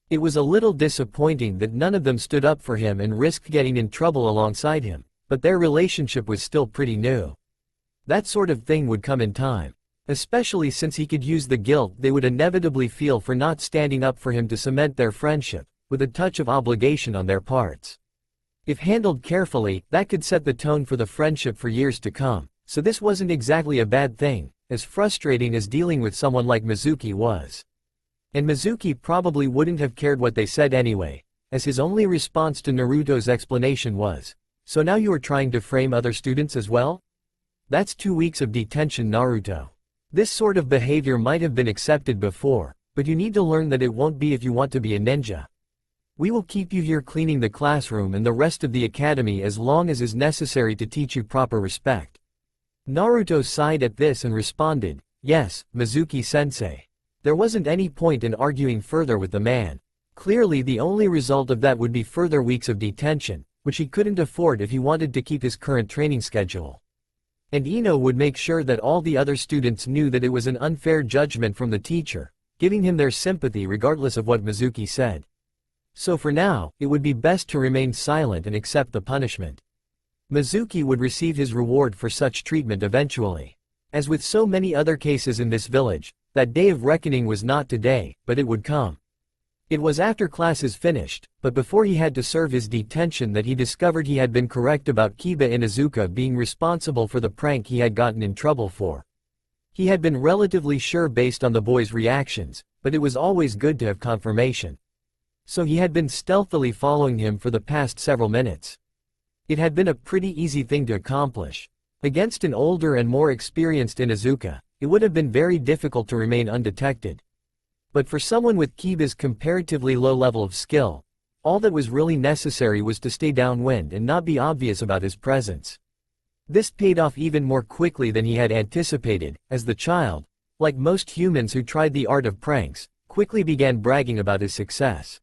It was a little disappointing that none of them stood up for him and risked getting in trouble alongside him, but their relationship was still pretty new. That sort of thing would come in time. Especially since he could use the guilt they would inevitably feel for not standing up for him to cement their friendship, with a touch of obligation on their parts. If handled carefully, that could set the tone for the friendship for years to come, so this wasn't exactly a bad thing, as frustrating as dealing with someone like Mizuki was. And Mizuki probably wouldn't have cared what they said anyway, as his only response to Naruto's explanation was, "So now you are trying to frame other students as well? That's 2 weeks of detention, Naruto. This sort of behavior might have been accepted before, but you need to learn that it won't be if you want to be a ninja. We will keep you here cleaning the classroom and the rest of the academy as long as is necessary to teach you proper respect." Naruto sighed at this and responded, "Yes, Mizuki-sensei." There wasn't any point in arguing further with the man. Clearly the only result of that would be further weeks of detention, which he couldn't afford if he wanted to keep his current training schedule. And Ino would make sure that all the other students knew that it was an unfair judgment from the teacher, giving him their sympathy regardless of what Mizuki said. So for now, it would be best to remain silent and accept the punishment. Mizuki would receive his reward for such treatment eventually. As with so many other cases in this village, that day of reckoning was not today, but it would come. It was after classes finished, but before he had to serve his detention that he discovered he had been correct about Kiba Inuzuka being responsible for the prank he had gotten in trouble for. He had been relatively sure based on the boy's reactions, but it was always good to have confirmation. So he had been stealthily following him for the past several minutes. It had been a pretty easy thing to accomplish. Against an older and more experienced Inuzuka, it would have been very difficult to remain undetected. But for someone with Kiba's comparatively low level of skill, all that was really necessary was to stay downwind and not be obvious about his presence. This paid off even more quickly than he had anticipated, as the child, like most humans who tried the art of pranks, quickly began bragging about his success.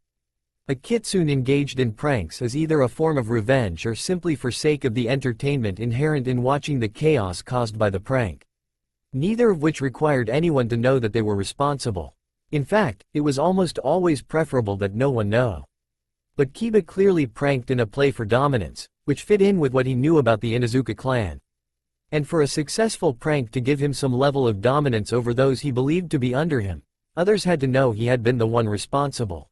A kitsune engaged in pranks is either a form of revenge or simply for sake of the entertainment inherent in watching the chaos caused by the prank. Neither of which required anyone to know that they were responsible. In fact, it was almost always preferable that no one know. But Kiba clearly pranked in a play for dominance, which fit in with what he knew about the Inuzuka clan. And for a successful prank to give him some level of dominance over those he believed to be under him, others had to know he had been the one responsible.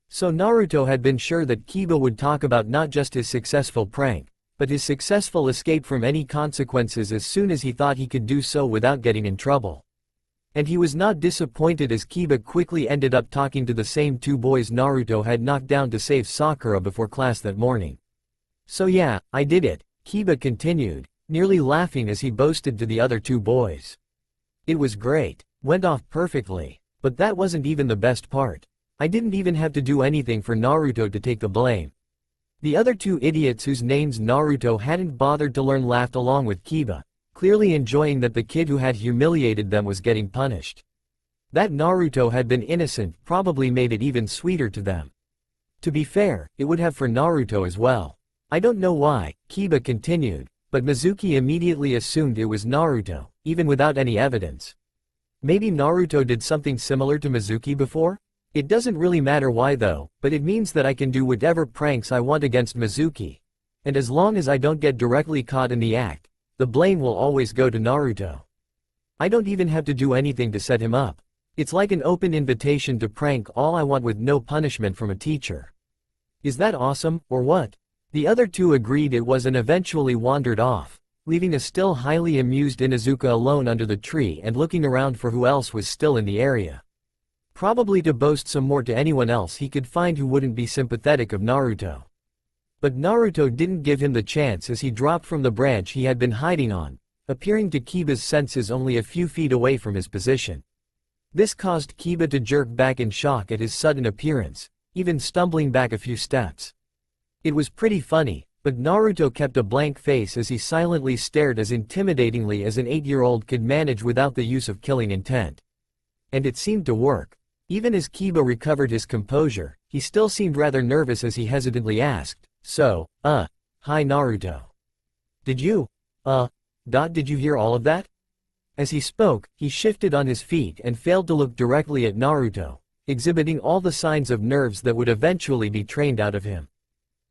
So Naruto had been sure that Kiba would talk about not just his successful prank, but his successful escape from any consequences as soon as he thought he could do so without getting in trouble. And he was not disappointed as Kiba quickly ended up talking to the same 2 boys Naruto had knocked down to save Sakura before class that morning. "So yeah, I did it," Kiba continued, nearly laughing as he boasted to the other 2 boys. "It was great. Went off perfectly. But that wasn't even the best part. I didn't even have to do anything for Naruto to take the blame." The other 2 idiots whose names Naruto hadn't bothered to learn laughed along with Kiba, clearly enjoying that the kid who had humiliated them was getting punished. That Naruto had been innocent probably made it even sweeter to them. To be fair, it would have for Naruto as well. "I don't know why," Kiba continued, but Mizuki immediately assumed it was Naruto, even without any evidence. Maybe Naruto did something similar to Mizuki before? It doesn't really matter why though, but it means that I can do whatever pranks I want against Mizuki. And as long as I don't get directly caught in the act, the blame will always go to Naruto. I don't even have to do anything to set him up. It's like an open invitation to prank all I want with no punishment from a teacher. Is that awesome, or what?" The other 2 agreed it was and eventually wandered off, leaving a still highly amused Inuzuka alone under the tree and looking around for who else was still in the area. Probably to boast some more to anyone else he could find who wouldn't be sympathetic of Naruto. But Naruto didn't give him the chance as he dropped from the branch he had been hiding on, appearing to Kiba's senses only a few feet away from his position. This caused Kiba to jerk back in shock at his sudden appearance, even stumbling back a few steps. It was pretty funny, but Naruto kept a blank face as he silently stared as intimidatingly as an 8-year-old could manage without the use of killing intent. And it seemed to work. Even as Kiba recovered his composure, he still seemed rather nervous as he hesitantly asked, "So, hi Naruto. Did you hear all of that?" As he spoke, he shifted on his feet and failed to look directly at Naruto, exhibiting all the signs of nerves that would eventually be trained out of him.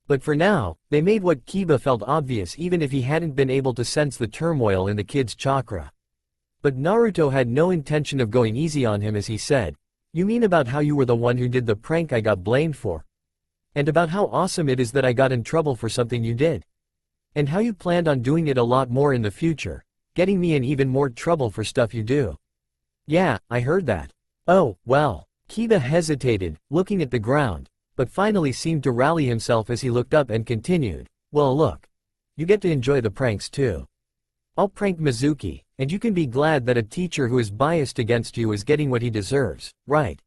But for now, they made what Kiba felt obvious even if he hadn't been able to sense the turmoil in the kid's chakra. But Naruto had no intention of going easy on him as he said, "You mean about how you were the one who did the prank I got blamed for? And about how awesome it is that I got in trouble for something you did? And how you planned on doing it a lot more in the future, getting me in even more trouble for stuff you do?" "Yeah, I heard that." "Oh, well." Kiba hesitated, looking at the ground, but finally seemed to rally himself as he looked up and continued, "Well look. You get to enjoy the pranks too. I'll prank Mizuki, and you can be glad that a teacher who is biased against you is getting what he deserves, right?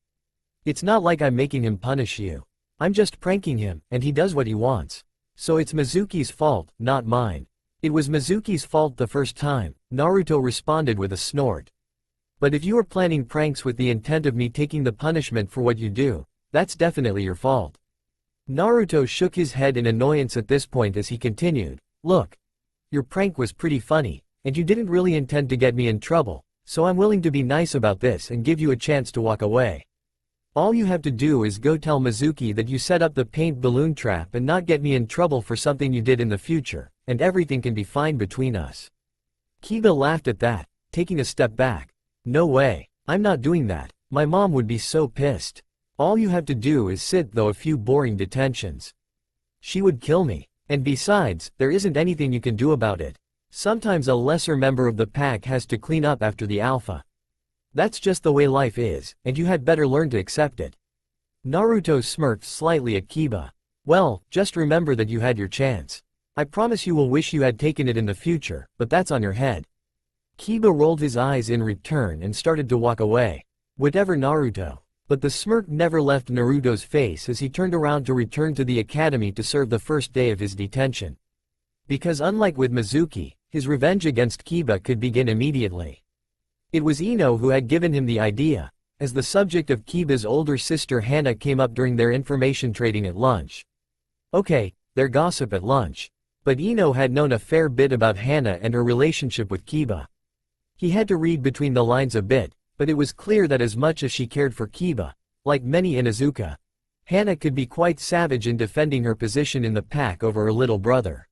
It's not like I'm making him punish you. I'm just pranking him, and he does what he wants. So it's Mizuki's fault, not mine." "It was Mizuki's fault the first time," Naruto responded with a snort. "But if you are planning pranks with the intent of me taking the punishment for what you do, that's definitely your fault." Naruto shook his head in annoyance at this point as he continued, "Look. Your prank was pretty funny, and you didn't really intend to get me in trouble, so I'm willing to be nice about this and give you a chance to walk away. All you have to do is go tell Mizuki that you set up the paint balloon trap and not get me in trouble for something you did in the future, and everything can be fine between us." Kiba laughed at that, taking a step back. "No way, I'm not doing that. My mom would be so pissed. All you have to do is sit though a few boring detentions. She would kill me. And besides, there isn't anything you can do about it. Sometimes a lesser member of the pack has to clean up after the alpha. That's just the way life is, and you had better learn to accept it." Naruto smirked slightly at Kiba. "Well, just remember that you had your chance. I promise you will wish you had taken it in the future, but that's on your head." Kiba rolled his eyes in return and started to walk away. Whatever Naruto. But the smirk never left Naruto's face as he turned around to return to the academy to serve the first day of his detention. Because unlike with Mizuki, his revenge against Kiba could begin immediately. It was Ino who had given him the idea, as the subject of Kiba's older sister Hana came up during their information trading at lunch. Okay, their gossip at lunch. But Ino had known a fair bit about Hana and her relationship with Kiba. He had to read between the lines a bit, but it was clear that as much as she cared for Kiba, like many Inuzuka, Hana could be quite savage in defending her position in the pack over her little brother.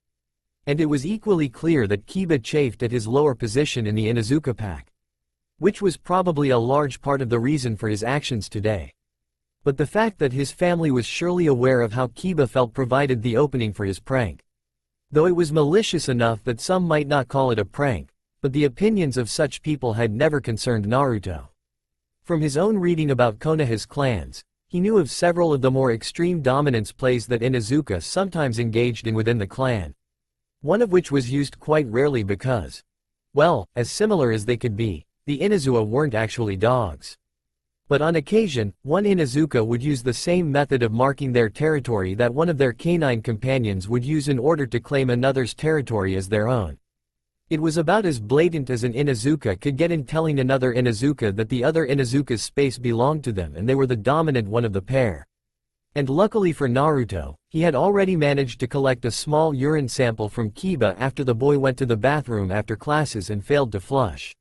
And it was equally clear that Kiba chafed at his lower position in the Inuzuka pack. Which was probably a large part of the reason for his actions today. But the fact that his family was surely aware of how Kiba felt provided the opening for his prank. Though it was malicious enough that some might not call it a prank, but the opinions of such people had never concerned Naruto. From his own reading about Konoha's clans, he knew of several of the more extreme dominance plays that Inuzuka sometimes engaged in within the clan. One of which was used quite rarely because, well, as similar as they could be, the Inuzuka weren't actually dogs. But on occasion, one Inuzuka would use the same method of marking their territory that one of their canine companions would use in order to claim another's territory as their own. It was about as blatant as an Inuzuka could get in telling another Inuzuka that the other Inuzuka's space belonged to them and they were the dominant one of the pair. And luckily for Naruto, he had already managed to collect a small urine sample from Kiba after the boy went to the bathroom after classes and failed to flush.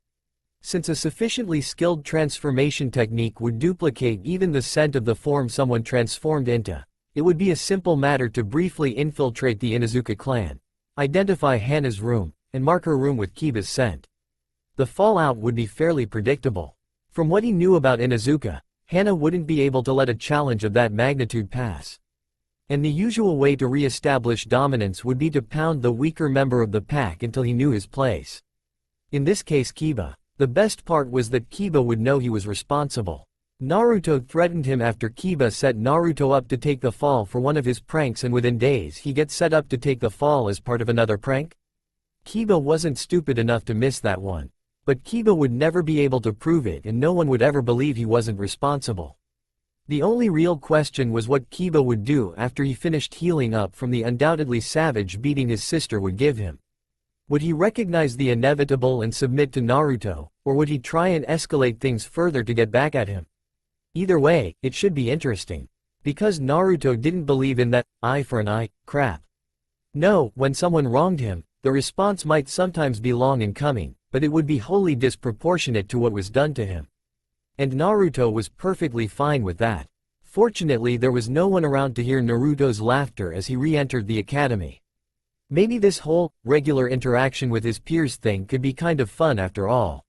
Since a sufficiently skilled transformation technique would duplicate even the scent of the form someone transformed into, it would be a simple matter to briefly infiltrate the Inuzuka clan, identify Hana's room, and mark her room with Kiba's scent. The fallout would be fairly predictable. From what he knew about Inuzuka, Hana wouldn't be able to let a challenge of that magnitude pass. And the usual way to re-establish dominance would be to pound the weaker member of the pack until he knew his place. In this case Kiba. The best part was that Kiba would know he was responsible. Naruto threatened him after Kiba set Naruto up to take the fall for one of his pranks, and within days he gets set up to take the fall as part of another prank? Kiba wasn't stupid enough to miss that one. But Kiba would never be able to prove it and no one would ever believe he wasn't responsible. The only real question was what Kiba would do after he finished healing up from the undoubtedly savage beating his sister would give him. Would he recognize the inevitable and submit to Naruto, or would he try and escalate things further to get back at him? Either way, it should be interesting. Because Naruto didn't believe in that eye for an eye crap. No, when someone wronged him, the response might sometimes be long in coming, but it would be wholly disproportionate to what was done to him. And Naruto was perfectly fine with that. Fortunately, there was no one around to hear Naruto's laughter as he re-entered the academy. Maybe this whole, regular interaction with his peers thing could be kind of fun after all.